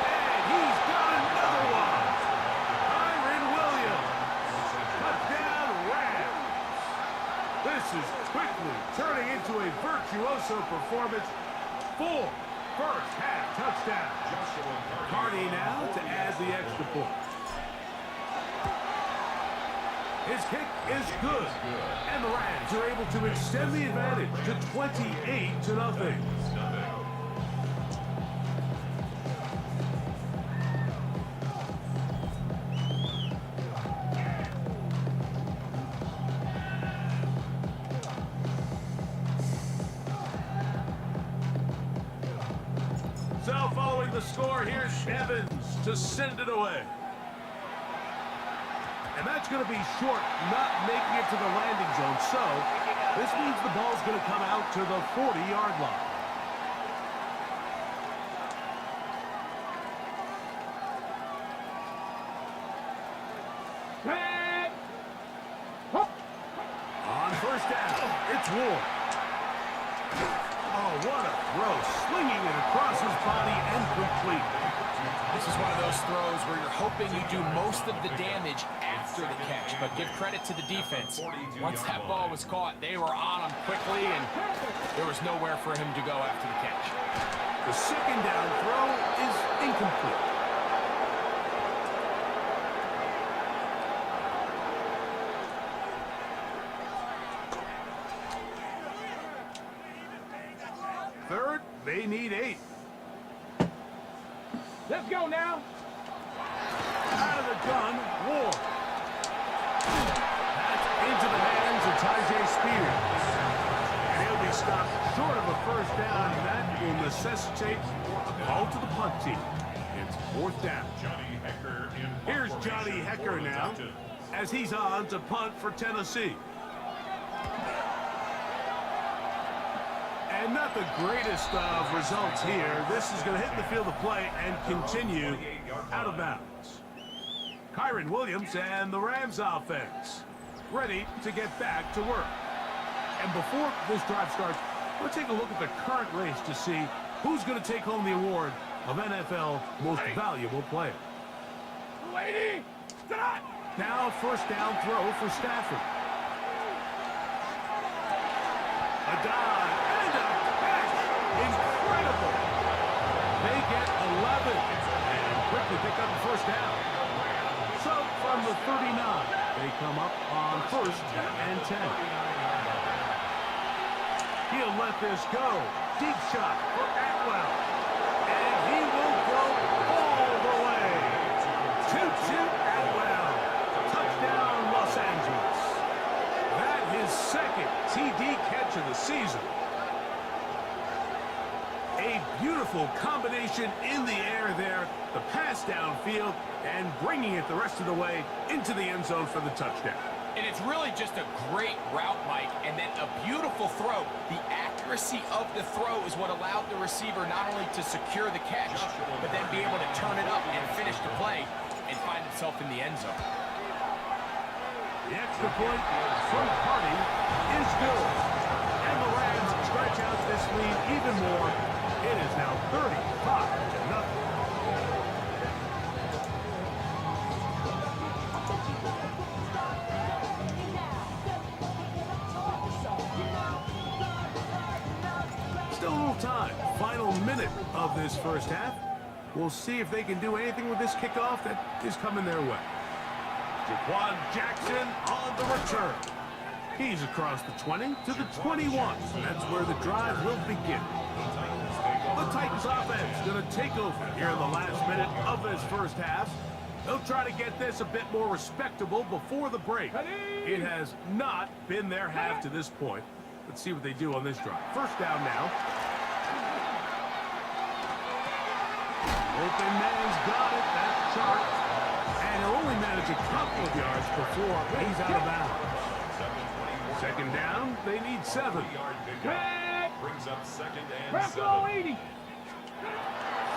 And he's got another one. Kyren Williams. Touchdown Rams. This is quickly turning into a virtuoso performance. 4 first-half touchdowns. Carney now to add the extra point. His kick is good. And the Rams are able to extend the advantage to 28-0. So following the score, here's Evans to send it away. And that's going to be short, not making it to the landing zone. So this means the ball's going to come out to the 40-yard line. On first down, it's Ward. Oh, what a throw. Slinging it across his body and complete. This is one of those throws where you're hoping you do most of the damage after the catch, but give credit to the defense. Once that ball was caught, they were on him quickly, and there was nowhere for him to go after the catch. The second down throw is incomplete. Third, they need 8. Let's go now. Out of the gun, Ward. That's into the hands of Tyjae Spears. And he'll be stopped short of a first down, and that will necessitate a call to the punt team. It's 4th down. Here's Johnny Hecker now, as he's on to punt for Tennessee. And not the greatest of results here. This is going to hit the field of play and continue out of bounds. Kyren Williams and the Rams offense ready to get back to work. And before this drive starts, let's take a look at the current race to see who's going to take home the award of NFL Most Valuable Player. Now first down throw for Stafford. A dive and a catch. Incredible. They get 11 and quickly pick up the first down. So from the 39, they come up on 1st and 10. He'll let this go. Deep shot for Atwell. And he will go all the way. Toot-toot Atwell. Touchdown Los Angeles. That his second TD catch of the season. A beautiful combination in the air there. The pass downfield and bringing it the rest of the way into the end zone for the touchdown. And it's really just a great route, Mike, and then a beautiful throw. The accuracy of the throw is what allowed the receiver not only to secure the catch, but then be able to turn it up and finish the play and find himself in the end zone. The extra point from Carney is good. And the Rams stretch out this lead even more. It is now 35-0. Still a little time. Final minute of this first half. We'll see if they can do anything with this kickoff that is coming their way. Jaquan Jackson on the return. He's across the 20 to the 21. That's where the drive will begin. The Titans offense going to take over here in the last minute of this first half. They'll try to get this a bit more respectable before the break. It has not been their half to this point. Let's see what they do on this drive. First down now. Open man's got it. That's sharp. And he'll only manage a couple of yards before he's out of bounds. Second down, they need 7. Brings up second and 7.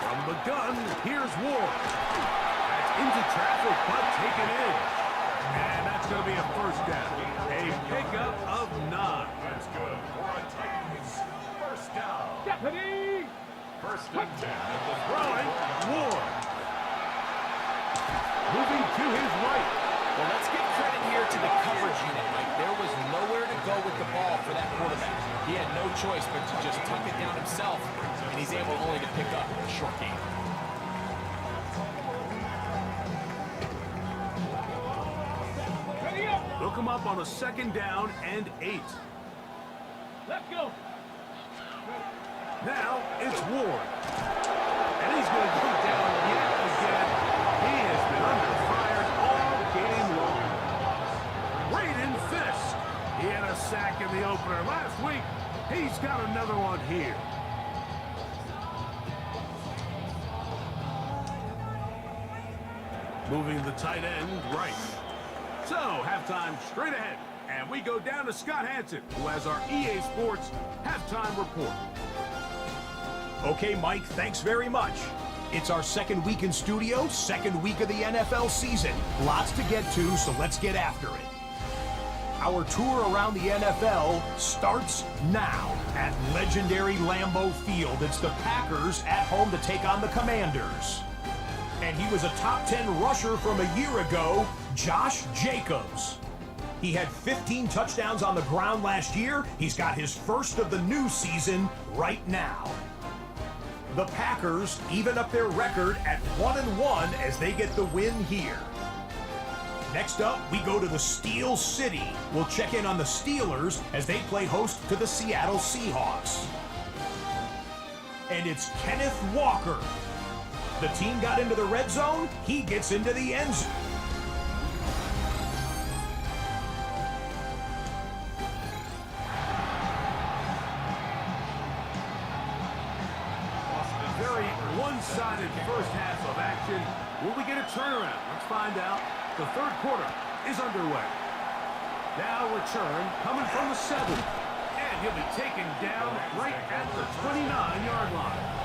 From the gun, here's Ward. That's into traffic, but taken in. And that's going to be a first down. A pickup of 9. That's good for a Titans first down. First and 10 at the Throwing, Ward. Moving to his right. Well, let's give credit here to the coverage unit, Mike. There was nowhere to go with the ball for that quarterback. He had no choice but to just tuck it down himself, and he's able only to pick up a short gain. Look him up on a second down and 8. Let's go. Now it's Ward. And he's going to go down yet again. He has been under fire all game long. Braden Fisk. He had a sack in the opener last week. He's got another one here. Moving the tight end right. So, halftime straight ahead. And we go down to Scott Hansen, who has our EA Sports halftime report. Okay, Mike, thanks very much. It's our second week in studio, second week of the NFL season. Lots to get to, so let's get after it. Our tour around the NFL starts now at legendary Lambeau Field. It's the Packers at home to take on the Commanders. And he was a top 10 rusher from a year ago, Josh Jacobs. He had 15 touchdowns on the ground last year. He's got his first of the new season right now. The Packers even up their record at 1-1 as they get the win here. Next up, we go to the Steel City. We'll check in on the Steelers as they play host to the Seattle Seahawks. And it's Kenneth Walker. The team got into the red zone, he gets into the end zone. Very one-sided first half of action. Will we get a turnaround? Let's find out. The third quarter is underway. Now return coming from the 7. And he'll be taken down right at the 29-yard line.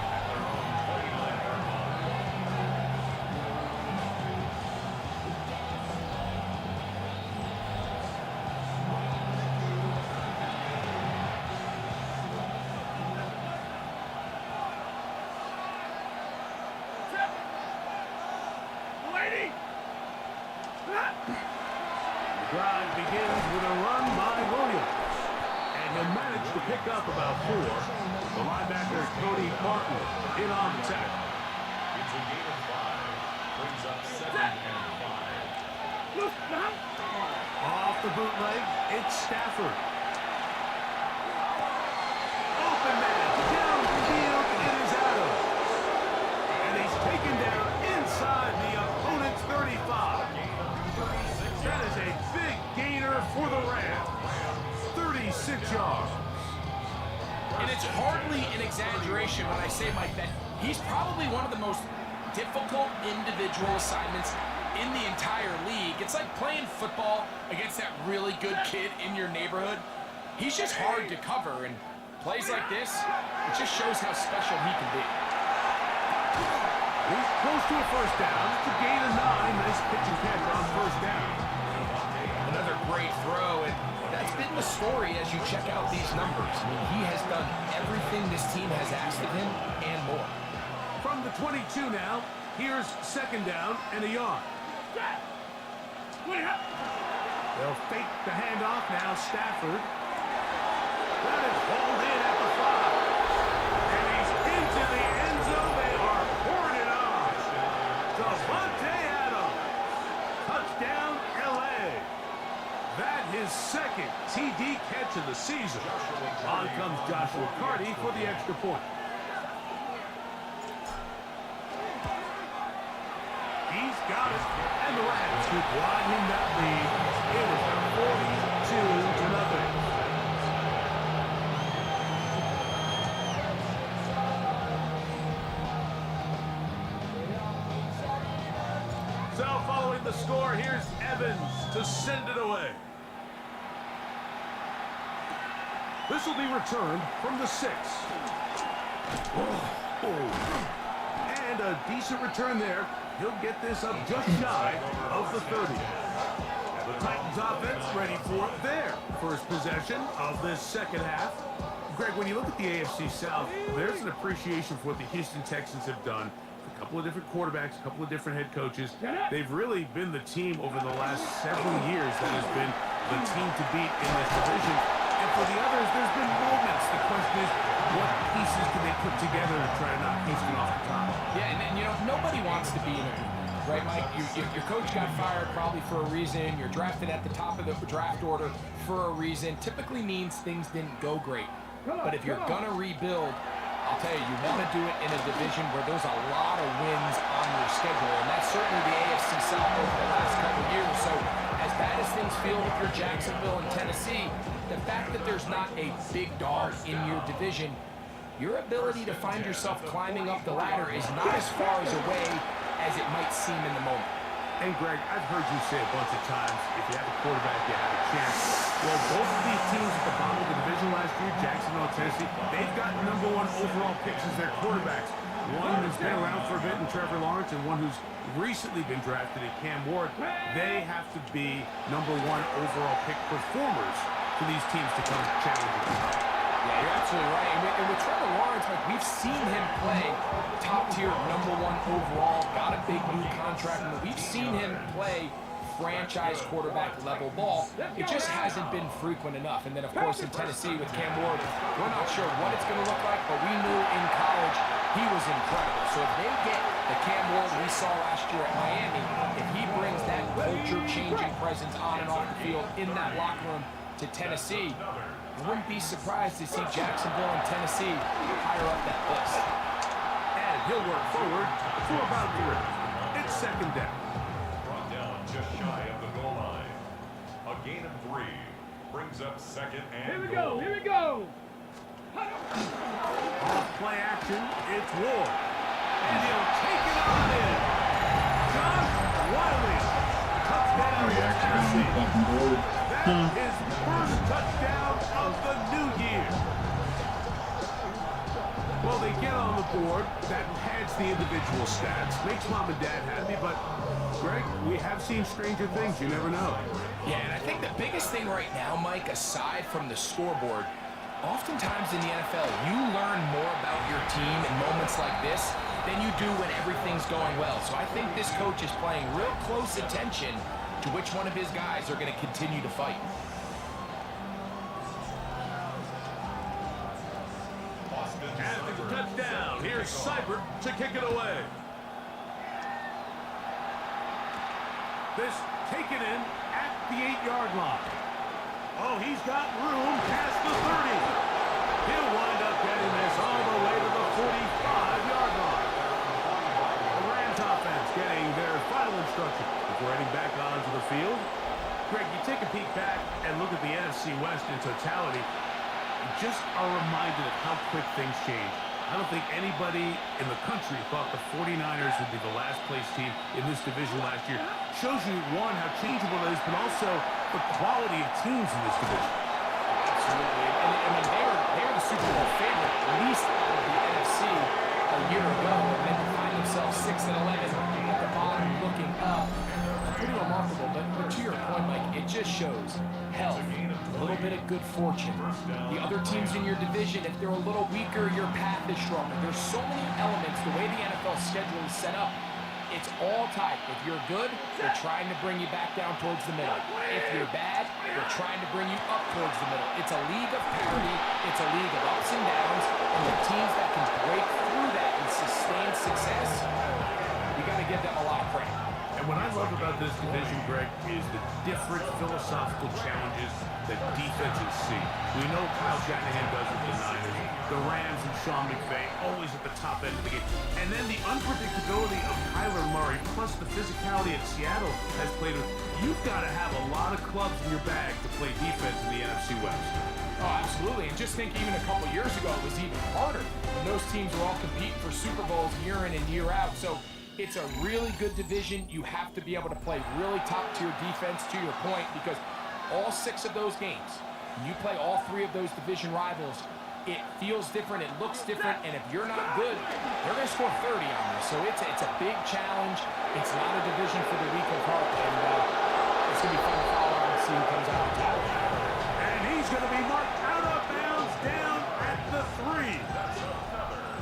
The drive begins with a run by Williams. And he'll manage to pick up about 4. The linebacker, Cody Martin, in on the tackle. It's a gain of 5. Brings up second and 5. Off the bootleg, it's Stafford. Open man, downfield, it is Adams. And he's taken down inside the opponent's 35. That is a big gainer for the Rams. 36 yards. And it's hardly an exaggeration when I say, Mike, that he's probably one of the most difficult individual assignments in the entire league. It's like playing football against that really good kid in your neighborhood. He's just hard to cover, and plays like this, it just shows how special he can be. He's close to a first down. It's a gain of 9. Nice pitch and catch on first down. Another great throw, and that's been the story as you check out these numbers. I mean, he has done everything this team has asked of him and more. From the 22 now, here's second down and a yard. They'll fake the handoff now, Stafford. That is hauled in at the 5. And he's into the end zone. They are pouring it on. Davante Adams. Touchdown, L.A. That his second TD catch of the season. On comes Joshua Carty for the extra point. He's got it. And the Rams keep widening that lead. It is 42-0. Well, following the score, here's Evans to send it away. This will be returned from the 6. And a decent return there. He'll get this up just shy of the 30. The Titans offense ready for their first possession of this second half. Greg, when you look at the AFC South, there's an appreciation for what the Houston Texans have done. A couple of different quarterbacks, a couple of different head coaches. They've really been the team over the last several years that has been the team to beat in this division. And for the others, there's been moments. The question is, what pieces can they put together to try to knock Houston off the top? Yeah, and you know, nobody wants to be in a rebuild, right, Mike? Your coach got fired probably for a reason. You're drafted at the top of the draft order for a reason. Typically means things didn't go great. But if you're going to rebuild, I'll tell you, you want to do it in a division where there's a lot of wins on your schedule. And that's certainly the AFC South over the last couple of years. So as bad as things feel with your Jacksonville and Tennessee, the fact that there's not a big dog in your division, your ability to find yourself climbing up the ladder is not as far away as it might seem in the moment. And Greg, I've heard you say a bunch of times, if you have a quarterback, you have a chance. Well, both of these teams at the bottom of the division last year, Jacksonville and Tennessee, they've got #1 overall picks as their quarterbacks. One who's been around for a bit in Trevor Lawrence and one who's recently been drafted in Cam Ward. They have to be #1 overall pick performers for these teams to come challenge them. Yeah, you're absolutely right. And with Trevor Lawrence, like, we've seen him play top-tier #1 overall, got a big new contract, and we've seen him play franchise quarterback level ball. It just hasn't been frequent enough. And then, of course, in Tennessee with Cam Ward, we're not sure what it's going to look like, but we knew in college he was incredible. So if they get the Cam Ward we saw last year at Miami, if he brings that culture-changing presence on and off the field in that locker room to Tennessee, I wouldn't be surprised to see Jacksonville and Tennessee higher up that list. And he'll work forward for about 3. It's second down. Brought down just shy of the goal line. A gain of 3 brings up second and goal. Here we go. Off play action, it's Ward. And he'll take it on in. Josh Wiley. Touchdown, Tennessee. That is first touchdown of the new year. Well, they get on the board. That pads the individual stats. Makes mom and dad happy, but Greg, we have seen stranger things. You never know. Yeah, and I think the biggest thing right now, Mike, aside from the scoreboard, oftentimes in the NFL, you learn more about your team in moments like this than you do when everything's going well. So I think this coach is paying real close attention to which one of his guys are going to continue to fight. And the touchdown. Here's Seibert to kick it away. This taken in at the 8-yard line. Oh, he's got room past the 30. He'll wind up getting this all the way to the 45-yard line. The Rams offense getting their final instruction before heading back onto the field. Greg, you take a peek back and look at the NFC West in totality. You just are reminded of how quick things change. I don't think anybody in the country thought the 49ers would be the last place team in this division last year. Shows you, one, how changeable it is, but also the quality of teams in this division. Absolutely. And I mean, they were the Super Bowl favorite, at least of the NFC a year ago, and then to find themselves 6-11 at the bottom looking up. Pretty remarkable, but to your point, Mike, it just shows health, a little bit of good fortune. The other teams in your division, if they're a little weaker, your path is stronger. There's so many elements, the way the NFL schedule is set up, it's all tight. If you're good, they're trying to bring you back down towards the middle. If you're bad, they're trying to bring you up towards the middle. It's a league of parity. It's a league of ups and downs. And the teams that can break through that and sustain success, you got to give them a lot of credit. And what I love about this division, Greg, is the different philosophical challenges that defenses see. We know Kyle Shanahan does with the Niners, the Rams and Sean McVay, always at the top end of the game. And then the unpredictability of Kyler Murray, plus the physicality that Seattle has played with. You've got to have a lot of clubs in your bag to play defense in the NFC West. Oh, absolutely. And just think even a couple years ago, it was even harder when those teams were all competing for Super Bowls year in and year out. So It's a really good division. You have to be able to play really top-tier defense, to your point, because all 6 of those games, you play all 3 of those division rivals, it feels different, it looks different, and if you're not good, they're going to score 30 on you. So it's a big challenge. It's not a division for the weak of heart, and it's going to be fun to follow and see who comes out on top. And he's going to be marked out of bounds down at the 3.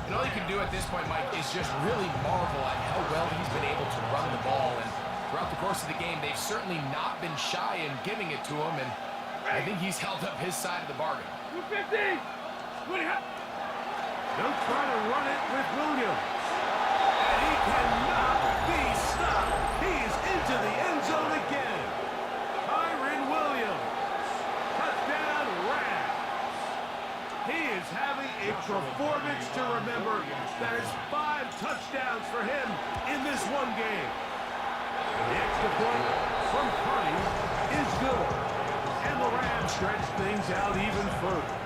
And all you can do at this point, Mike, is just really marvel at how well he's been able to run the ball. And throughout the course of the game, they've certainly not been shy in giving it to him, and I think he's held up his side of the bargain. 250. They'll try to run it with Williams. And he cannot be stopped. He's into the end zone again. Kyron Williams. Touchdown Rams. He is having a performance to remember. There's 5 touchdowns for him in this one game. The extra point from Carney is good. And the Rams stretch things out even further.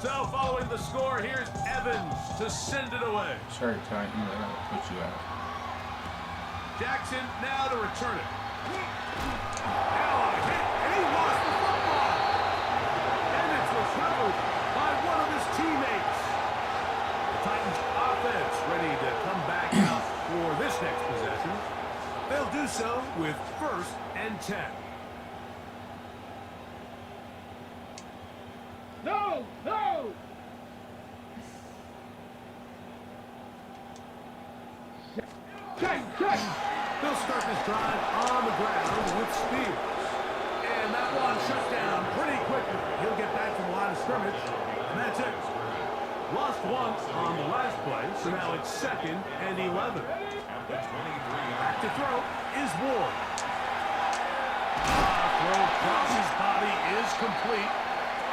So following the score, here's Evans to send it away. Sorry, Titan, I gotta put you out. Jackson now to return it. Now a hit, and he lost the football. And it's recovered by one of his teammates. The Titans offense ready to come back out for this next possession. They'll do so with 1st and 10. No! No! Check! They'll start this drive on the ground with Spears. And that one shut down pretty quickly. He'll get back to the line of scrimmage, and that's it. Lost 1 on the last play, so now it's 2nd and 11. Back to throw is Ward. Throw across his body is complete.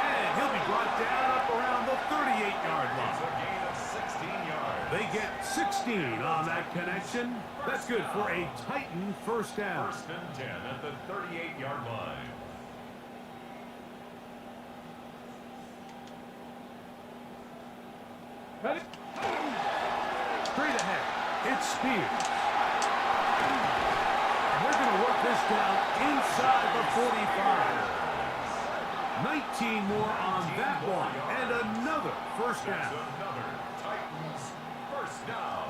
And he'll be brought down up around the 38-yard line. It's a gain of 16 yards. They get 16 on that connection. That's good for a Titan 1st down. 1st and 10 at the 38-yard line. Straight ahead, it's Spears. And they're going to work this down inside the 45. 19 more on that one, and another 1st down. Another Titans 1st down.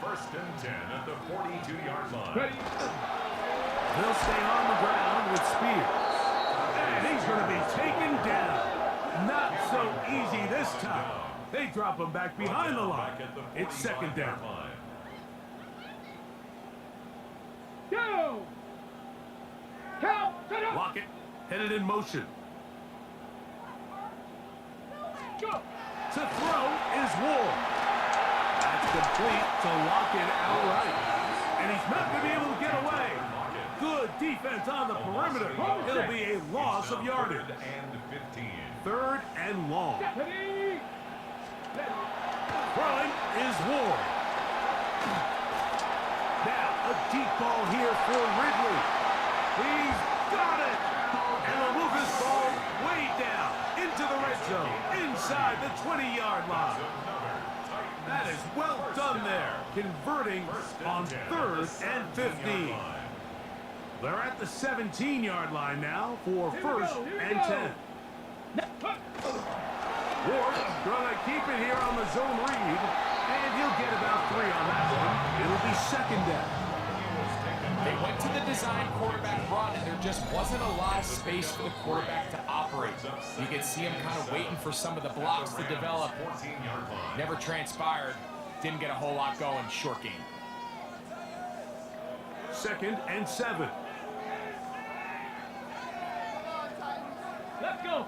1st and 10 at the 42-yard line. They'll stay on the ground with Spears. And he's going to be taken down. Not so easy this time. They drop him back behind the line. It's 2nd down. Go! Count! Lockett headed in motion. Go! To throw is Ward. That's complete to Lockett outright. And he's not going to be able to get away. Good defense on the perimeter. It'll be a loss of yardage. And 15. 3rd and long. Deputy! Throwing is Ward. Now a deep ball here for Ridley. He's got it. And they'll move this ball way down into the red zone, inside the 20-yard line. That is well done there, converting on 3rd and 15. They're at the 17-yard line now for 1st and 10. Ward going to keep it here on the zone read, and he'll get about 3 on that one. It'll be 2nd down. They went to the design quarterback run, and there just wasn't a lot of space for the quarterback to operate. You could see him kind of waiting for some of the blocks to develop. 14-yard line. Never transpired. Didn't get a whole lot going. Short game. 2nd and 7. Let's go!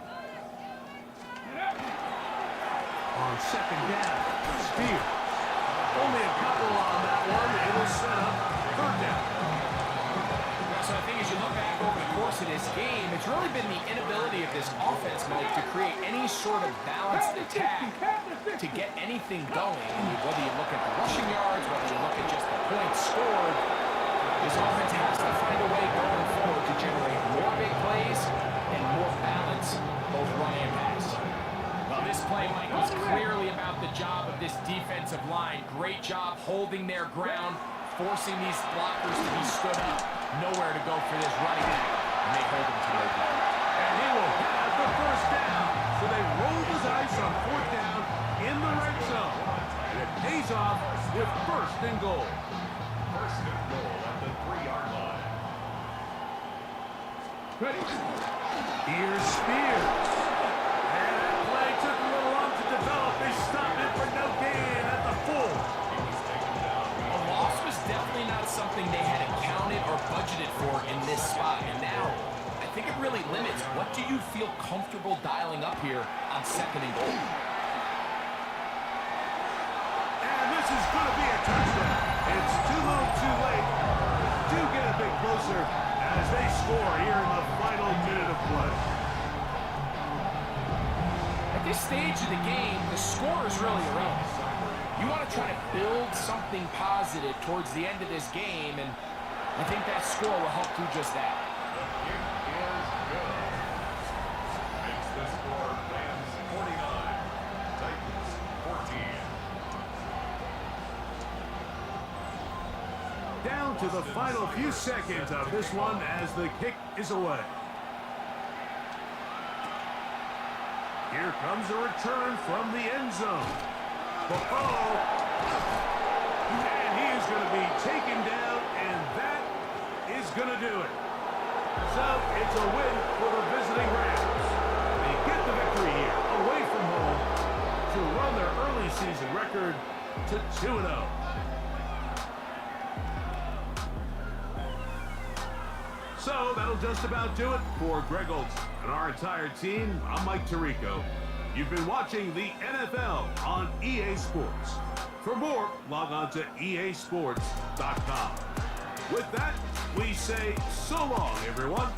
On 2nd down, Spears. Only a couple on that one. It'll set up 3rd down. So I think as you look back over the course of this game, it's really been the inability of this offense, Mike, to create any sort of balanced attack to get anything going. And whether you look at the rushing yards, whether you look at just the points scored, this offense has to find a way going forward to generate more plays and more balance, both run and pass. Well, this play, Mike, was clearly about the job of this defensive line. Great job holding their ground, forcing these blockers to be stood up. Nowhere to go for this running back, and they hold him to no good. And he will have the first down. So they roll the dice on fourth down in the red zone. And it pays off with first and goal. First and goal at the 3-yard line. Ready. Here's Spears. And that play took a little long to develop. They stopped it for no gain at the full. A loss was definitely not something they had accounted or budgeted for in this spot. And now, I think it really limits what do you feel comfortable dialing up here on second and goal. And this is going to be a touchdown. It's too little too late. Do get a bit closer as they score here in the final minute of play. At this stage of the game, the score is really irrelevant. You want to try to build something positive towards the end of this game, and I think that score will help do just that. The kick is good. Makes the score Rams 49, Titans 14. Down to the final few seconds of this one as the kick is away. Here comes a return from the end zone. And he is going to be taken down, and that is going to do it. So it's a win for the visiting Rams. They get the victory here, away from home, to run their early season record to 2-0. So that'll just about do it for Greg Olson and our entire team. I'm Mike Tirico. You've been watching the NFL on EA Sports. For more, log on to easports.com. With that, we say so long, everyone.